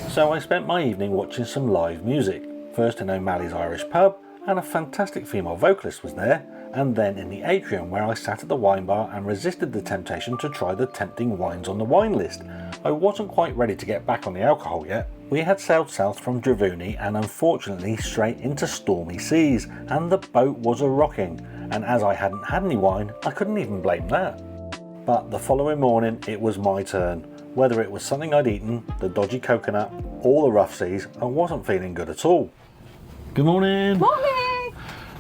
So I spent my evening watching some live music. First in O'Malley's Irish pub, and a fantastic female vocalist was there, and then in the Atrium, where I sat at the wine bar and resisted the temptation to try the tempting wines on the wine list. I wasn't quite ready to get back on the alcohol yet. We had sailed south from Dravuni and unfortunately straight into stormy seas, and the boat was a-rocking, and as I hadn't had any wine, I couldn't even blame that. But the following morning it was my turn. Whether it was something I'd eaten, the dodgy coconut, or the rough seas, I wasn't feeling good at all. Good morning! Morning!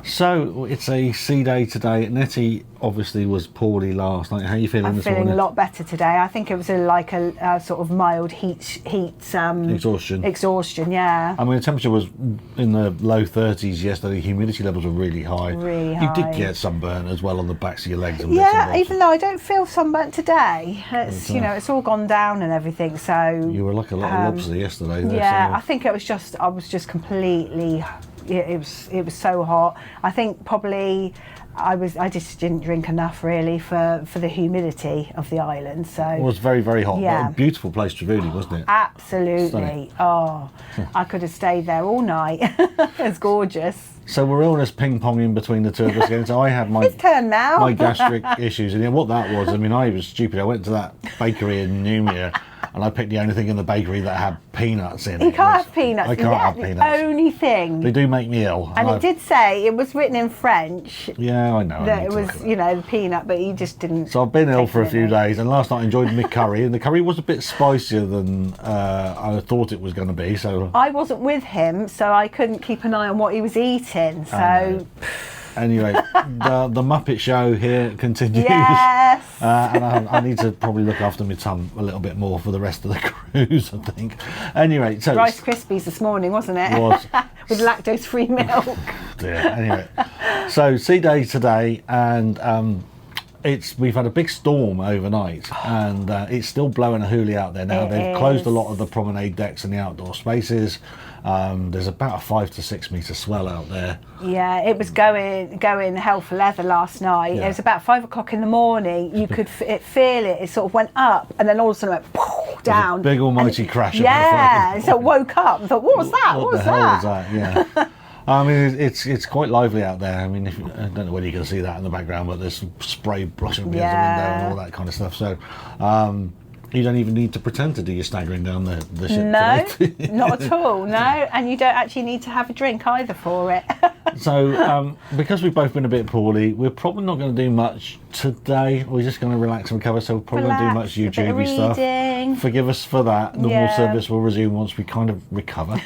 So it's a sea day today. Nettie obviously was poorly last night. How are you feeling I'm this feeling morning? a lot better today. I think it was a sort of mild heat exhaustion, yeah. I mean, the temperature was in the low 30s yesterday. Humidity levels were really high. Really You high. did get sunburn as well on the backs of your legs and Yeah, bits and bobs. even though I don't feel sunburnt today. It's, you know, it's all gone down and everything, so... You were like a little lobster yesterday. Yeah, I think it was just, I was just completely it was so hot. I think probably I just didn't drink enough really for the humidity of the island. So It was very, very hot. Yeah. But a beautiful place, Dravuni, wasn't it? absolutely. Stunning. Oh, I could have stayed there all night. It's gorgeous. So we're all just ping-ponging between the two of us again. So I had my It's turn now. my gastric issues, and what that was, I mean, I was stupid. I went to that bakery in Noumea, and I picked the only thing in the bakery that had peanuts in it. You can't have peanuts. I can't Yeah, have the peanuts. only thing. They do make me ill. And it did say, it was written in French, Yeah, I know. I that need it to was, look at that. you know, the peanut, but you just didn't. So I've been ill take for a it few in. days, and last night I enjoyed my curry, and the curry was a bit spicier than I thought it was going to be. So I wasn't with him, so I couldn't keep an eye on what he was eating. So, anyway, the Muppet Show here continues. yes. And I need to probably look after my tongue a little bit more for the rest of the cruise, I think. Anyway, so Rice Krispies this morning, wasn't it? Was. With lactose-free milk. dear. Anyway, so sea day today, and we've had a big storm overnight, and it's still blowing a hoolie out there now. It They've closed a is. lot of the promenade decks and the outdoor spaces. There's about a 5 to 6 metre swell out there. Yeah, it was going hell for leather last night. Yeah. It was about 5 o'clock in the morning. You could feel it. It sort of went up, and then all of a sudden it went down. Big almighty And crash. Yeah, so I woke up and thought, what was that? What the was hell that? was that? Yeah. I mean, it's quite lively out there. I mean, I don't know whether you can see that in the background, but there's spray brushing against the window and all that kind of stuff. So you don't even need to pretend to do your staggering down the ship. No, today. not at all. No, and you don't actually need to have a drink either for it. So because we've both been a bit poorly, we're probably not going to do much today. We're just going to relax and recover. So we're probably won't do much Relax, a bit of YouTube stuff. reading. Forgive us for that. Normal Yeah. service will resume once we kind of recover.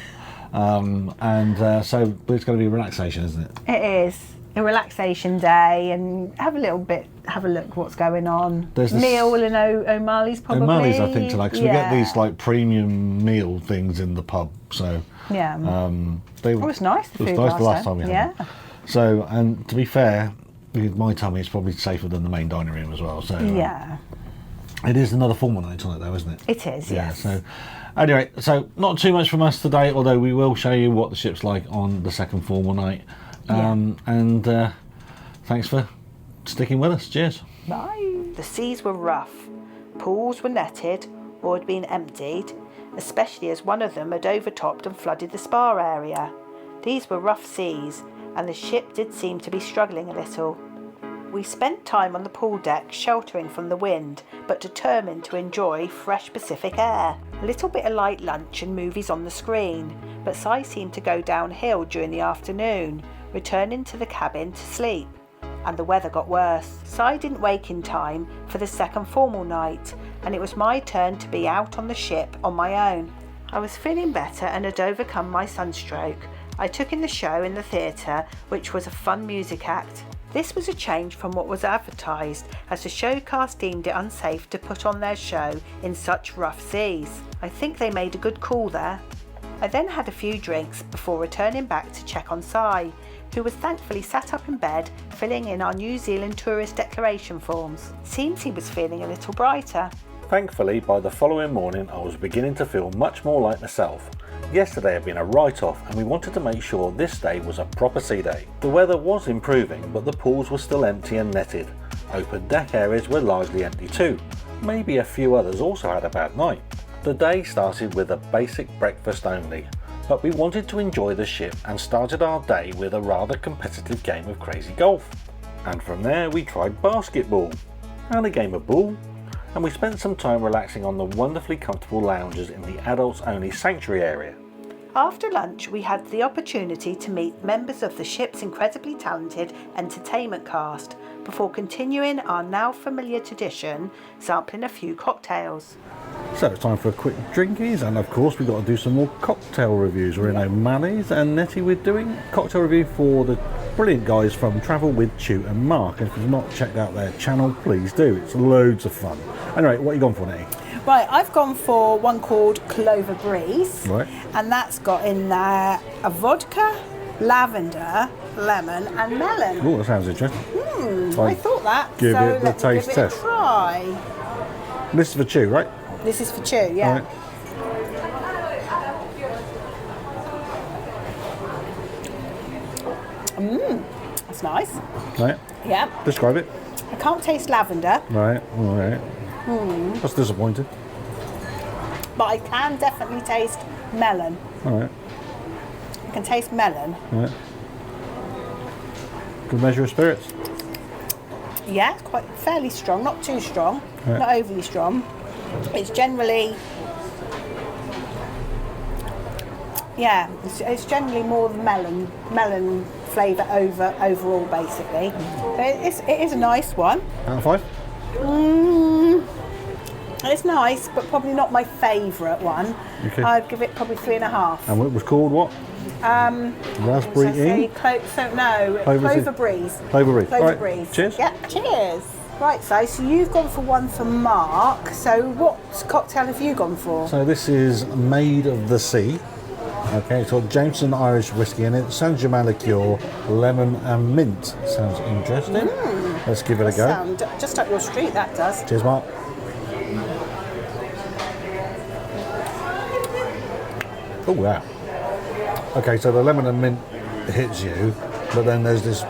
So it's going to be relaxation, isn't it? It is a relaxation day, and have a look what's going on. There's this- Meal in O'Malley's probably. O'Malley's, I think, tonight, because we get Yeah. these like premium meal things in the pub. So Yeah. it was nice, the It was food nice the last last time we had time, them. So, and to be fair, with my tummy, it's probably safer than the main dining room as well. So Yeah. it is another formal night tonight, though, isn't it? It is. Yeah. Yes. So anyway, so not too much from us today, although we will show you what the ship's like on the second formal night. And thanks for sticking with us. Cheers. Bye. The seas were rough. Pools were netted or had been emptied, especially as one of them had overtopped and flooded the spa area. These were rough seas, and the ship did seem to be struggling a little. We spent time on the pool deck sheltering from the wind, but determined to enjoy fresh Pacific air. A little bit of light lunch and movies on the screen, but Si seemed to go downhill during the afternoon, returning to the cabin to sleep. And the weather got worse. Si didn't wake in time for the second formal night, and it was my turn to be out on the ship on my own. I was feeling better and had overcome my sunstroke. I took in the show in the theatre, which was a fun music act. This was a change from what was advertised, as the showcast deemed it unsafe to put on their show in such rough seas. I think they made a good call there. I then had a few drinks before returning back to check on Si, who was thankfully sat up in bed filling in our New Zealand tourist declaration forms. Seems he was feeling a little brighter. Thankfully, by the following morning, I was beginning to feel much more like myself. Yesterday had been a write-off, and we wanted to make sure this day was a proper sea day. The weather was improving, but the pools were still empty and netted. Open deck areas were largely empty too. Maybe a few others also had a bad night. The day started with a basic breakfast only, but we wanted to enjoy the ship and started our day with a rather competitive game of crazy golf. And from there we tried basketball and a game of pool, and we spent some time relaxing on the wonderfully comfortable lounges in the adults only sanctuary area. After lunch, we had the opportunity to meet members of the ship's incredibly talented entertainment cast before continuing our now familiar tradition, sampling a few cocktails. So it's time for a quick drinkies, and of course we've got to do some more cocktail reviews. We're in O'Malley's, and Nettie, we're doing a cocktail review for the brilliant guys from Travel with Chew and Mark, and if you've not checked out their channel, please do. It's loads of fun. Anyway, what are you gone for, Nettie? Right, I've gone for one called Clover Breeze, Right. and that's got in there a vodka, lavender, lemon and melon. Oh, that sounds interesting. I thought that, give so it the let me taste give it test. a try. This is for Chew, right? This is for Chew, yeah. All right. That's nice. Right. Yeah. Describe it. I can't taste lavender, Right. All right. That's disappointing. but I can definitely taste melon. All right. I can taste melon. All right. Good measure of spirits. Yeah, it's quite fairly strong, not too strong, Right. not overly strong. It's generally, it's generally more the melon flavour overall, basically. So it is a nice one. Out of 5? It's nice, but probably not my favourite one. Okay. I'd give it probably 3.5. And it was called what? Raspberry ink? Clover Breeze. Clover Breeze. Clover All right. Breeze. Cheers. Yeah, cheers. Right, so you've gone for one for Mark. So what cocktail have you gone for? So this is Made of the Sea. Okay, it's got Jameson Irish whiskey in it, San Germain liqueur, lemon and mint. Sounds interesting. Let's give it a go. Sound just up your street, that does. Cheers, Mark. Oh wow. Okay, so the lemon and mint hits you, but then there's this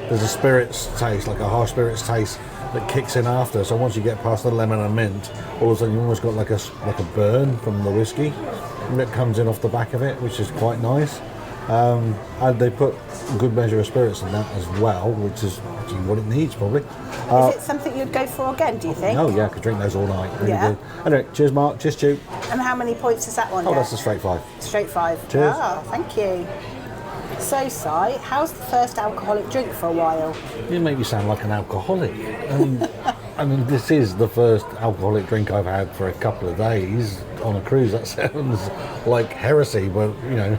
there's a spirits taste, like a harsh spirits taste that kicks in after. So once you get past the lemon and mint, all of a sudden you almost got like a burn from the whiskey that comes in off the back of it, which is quite nice. And they put a good measure of spirits in that as well, which is actually what it needs probably. Is it something you'd go for again, do you think? Oh yeah, I could drink those all night. Really Yeah. good. Anyway, cheers Mark, cheers Stu. And how many points does that one Oh, get? that's a straight 5. Straight 5. Cheers. Ah, thank you. So, Si, how's the first alcoholic drink for a while? You make me sound like an alcoholic. I mean, this is the first alcoholic drink I've had for a couple of days on a cruise. That sounds like heresy, but you know,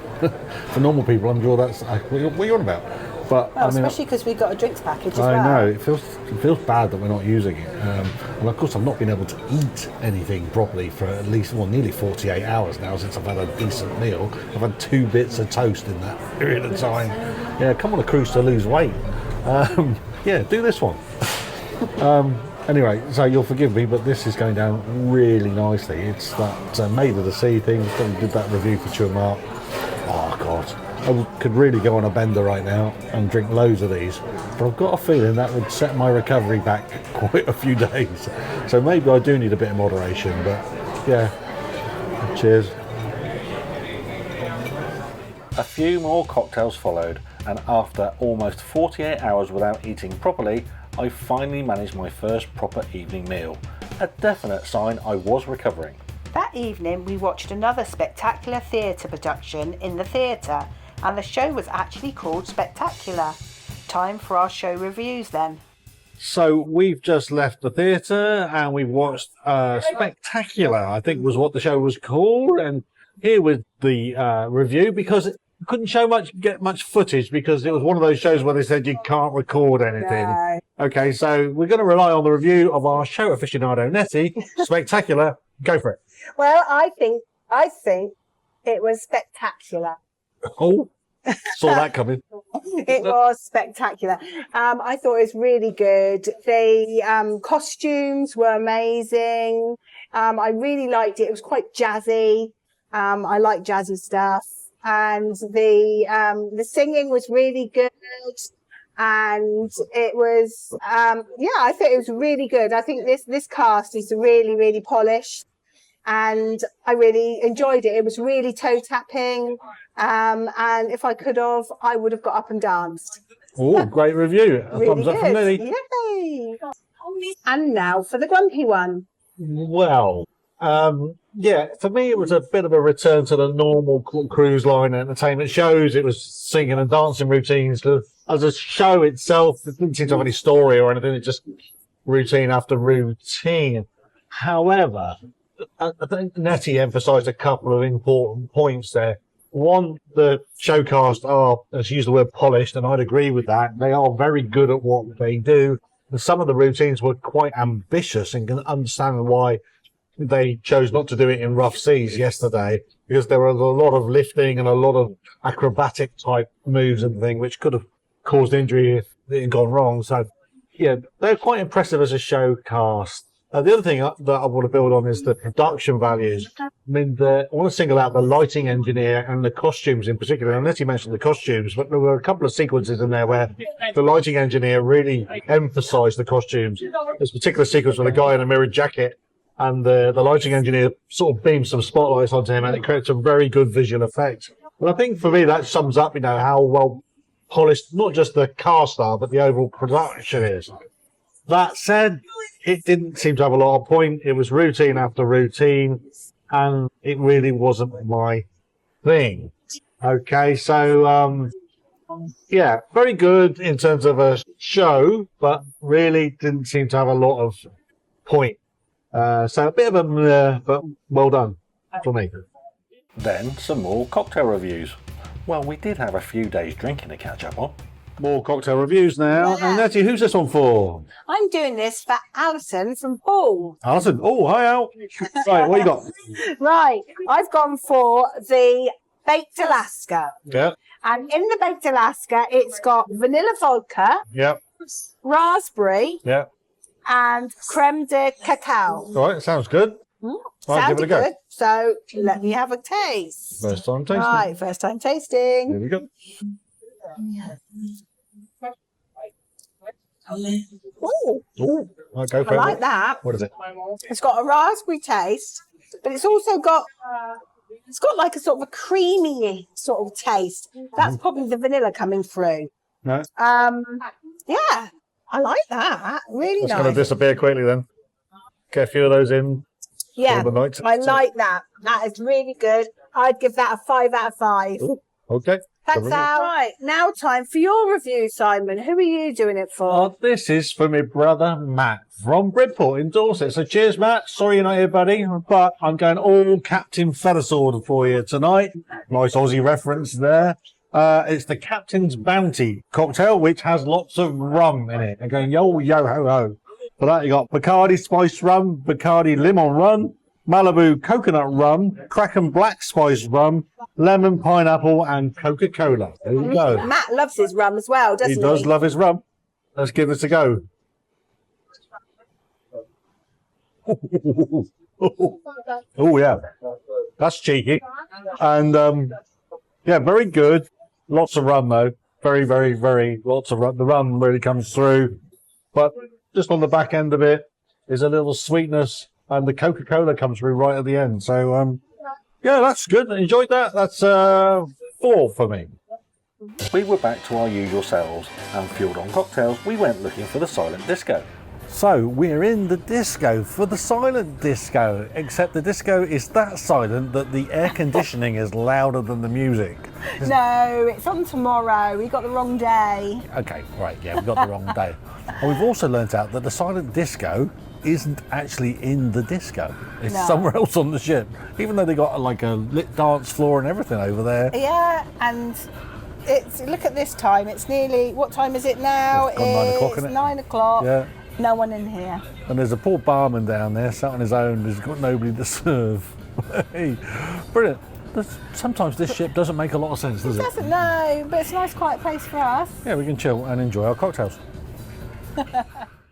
for normal people, I'm sure that's what you're on about. But Well, I mean, especially because we got a drinks package as I well. know it feels bad that we're not using it, and of course I've not been able to eat anything properly for at least nearly 48 hours now since I've had a decent meal. I've had 2 bits of toast in that period of time. Yeah, come on a cruise to lose weight. Yeah, do this one. Anyway, so you'll forgive me, but this is going down really nicely. It's that Made of the Sea thing. We did that review for Chu and Mark. Oh God. I could really go on a bender right now and drink loads of these, but I've got a feeling that would set my recovery back quite a few days. So maybe I do need a bit of moderation, but yeah. Cheers. A few more cocktails followed, and after almost 48 hours without eating properly, I finally managed my first proper evening meal. A definite sign I was recovering. That evening, we watched another spectacular theatre production in the theatre, and the show was actually called Spectacular. Time for our show reviews then. So we've just left the theatre and we've watched Spectacular, I think was what the show was called, and here with the review, because it couldn't get much footage because it was one of those shows where they said you can't record anything. No. Okay, so we're going to rely on the review of our show aficionado Nettie. Spectacular, go for it. Well, I think it was spectacular. Oh, saw that coming. It was spectacular. I thought it was really good. The costumes were amazing. I really liked it. It was quite jazzy. I like jazzy stuff. And the singing was really good. And it was, I think it was really good. I think this cast is really, really polished. And I really enjoyed it. It was really toe tapping. And if I could have, I would have got up and danced. Oh, great review. A Really thumbs up from good. Lily. Yay! And now for the grumpy one. Well, yeah, for me it was a bit of a return to the normal cruise line entertainment shows. It was singing and dancing routines. As a show itself, it didn't seem to have any story or anything. It's just routine after routine. However, I think Nettie emphasised a couple of important points there. One, the showcast are, as you use the word, polished, and I'd agree with that. They are very good at what they do. And some of the routines were quite ambitious, and can understand why they chose not to do it in rough seas yesterday, because there was a lot of lifting and a lot of acrobatic type moves and things, which could have caused injury if it had gone wrong. So, yeah, they're quite impressive as a showcast. The other thing that I want to build on is the production values. I mean, I want to single out the lighting engineer and the costumes in particular, unless you mentioned the costumes, but there were a couple of sequences in there where the lighting engineer really emphasised the costumes. There's a particular sequence with a guy in a mirrored jacket, and the lighting engineer sort of beams some spotlights onto him, and it creates a very good visual effect. And I think for me that sums up, how well polished not just the cast are, but the overall production is. That said, it didn't seem to have a lot of point. It was routine after routine, and it really wasn't my thing. Okay, so yeah, very good in terms of a show, but really didn't seem to have a lot of point. So a bit of a but well done for me. Then some more cocktail reviews. Well, we did have a few days drinking to catch up on. More cocktail reviews now. Yeah. And Nettie, who's this one for? I'm doing this for Alison from Paul. Alison. Oh, hi, Al. Right, what you got? Right, I've gone for the Baked Alaska. Yeah, And in the Baked Alaska, it's got vanilla vodka, yeah, raspberry, yeah. and creme de cacao. All right, sounds good. Right, give it a go. Good. So let me have a taste. First time tasting. Right, first time tasting. Here we go. Ooh, Oh, right, go for I it. like that. What is it? It's got a raspberry taste, but it's also got like a sort of a creamy sort of taste. That's probably the vanilla coming through. No, Yeah, I like that. Really it's nice. going to disappear quickly then. Get a few of those in. Yeah, overnight. I like that. That is really good. I'd give that a 5 out of 5. Ooh, okay. Thanks, Al. Right, now time for your review, Simon. Who are you doing it for? Oh, this is for my brother Matt from Bridport in Dorset. So cheers, Matt. Sorry you're not here, buddy, but I'm going all Captain Feathersword for you tonight. Nice Aussie reference there. It's the Captain's Bounty cocktail, which has lots of rum in it. I'm going yo, yo, ho, ho. For that, you got Bacardi Spice Rum, Bacardi Lemon Rum, Malibu Coconut Rum, Kraken Black Spice Rum, Lemon Pineapple, and Coca-Cola. There you go. Matt loves his rum as well, doesn't He he? does love his rum. Let's give this a go. Oh, yeah. That's cheeky. And, yeah, very good. Lots of rum, though. Very, very, very lots of rum. The rum really comes through. But just on the back end of it is a little sweetness, and the Coca-Cola comes through right at the end. So, yeah, that's good. Enjoyed that. That's 4 for me. We were back to our usual selves, and fueled on cocktails, we went looking for the silent disco. So we're in the disco for the silent disco, except the disco is that silent that the air conditioning is louder than the music. No, it's on tomorrow. We got the wrong day. Okay, right, yeah, we've got the wrong day. And we've also learnt out that the silent disco isn't actually in the disco. It's No. somewhere else on the ship, even though they got like a lit dance floor and everything over there. Yeah, and look at this time. It's nearly, what time is it now? It's gone 9 o'clock, It's isn't it? 9 o'clock. Yeah. No one in here. And there's a poor barman down there sat on his own, he's got nobody to serve. Hey, brilliant. Sometimes this ship doesn't make a lot of sense, does it? Doesn't know, but it's a nice quiet place for us. Yeah, we can chill and enjoy our cocktails.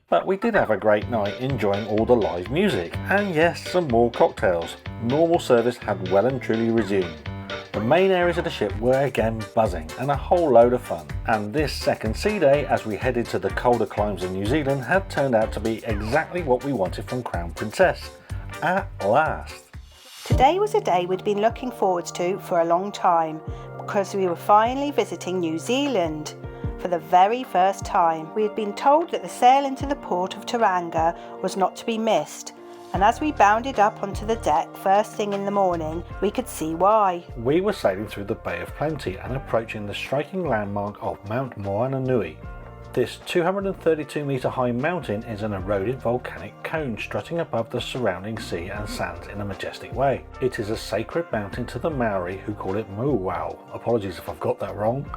But we did have a great night enjoying all the live music, and yes, some more cocktails. Normal service had well and truly resumed. The main areas of the ship were again buzzing and a whole load of fun. And this second sea day, as we headed to the colder climes of New Zealand, had turned out to be exactly what we wanted from Crown Princess. At last. Today was a day we'd been looking forward to for a long time, because we were finally visiting New Zealand. For the very first time, we had been told that the sail into the port of Tauranga was not to be missed, and as we bounded up onto the deck first thing in the morning, we could see why. We were sailing through the Bay of Plenty and approaching the striking landmark of Mount Maunganui. This 232 metre high mountain is an eroded volcanic cone strutting above the surrounding sea and sands in a majestic way. It is a sacred mountain to the Maori, who call it Moauau. Apologies if I've got that wrong.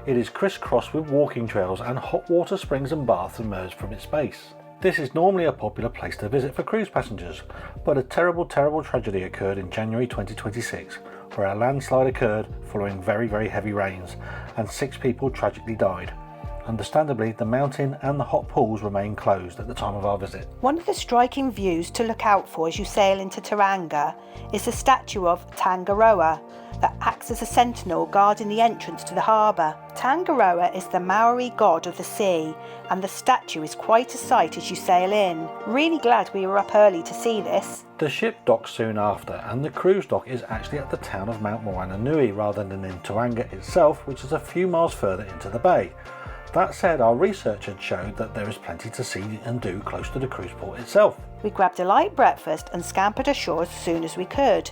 It is crisscrossed with walking trails, and hot water springs and baths emerge from its base. This is normally a popular place to visit for cruise passengers, but a terrible tragedy occurred in January 2026, where a landslide occurred following very heavy rains, and 6 people tragically died. Understandably, the mountain and the hot pools remain closed at the time of our visit. One of the striking views to look out for as you sail into Tauranga is the statue of Tangaroa that acts as a sentinel guarding the entrance to the harbour. Tangaroa is the Maori god of the sea, and the statue is quite a sight as you sail in. Really glad we were up early to see this. The ship docks soon after, and the cruise dock is actually at the town of Mount Maunganui rather than in Tauranga itself, which is a few miles further into the bay. That said, our research had showed that there is plenty to see and do close to the cruise port itself. We grabbed a light breakfast and scampered ashore as soon as we could.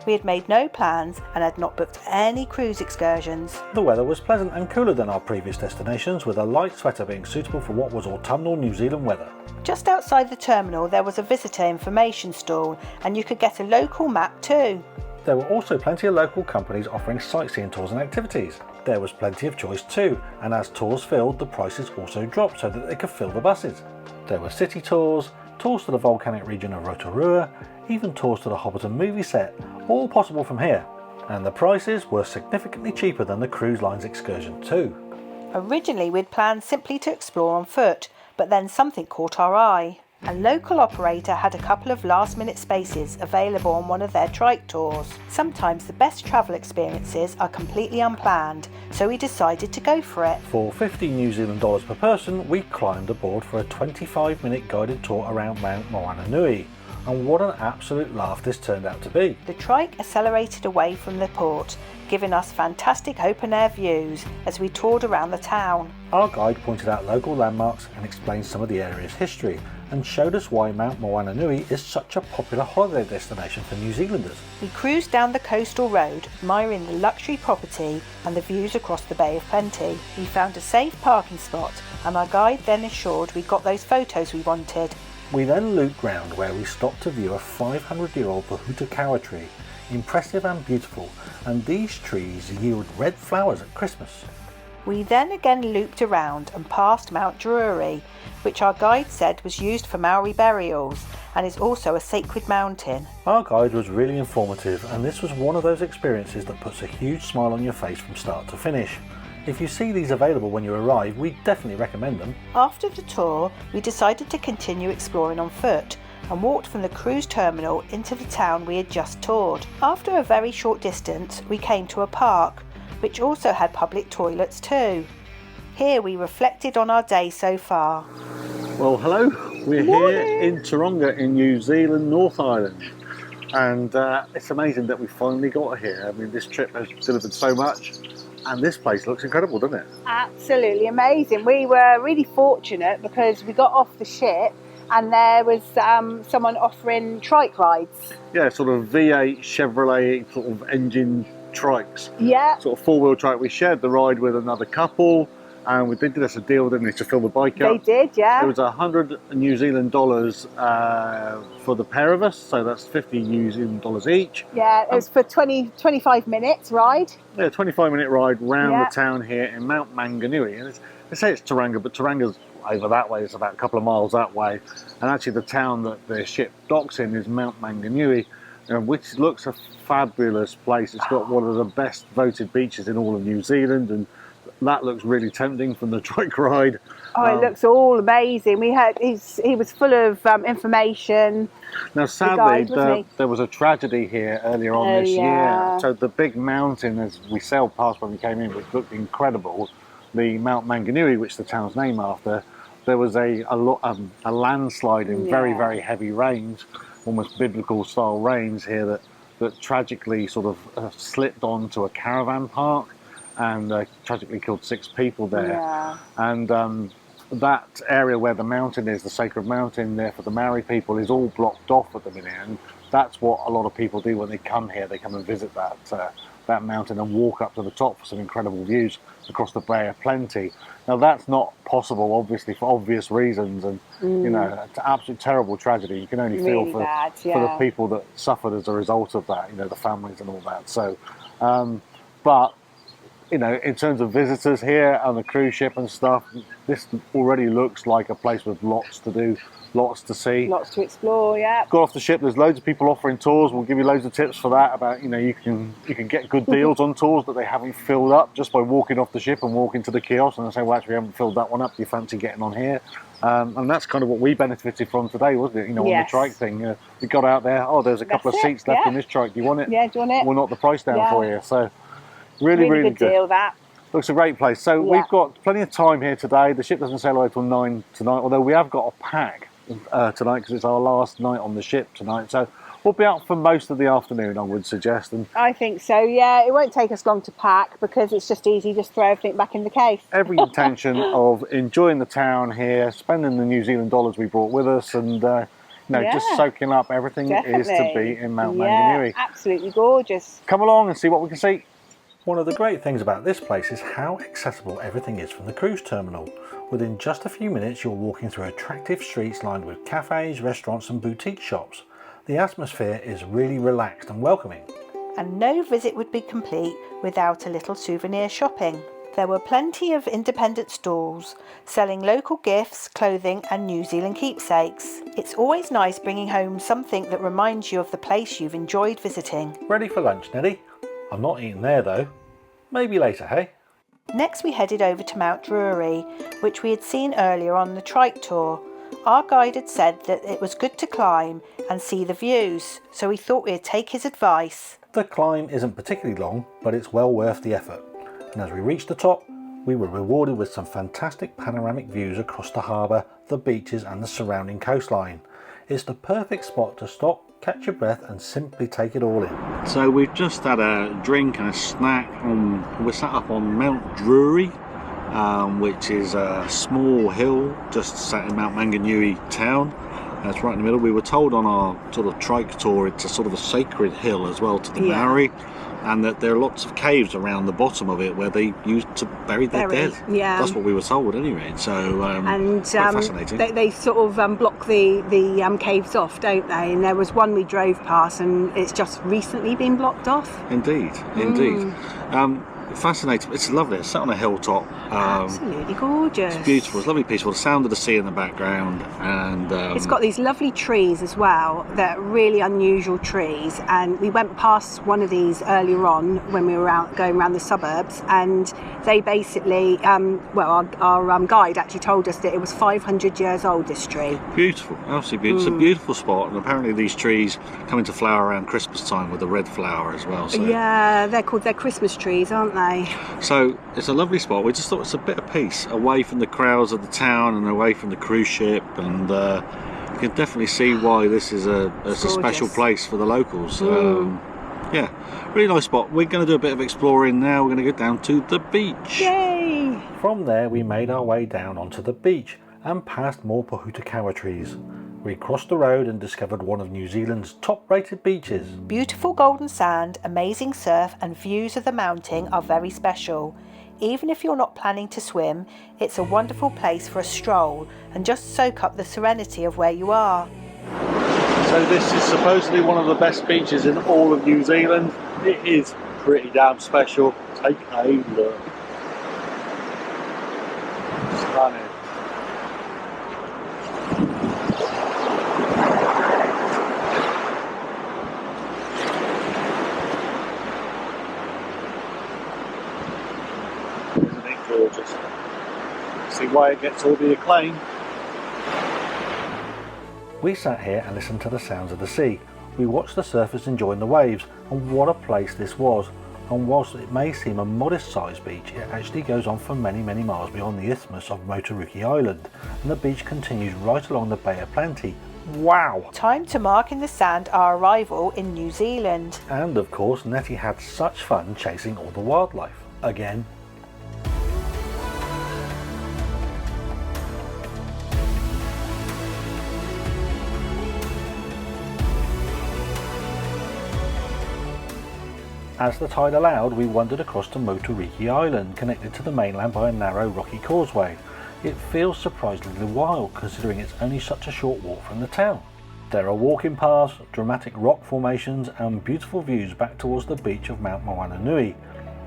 We had made no plans and had not booked any cruise excursions. The weather was pleasant and cooler than our previous destinations, with a light sweater being suitable for what was autumnal New Zealand weather. Just outside the terminal there was a visitor information stall, and you could get a local map too. There were also plenty of local companies offering sightseeing tours and activities. There was plenty of choice too, and as tours filled, the prices also dropped so that they could fill the buses. There were city tours, tours to the volcanic region of Rotorua, even tours to the Hobbiton movie set, all possible from here. And the prices were significantly cheaper than the cruise line's excursion too. Originally we'd planned simply to explore on foot, but then something caught our eye. A local operator had a couple of last-minute spaces available on one of their trike tours. Sometimes the best travel experiences are completely unplanned, so we decided to go for it. For $50 New Zealand dollars per person, we climbed aboard for a 25-minute guided tour around Mount Maunganui. And what an absolute laugh this turned out to be. The trike accelerated away from the port, giving us fantastic open-air views as we toured around the town. Our guide pointed out local landmarks and explained some of the area's history, and showed us why Mount Maunganui is such a popular holiday destination for New Zealanders. We cruised down the coastal road, admiring the luxury property and the views across the Bay of Plenty. We found a safe parking spot, and our guide then assured we got those photos we wanted. We then looped round where we stopped to view a 500-year-old Pohutakawa tree. Impressive and beautiful, and these trees yield red flowers at Christmas. We then again looped around and passed Mount Drury, which our guide said was used for Maori burials and is also a sacred mountain. Our guide was really informative, and this was one of those experiences that puts a huge smile on your face from start to finish. If you see these available when you arrive, we definitely recommend them. After the tour, we decided to continue exploring on foot and walked from the cruise terminal into the town we had just toured. After a very short distance, we came to a park, which also had public toilets too. Here we reflected on our day so far. Well, hello. We're here in Tauranga in New Zealand, North Island. And it's amazing that we finally got here. I mean, this trip has delivered so much. And this place looks incredible, doesn't it? Absolutely amazing. We were really fortunate because we got off the ship and there was someone offering trike rides. Yeah, sort of V8 Chevrolet sort of engine trikes. Yeah. Sort of four-wheel trike. We shared the ride with another couple, and we did us a deal, didn't we, to fill the bike up. They did, yeah. It was $100 New Zealand dollars for the pair of us, so that's 50 New Zealand dollars each. Yeah, it was for 25 minutes ride. Yeah, 25-minute ride round the town here in Mount Maunganui. And they say it's Tauranga, but Tauranga's over that way. It's about a couple of miles that way. And actually the town that the ship docks in is Mount Maunganui, which looks a fabulous place. It's got one of the best voted beaches in all of New Zealand, and that looks really tempting from the trike ride. Oh, it looks all amazing. We heard he was full of information. Now, sadly, there was a tragedy here earlier on this year. So the big mountain, as we sailed past when we came in, which looked incredible, the Mount Maunganui, which the town's named after, there was a landslide in very, very heavy rains, almost biblical style rains here that tragically sort of slipped onto a caravan park and tragically killed 6 people there. Yeah. And that area where the mountain is, the sacred mountain there for the Maori people, is all blocked off at the minute. And that's what a lot of people do when they come here. They come and visit that mountain and walk up to the top for some incredible views across the Bay of Plenty. Now that's not possible, obviously, for obvious reasons, and you know, it's an absolute terrible tragedy. You can only feel Really for bad, the people that suffered as a result of that, you know, the families and all that. So, but you know, in terms of visitors here on the cruise ship and stuff, this already looks like a place with lots to do, lots to see. Lots to explore, yeah. Got off the ship, there's loads of people offering tours. We'll give you loads of tips for that about, you know, you can get good deals on tours that they haven't filled up just by walking off the ship and walking to the kiosk and they say, well, actually, we haven't filled that one up. Do you fancy getting on here? And that's kind of what we benefited from today, wasn't it? You know, on the trike thing. We got out there, oh, there's a couple of seats left in this trike. Do you want it? Yeah, do you want it? We'll knock the price down for you. So really good deal, that. Looks a great place. So we've got plenty of time here today. The ship doesn't sail away till 9 tonight, although we have got a pack tonight because it's our last night on the ship tonight. So we'll be out for most of the afternoon, I would suggest. And I think so, yeah. It won't take us long to pack because it's just easy, just throw everything back in the case. Every intention of enjoying the town here, spending the New Zealand dollars we brought with us, and you know, just soaking up everything it is to be in Mount Maunganui. Absolutely gorgeous. Come along and see what we can see. One of the great things about this place is how accessible everything is from the cruise terminal. Within just a few minutes you're walking through attractive streets lined with cafes, restaurants and boutique shops. The atmosphere is really relaxed and welcoming. And no visit would be complete without a little souvenir shopping. There were plenty of independent stalls selling local gifts, clothing and New Zealand keepsakes. It's always nice bringing home something that reminds you of the place you've enjoyed visiting. Ready for lunch, Nelly? I'm not eating there though. Maybe later, hey? Next we headed over to Mount Drury, which we had seen earlier on the trike tour. Our guide had said that it was good to climb and see the views, so we thought we'd take his advice. The climb isn't particularly long, but it's well worth the effort. And as we reached the top, we were rewarded with some fantastic panoramic views across the harbour, the beaches and the surrounding coastline. It's the perfect spot to stop, catch your breath and simply take it all in. So we've just had a drink and a snack we're sat up on Mount Drury, which is a small hill just sat in Mount Maunganui town. It's right in the middle. We were told on our sort of trike tour it's a sort of a sacred hill as well to the Maori, and that there are lots of caves around the bottom of it where they used to bury their dead. Yeah, that's what we were told anyway. So quite fascinating. They sort of block the caves off, don't they? And there was one we drove past, and it's just recently been blocked off. Indeed. Fascinating. It's lovely. It's sat on a hilltop. Absolutely gorgeous. It's beautiful. It's lovely, peaceful. The sound of the sea in the background, and it's got these lovely trees as well. They're really unusual trees. And we went past one of these earlier on when we were going around the suburbs, and they basically, our guide actually told us that it was 500 years old. This tree. Beautiful, absolutely beautiful. It's a beautiful spot, and apparently these trees come into flower around Christmas time with the red flower as well. So. Yeah, they're Christmas trees, aren't they? So it's a lovely spot. We just thought it's a bit of peace away from the crowds of the town and away from the cruise ship, and you can definitely see why this is a special place for the locals. Yeah, really nice spot. We're going to do a bit of exploring now. We're going to go down to the beach. Yay! From there we made our way down onto the beach and past more pohutukawa trees. We crossed the road and discovered one of New Zealand's top-rated beaches. Beautiful golden sand, amazing surf and views of the mountain are very special. Even if you're not planning to swim, it's a wonderful place for a stroll and just soak up the serenity of where you are. So this is supposedly one of the best beaches in all of New Zealand. It is pretty damn special. Take a look. Stunning. Gorgeous. See why it gets all the acclaim. We sat here and listened to the sounds of the sea. We watched the surfers enjoying the waves, and what a place this was. And whilst it may seem a modest sized beach, it actually goes on for many miles beyond the isthmus of Moturuki Island, and the beach continues right along the Bay of Plenty. Wow! Time to mark in the sand our arrival in New Zealand. And of course Nettie had such fun chasing all the wildlife. Again. As the tide allowed, we wandered across to Moturuki Island, connected to the mainland by a narrow rocky causeway. It feels surprisingly wild considering it's only such a short walk from the town. There are walking paths, dramatic rock formations and beautiful views back towards the beach of Mount Maunganui.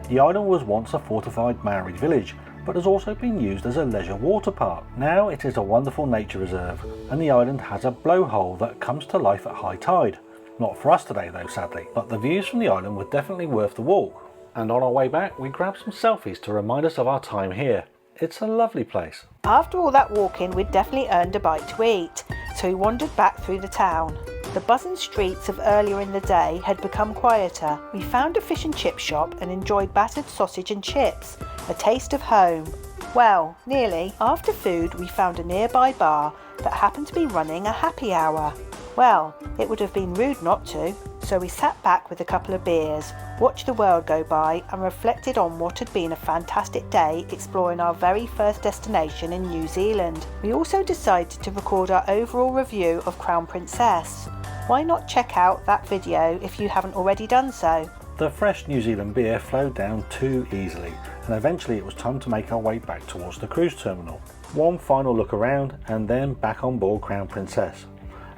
The island was once a fortified Maori village, but has also been used as a leisure water park. Now it is a wonderful nature reserve, and the island has a blowhole that comes to life at high tide. Not for us today though, sadly, but the views from the island were definitely worth the walk. And on our way back, we grabbed some selfies to remind us of our time here. It's a lovely place. After all that walking, we'd definitely earned a bite to eat, so we wandered back through the town. The buzzing streets of earlier in the day had become quieter. We found a fish and chip shop and enjoyed battered sausage and chips, a taste of home. Well, nearly. After food, we found a nearby bar that happened to be running a happy hour. Well, it would have been rude not to, so we sat back with a couple of beers, watched the world go by and reflected on what had been a fantastic day exploring our very first destination in New Zealand. We also decided to record our overall review of Crown Princess. Why not check out that video if you haven't already done so? The fresh New Zealand beer flowed down too easily, and eventually it was time to make our way back towards the cruise terminal. One final look around and then back on board Crown Princess.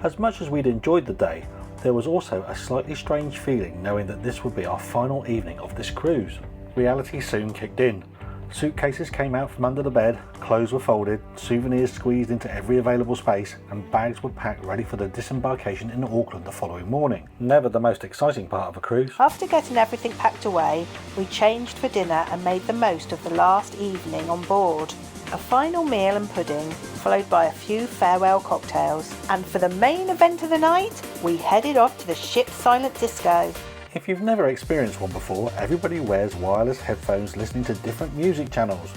As much as we'd enjoyed the day, there was also a slightly strange feeling knowing that this would be our final evening of this cruise. Reality soon kicked in. Suitcases came out from under the bed, clothes were folded, souvenirs squeezed into every available space, and bags were packed ready for the disembarkation in Auckland the following morning. Never the most exciting part of a cruise. After getting everything packed away, we changed for dinner and made the most of the last evening on board. A final meal and pudding, followed by a few farewell cocktails. And for the main event of the night, we headed off to the ship's silent disco. If you've never experienced one before, everybody wears wireless headphones listening to different music channels.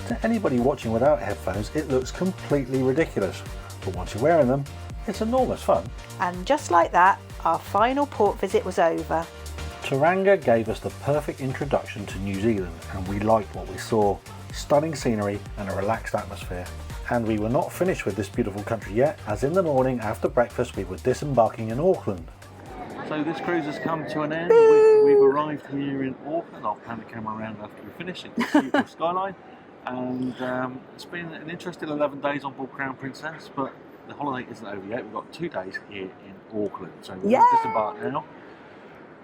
To anybody watching without headphones, it looks completely ridiculous. But once you're wearing them, it's enormous fun. And just like that, our final port visit was over. Tauranga gave us the perfect introduction to New Zealand, and we liked what we saw. Stunning scenery and a relaxed atmosphere. And we were not finished with this beautiful country yet, as in the morning after breakfast we were disembarking in Auckland. So this cruise has come to an end. We've arrived here in Auckland. I'll pan the camera around after we finish it to see the skyline. And it's been an interesting 11 days on board Crown Princess, but the holiday isn't over yet. We've got 2 days here in Auckland. So we're going to disembark now,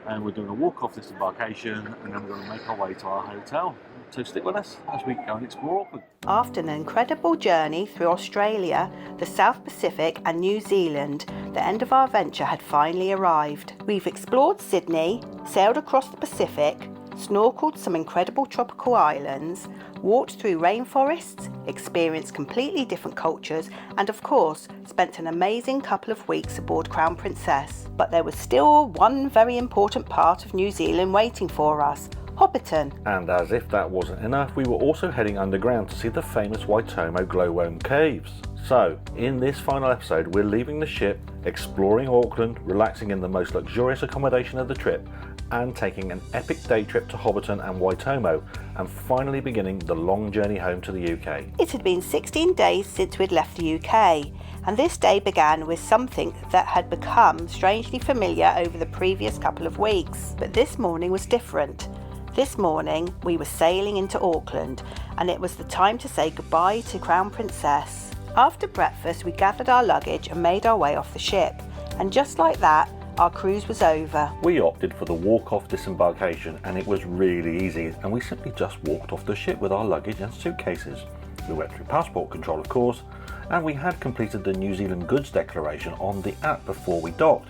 and we're doing a walk off disembarkation, and then we're going to make our way to our hotel. So stick with us as we go and explore Auckland. After an incredible journey through Australia, the South Pacific and New Zealand, the end of our venture had finally arrived. We've explored Sydney, sailed across the Pacific, snorkeled some incredible tropical islands, walked through rainforests, experienced completely different cultures, and of course, spent an amazing couple of weeks aboard Crown Princess. But there was still one very important part of New Zealand waiting for us: Hobbiton. And as if that wasn't enough, we were also heading underground to see the famous Waitomo glowworm caves. So, in this final episode, we're leaving the ship, exploring Auckland, relaxing in the most luxurious accommodation of the trip, and taking an epic day trip to Hobbiton and Waitomo, and finally beginning the long journey home to the UK. It had been 16 days since we'd left the UK, and this day began with something that had become strangely familiar over the previous couple of weeks. But this morning was different. This morning we were sailing into Auckland, and it was the time to say goodbye to Crown Princess. After breakfast we gathered our luggage and made our way off the ship, and just like that, our cruise was over. We opted for the walk-off disembarkation, and it was really easy, and we simply just walked off the ship with our luggage and suitcases. We went through passport control, of course, and we had completed the New Zealand goods declaration on the app before we docked.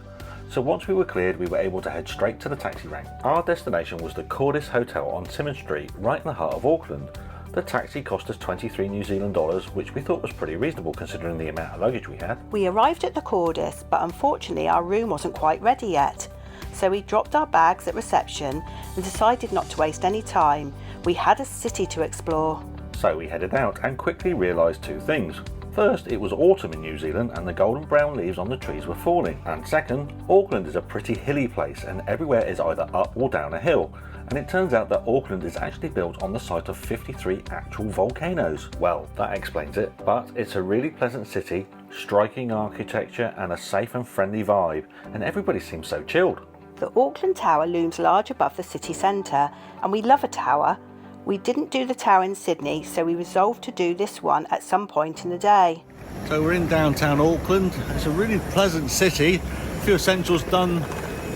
So once we were cleared, we were able to head straight to the taxi rank. Our destination was the Cordis Hotel on Symonds Street, right in the heart of Auckland. The taxi cost us 23 New Zealand dollars, which we thought was pretty reasonable considering the amount of luggage we had. We arrived at the Cordis, but unfortunately our room wasn't quite ready yet. So we dropped our bags at reception and decided not to waste any time. We had a city to explore. So we headed out and quickly realised 2 things. First, it was autumn in New Zealand and the golden brown leaves on the trees were falling. And second, Auckland is a pretty hilly place and everywhere is either up or down a hill. And it turns out that Auckland is actually built on the site of 53 actual volcanoes. Well, that explains it, but it's a really pleasant city, striking architecture and a safe and friendly vibe, and everybody seems so chilled. The Auckland Tower looms large above the city centre, and we love a tower. We didn't do the tower in Sydney, so we resolved to do this one at some point in the day. So we're in downtown Auckland. It's a really pleasant city. A few essentials done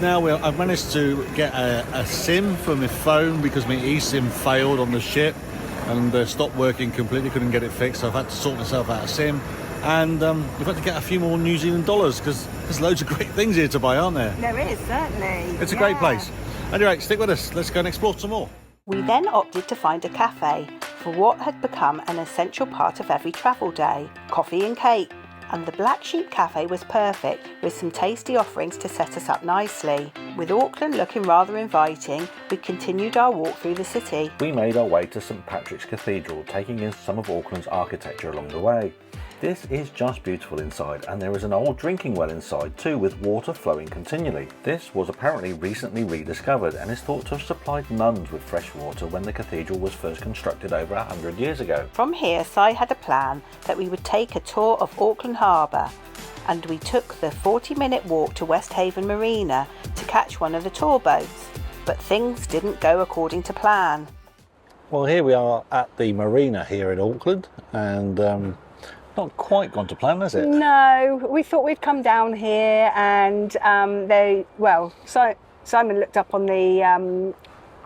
now I've managed to get a SIM for my phone because my eSIM failed on the ship and stopped working completely, couldn't get it fixed, so I've had to sort myself out a SIM. And we've had to get a few more New Zealand dollars because there's loads of great things here to buy, aren't there? There is, certainly. It's a great place. Anyway, stick with us. Let's go and explore some more. We then opted to find a cafe for what had become an essential part of every travel day, coffee and cake. And the Black Sheep Cafe was perfect, with some tasty offerings to set us up nicely. With Auckland looking rather inviting, we continued our walk through the city. We made our way to St Patrick's Cathedral, taking in some of Auckland's architecture along the way. This is just beautiful inside, and there is an old drinking well inside too, with water flowing continually. This was apparently recently rediscovered and is thought to have supplied nuns with fresh water when the cathedral was first constructed over 100 years ago. From here, Si had a plan that we would take a tour of Auckland Harbour, and we took the 40-minute walk to West Haven Marina to catch one of the tour boats. But things didn't go according to plan. Well, here we are at the marina here in Auckland, and not quite gone to plan, has it? No, we thought we'd come down here and Simon looked up on the,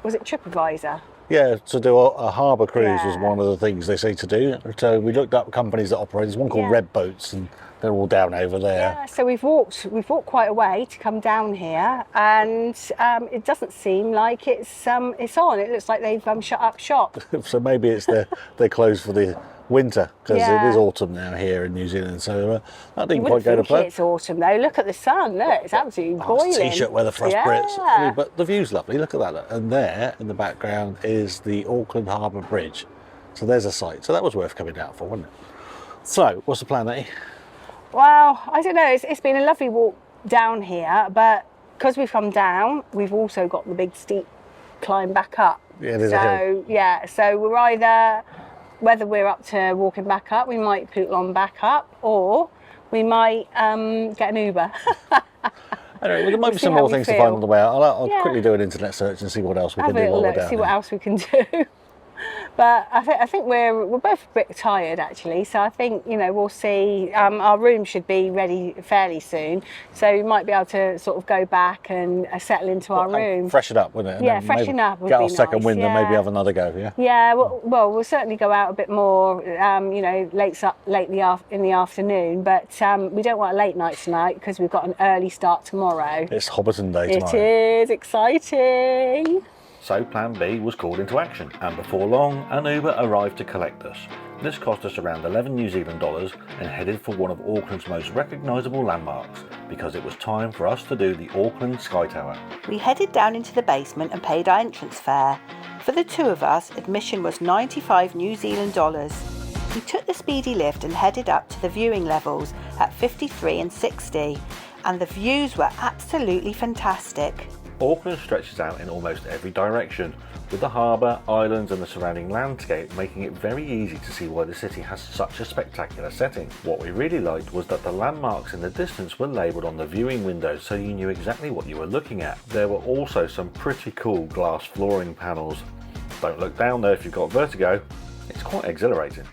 was it TripAdvisor? Yeah, to do a harbour cruise was Yeah. one of the things they say to do. So we looked up companies that operate. There's one called Yeah. Red Boats, and they're all down over there. Yeah, so we've walked quite a way to come down here, and it doesn't seem like it's on. It looks like they've shut up shop. So maybe it's they're closed for the winter because Yeah. it is autumn now here in New Zealand. So that You didn't quite wouldn't go to think plan. it's autumn though. Look at the sun. Look, it's absolutely boiling. It's t-shirt weather for us Brits. I Yeah. mean, but the view's lovely. Look at that. And there in the background is the Auckland Harbour Bridge. So there's a sight. So that was worth coming out for, wasn't it? So what's the plan, eh? Well, I don't know. It's been a lovely walk down here, but because we've come down, we've also got the big steep climb back up. Yeah, there's a hill. Yeah, so we're either, whether we're up to walking back up, we might put on back up, or we might get an Uber. Anyway, well, there might be see some how more we things to feel. find on the way out. I'll Yeah. quickly do an internet search and see what else we Have can a do little while we're look, down see what here. else we can do. But I think we're both a bit tired actually, so I think we'll see. Our room should be ready fairly soon, so we might be able to sort of go back and settle into our room. Freshen up, wouldn't it? And Yeah, then freshen maybe up would get be our second nice, wind and maybe yeah. have another go. Yeah. Yeah, well, we'll certainly go out a bit more, late in the afternoon. But we don't want a late night tonight because we've got an early start tomorrow. It's Hobbiton Day It tomorrow. is exciting. So plan B was called into action, and before long an Uber arrived to collect us. This cost us around 11 New Zealand dollars and headed for one of Auckland's most recognisable landmarks, because it was time for us to do the Auckland Sky Tower. We headed down into the basement and paid our entrance fare. For the two of us, admission was 95 New Zealand dollars. We took the speedy lift and headed up to the viewing levels at 53 and 60, and the views were absolutely fantastic. Auckland stretches out in almost every direction, with the harbour, islands and the surrounding landscape making it very easy to see why the city has such a spectacular setting. What we really liked was that the landmarks in the distance were labelled on the viewing windows so you knew exactly what you were looking at. There were also some pretty cool glass flooring panels. Don't look down though if you've got vertigo, it's quite exhilarating.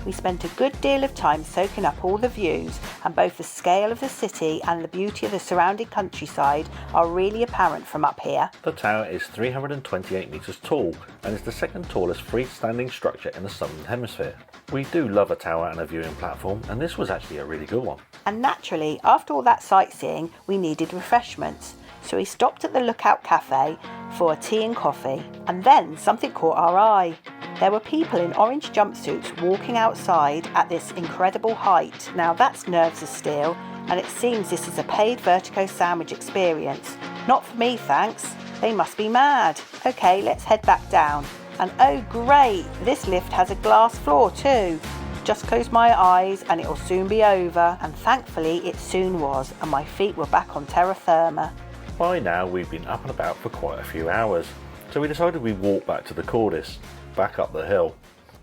We spent a good deal of time soaking up all the views, and both the scale of the city and the beauty of the surrounding countryside are really apparent from up here. The tower is 328 metres tall and is the second tallest freestanding structure in the Southern Hemisphere. We do love a tower and a viewing platform, and this was actually a really good one. And naturally, after all that sightseeing, we needed refreshments. So we stopped at the Lookout Cafe for a tea and coffee. And then something caught our eye. There were people in orange jumpsuits walking outside at this incredible height. Now that's nerves of steel, and it seems this is a paid vertigo sandwich experience. Not for me, thanks. They must be mad. Okay, let's head back down. And oh great, this lift has a glass floor too. Just close my eyes and it'll soon be over. And thankfully it soon was, and my feet were back on terra firma. By now we've been up and about for quite a few hours, so we decided we'd walk back to the Cordis, back up the hill.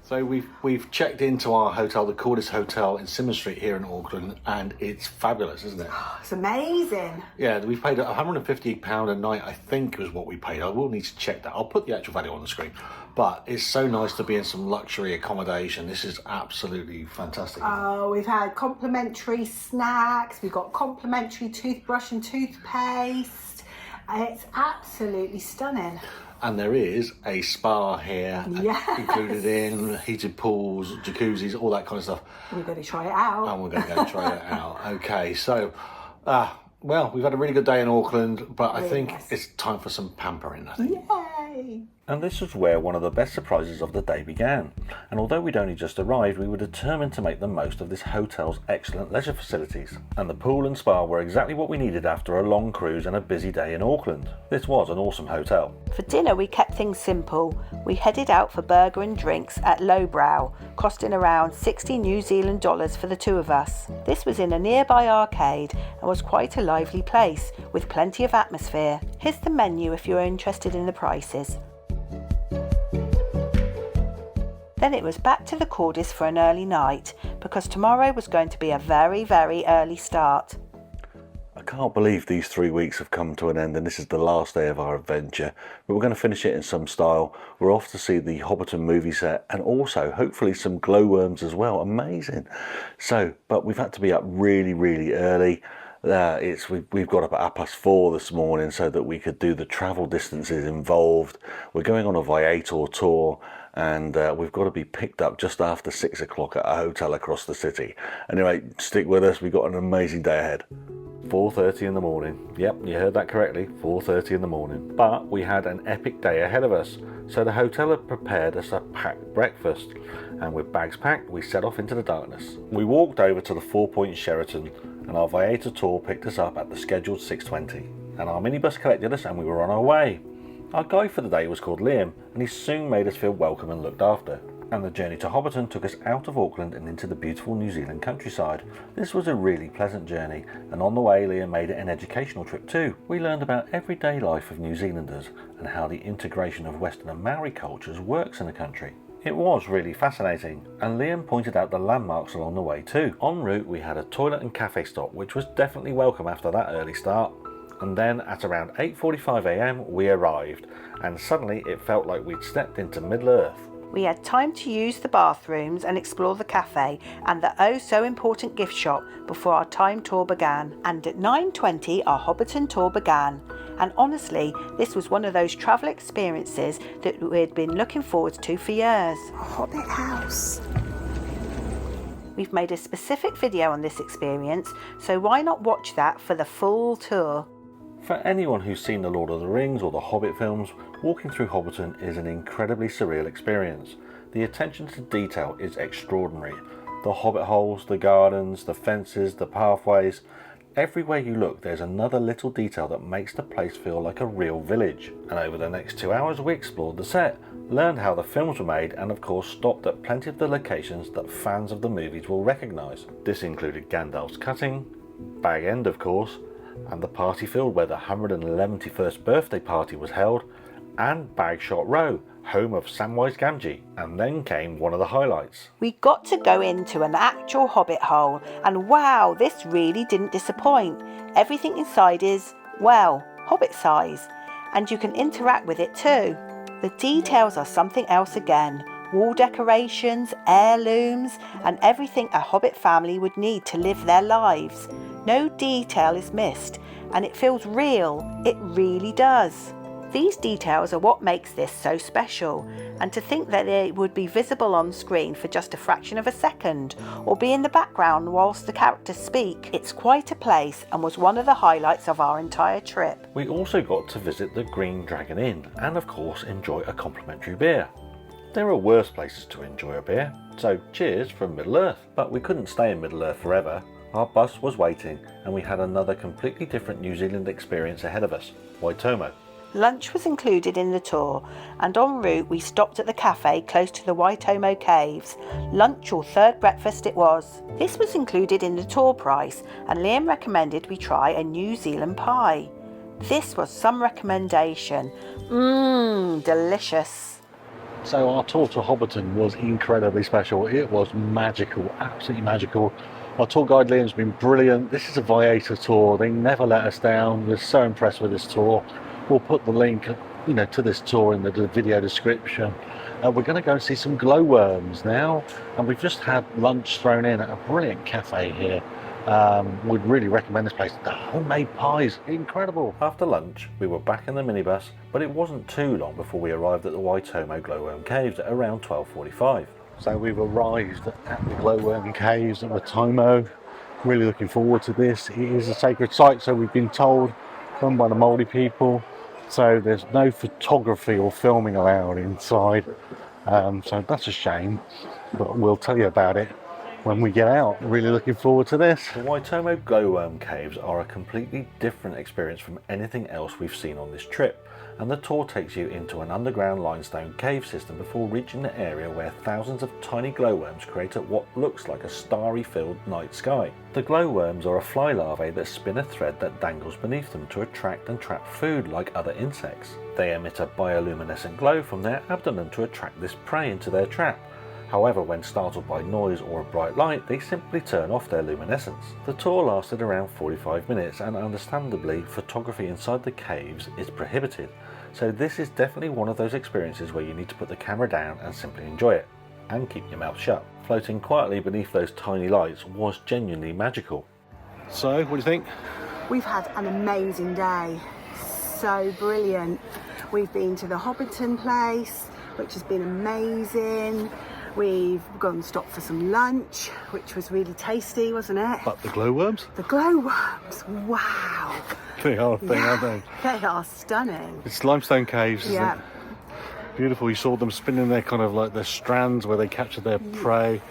So we've checked into our hotel, the Cordis Hotel in Symonds Street here in Auckland, and it's fabulous, isn't it? It's amazing. Yeah, we paid £150 a night, I think was what we paid. I will need to check that. I'll put the actual value on the screen. But it's so nice to be in some luxury accommodation. This is absolutely fantastic. Oh, we've had complimentary snacks. We've got complimentary toothbrush and toothpaste. It's absolutely stunning. And there is a spa here, Yes. included in, heated pools, jacuzzis, all that kind of stuff. We're going to try it out. And we're going to go try it out. Okay, so, well, we've had a really good day in Auckland, but I think it's time for some pampering, I think. Yay! And this was where one of the best surprises of the day began. And although we'd only just arrived, we were determined to make the most of this hotel's excellent leisure facilities. And the pool and spa were exactly what we needed after a long cruise and a busy day in Auckland. This was an awesome hotel. For dinner we kept things simple. We headed out for burger and drinks at Lowbrow, costing around 60 New Zealand dollars for the two of us. This was in a nearby arcade and was quite a lively place with plenty of atmosphere. Here's the menu if you're interested in the prices. Then it was back to the Cordis for an early night, because tomorrow was going to be a very, very early start. I can't believe these 3 weeks have come to an end and this is the last day of our adventure, but we're going to finish it in some style. We're off to see the Hobbiton movie set and also hopefully some glowworms as well. Amazing. So, but we've had to be up really, really early. We've got up at 4:30 this morning so that we could do the travel distances involved. We're going on a Vanuatu tour and we've got to be picked up just after 6 o'clock at a hotel across the city. Anyway, stick with us, we've got an amazing day ahead. 4:30 in the morning. Yep, you heard that correctly, 4:30 in the morning. But we had an epic day ahead of us, so the hotel had prepared us a packed breakfast, and with bags packed, we set off into the darkness. We walked over to the 4 Point Sheraton, and our Vanuatu tour picked us up at the scheduled 6:20, and our minibus collected us and we were on our way. Our guide for the day was called Liam, and he soon made us feel welcome and looked after. And the journey to Hobbiton took us out of Auckland and into the beautiful New Zealand countryside. This was a really pleasant journey, and on the way Liam made it an educational trip too. We learned about everyday life of New Zealanders and how the integration of Western and Maori cultures works in the country. It was really fascinating, and Liam pointed out the landmarks along the way too. En route we had a toilet and cafe stop, which was definitely welcome after that early start. And then at around 8:45 AM we arrived, and suddenly it felt like we'd stepped into Middle Earth. We had time to use the bathrooms and explore the cafe and the oh so important gift shop before our time tour began. And at 9:20 our Hobbiton tour began. And honestly, this was one of those travel experiences that we had been looking forward to for years. A Hobbit house. We've made a specific video on this experience, so why not watch that for the full tour? For anyone who's seen The Lord of the Rings or the Hobbit films, walking through Hobbiton is an incredibly surreal experience. The attention to detail is extraordinary. The hobbit holes, the gardens, the fences, the pathways. Everywhere you look there's another little detail that makes the place feel like a real village. And over the next 2 hours we explored the set, learned how the films were made, and of course stopped at plenty of the locations that fans of the movies will recognise. This included Gandalf's cutting, Bag End of course, and the party field where the 171st birthday party was held, and Bagshot Row, home of Samwise Gamgee. And then came one of the highlights. We got to go into an actual hobbit hole, and wow, this really didn't disappoint. Everything inside is, well, hobbit size, and you can interact with it too. The details are something else again. Wall decorations, heirlooms, and everything a hobbit family would need to live their lives. No detail is missed, and it feels real. It really does. These details are what makes this so special, and to think that they would be visible on screen for just a fraction of a second, or be in the background whilst the characters speak. It's quite a place and was one of the highlights of our entire trip. We also got to visit the Green Dragon Inn, and of course enjoy a complimentary beer. There are worse places to enjoy a beer, so cheers from Middle Earth. But we couldn't stay in Middle Earth forever. Our bus was waiting, and we had another completely different New Zealand experience ahead of us, Waitomo. Lunch was included in the tour, and en route we stopped at the cafe close to the Waitomo Caves. Lunch or third breakfast it was. This was included in the tour price, and Liam recommended we try a New Zealand pie. This was some recommendation. Delicious. So our tour to Hobbiton was incredibly special. It was magical, absolutely magical. Our tour guide Liam's been brilliant. This is a Viator tour. They never let us down. We're so impressed with this tour. We'll put the link, to this tour in the video description. We're going to go and see some glowworms now, and we've just had lunch thrown in at a brilliant cafe here. Would really recommend this place. The homemade pies, incredible. After lunch, we were back in the minibus, but it wasn't too long before we arrived at the Waitomo Glowworm Caves at around 12:45. So we've arrived at the Glowworm Caves at Waitomo. Really looking forward to this. It is a sacred site, so we've been told, run by the Māori people. So there's no photography or filming allowed inside. So that's a shame, but we'll tell you about it when we get out. Really looking forward to this. The Waitomo Glowworm Caves are a completely different experience from anything else we've seen on this trip, and the tour takes you into an underground limestone cave system before reaching the area where thousands of tiny glowworms create what looks like a starry filled night sky. The glowworms are a fly larvae that spin a thread that dangles beneath them to attract and trap food like other insects. They emit a bioluminescent glow from their abdomen to attract this prey into their trap. However, when startled by noise or a bright light, they simply turn off their luminescence. The tour lasted around 45 minutes, and understandably, photography inside the caves is prohibited. So this is definitely one of those experiences where you need to put the camera down and simply enjoy it, and keep your mouth shut. Floating quietly beneath those tiny lights was genuinely magical. So, what do you think? We've had an amazing day. So brilliant. We've been to the Hobbiton place, which has been amazing. We've gone and stopped for some lunch, which was really tasty, wasn't it? But the glowworms? The glowworms, wow. They are a thing, aren't they? They are stunning. It's limestone caves, isn't Yeah. it? Beautiful. You saw them spinning their kind of like their strands where they capture their prey,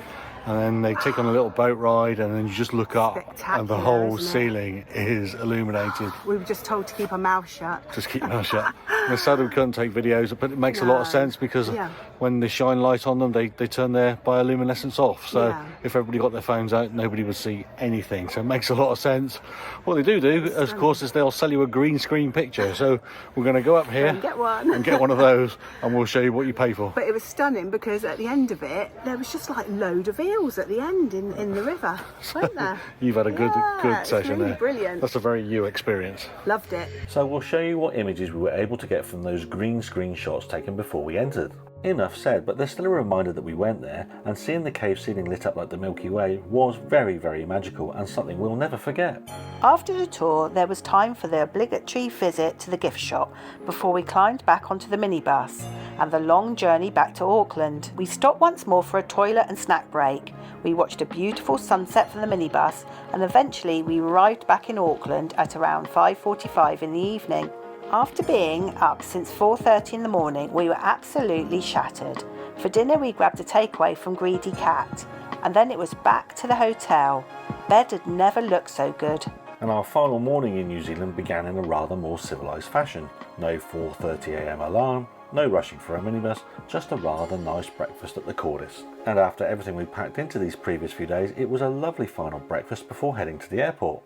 and then they take on a little boat ride, and then you just look up and the whole Spectacular, ceiling is illuminated. We were just told to keep our mouth shut. Just keep your mouth shut. And sadly we couldn't take videos, but it makes a lot of No. sense because Yeah. when they shine light on them, they turn their bioluminescence off. So Yeah. if everybody got their phones out, nobody would see anything. So it makes a lot of sense. What they do, of course, is they'll sell you a green screen picture. So we're going to go up here And get one. and get one of those, and we'll show you what you pay for. But it was stunning because at the end of it, there was just like load of eels at the end in the river, weren't there? You've had a good it's session really there. Brilliant. That's a very you experience. Loved it. So we'll show you what images we were able to get from those green screen shots taken before we entered. Enough said, but there's still a reminder that we went there, and seeing the cave ceiling lit up like the Milky Way was very, very magical and something we'll never forget. After the tour, there was time for the obligatory visit to the gift shop before we climbed back onto the minibus and the long journey back to Auckland. We stopped once more for a toilet and snack break. We watched a beautiful sunset from the minibus, and eventually we arrived back in Auckland at around 5:45 in the evening. After being up since 4:30 in the morning, we were absolutely shattered. For dinner, we grabbed a takeaway from Greedy Cat, and then it was back to the hotel. Bed had never looked so good. And our final morning in New Zealand began in a rather more civilised fashion. No 4:30 AM alarm, no rushing for a minibus, just a rather nice breakfast at the Cordis. And after everything we packed into these previous few days, it was a lovely final breakfast before heading to the airport.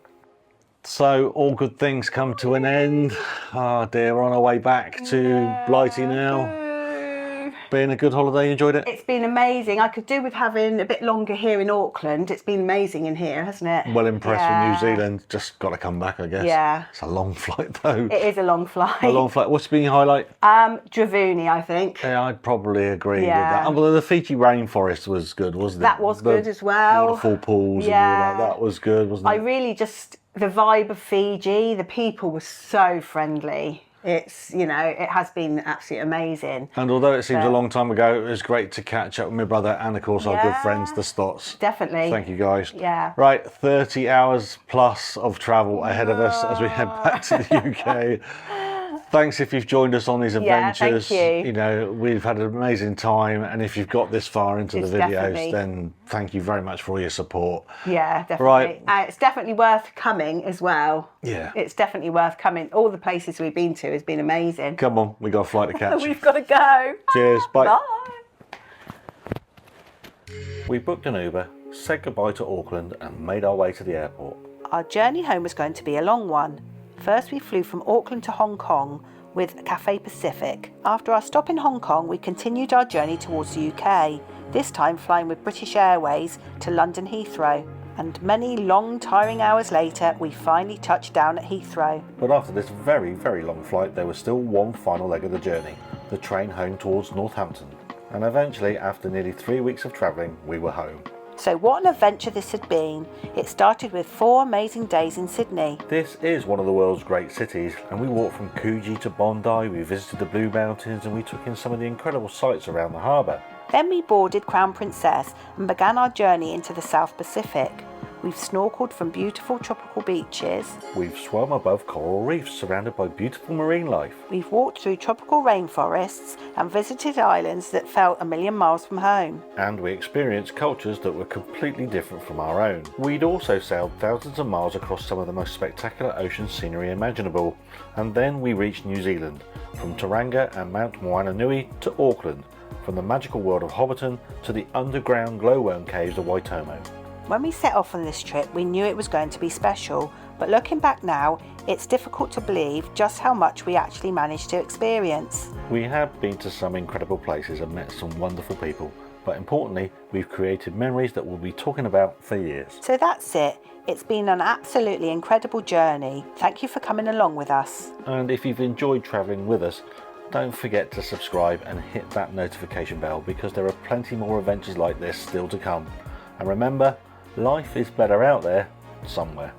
So all good things come to an end. Oh dear, we're on our way back to Blighty now. Been a good holiday, you enjoyed it? It's been amazing. I could do with having a bit longer here in Auckland. It's been amazing in here, hasn't it? Well impressed with New Zealand. Just got to come back, I guess. Yeah. It's a long flight though. It is a long flight. A long flight. What's been your highlight? Dravuni, I think. Yeah, I'd probably agree with Yeah. that. Although the Fiji rainforest was good, wasn't it? That was good as well. Waterfall pools Yeah. and all that was good, wasn't it? I really just, the vibe of Fiji, the people were so friendly. It's, it has been absolutely amazing. And although it seems a long time ago, it was great to catch up with my brother and, of course, our good Yeah. friends, the Stotts. Definitely. Thank you, guys. Yeah. Right, 30 hours plus of travel ahead of us as we head back to the UK. Thanks if you've joined us on these Yeah, adventures. thank you. We've had an amazing time, and if you've got this far into It's the videos, definitely- then thank you very much for all your support. Yeah, definitely. Right. It's definitely worth coming as well. Yeah. It's definitely worth coming. All the places we've been to has been amazing. Come on, we got a flight to catch. We've got to go. Cheers, bye. Bye. We booked an Uber, said goodbye to Auckland and made our way to the airport. Our journey home was going to be a long one. First we flew from Auckland to Hong Kong, with Cathay Pacific. After our stop in Hong Kong, we continued our journey towards the UK, this time flying with British Airways to London Heathrow. And many long, tiring hours later, we finally touched down at Heathrow. But after this very, very long flight, there was still one final leg of the journey, the train home towards Northampton. And eventually, after nearly 3 weeks of travelling, we were home. So what an adventure this had been. It started with 4 amazing days in Sydney. This is one of the world's great cities, and we walked from Fiji to Bondi, we visited the Blue Mountains, and we took in some of the incredible sights around the harbour. Then we boarded Crown Princess and began our journey into the South Pacific. We've snorkeled from beautiful tropical beaches. We've swum above coral reefs surrounded by beautiful marine life. We've walked through tropical rainforests and visited islands that felt a million miles from home. And we experienced cultures that were completely different from our own. We'd also sailed thousands of miles across some of the most spectacular ocean scenery imaginable. And then we reached New Zealand, from Tauranga and Mount Maunganui to Auckland, from the magical world of Hobbiton to the underground glowworm caves of Waitomo. When we set off on this trip, we knew it was going to be special, but looking back now, it's difficult to believe just how much we actually managed to experience. We have been to some incredible places and met some wonderful people, but importantly, we've created memories that we'll be talking about for years. So that's it. It's been an absolutely incredible journey. Thank you for coming along with us. And if you've enjoyed travelling with us, don't forget to subscribe and hit that notification bell, because there are plenty more adventures like this still to come. And remember, life is better out there somewhere.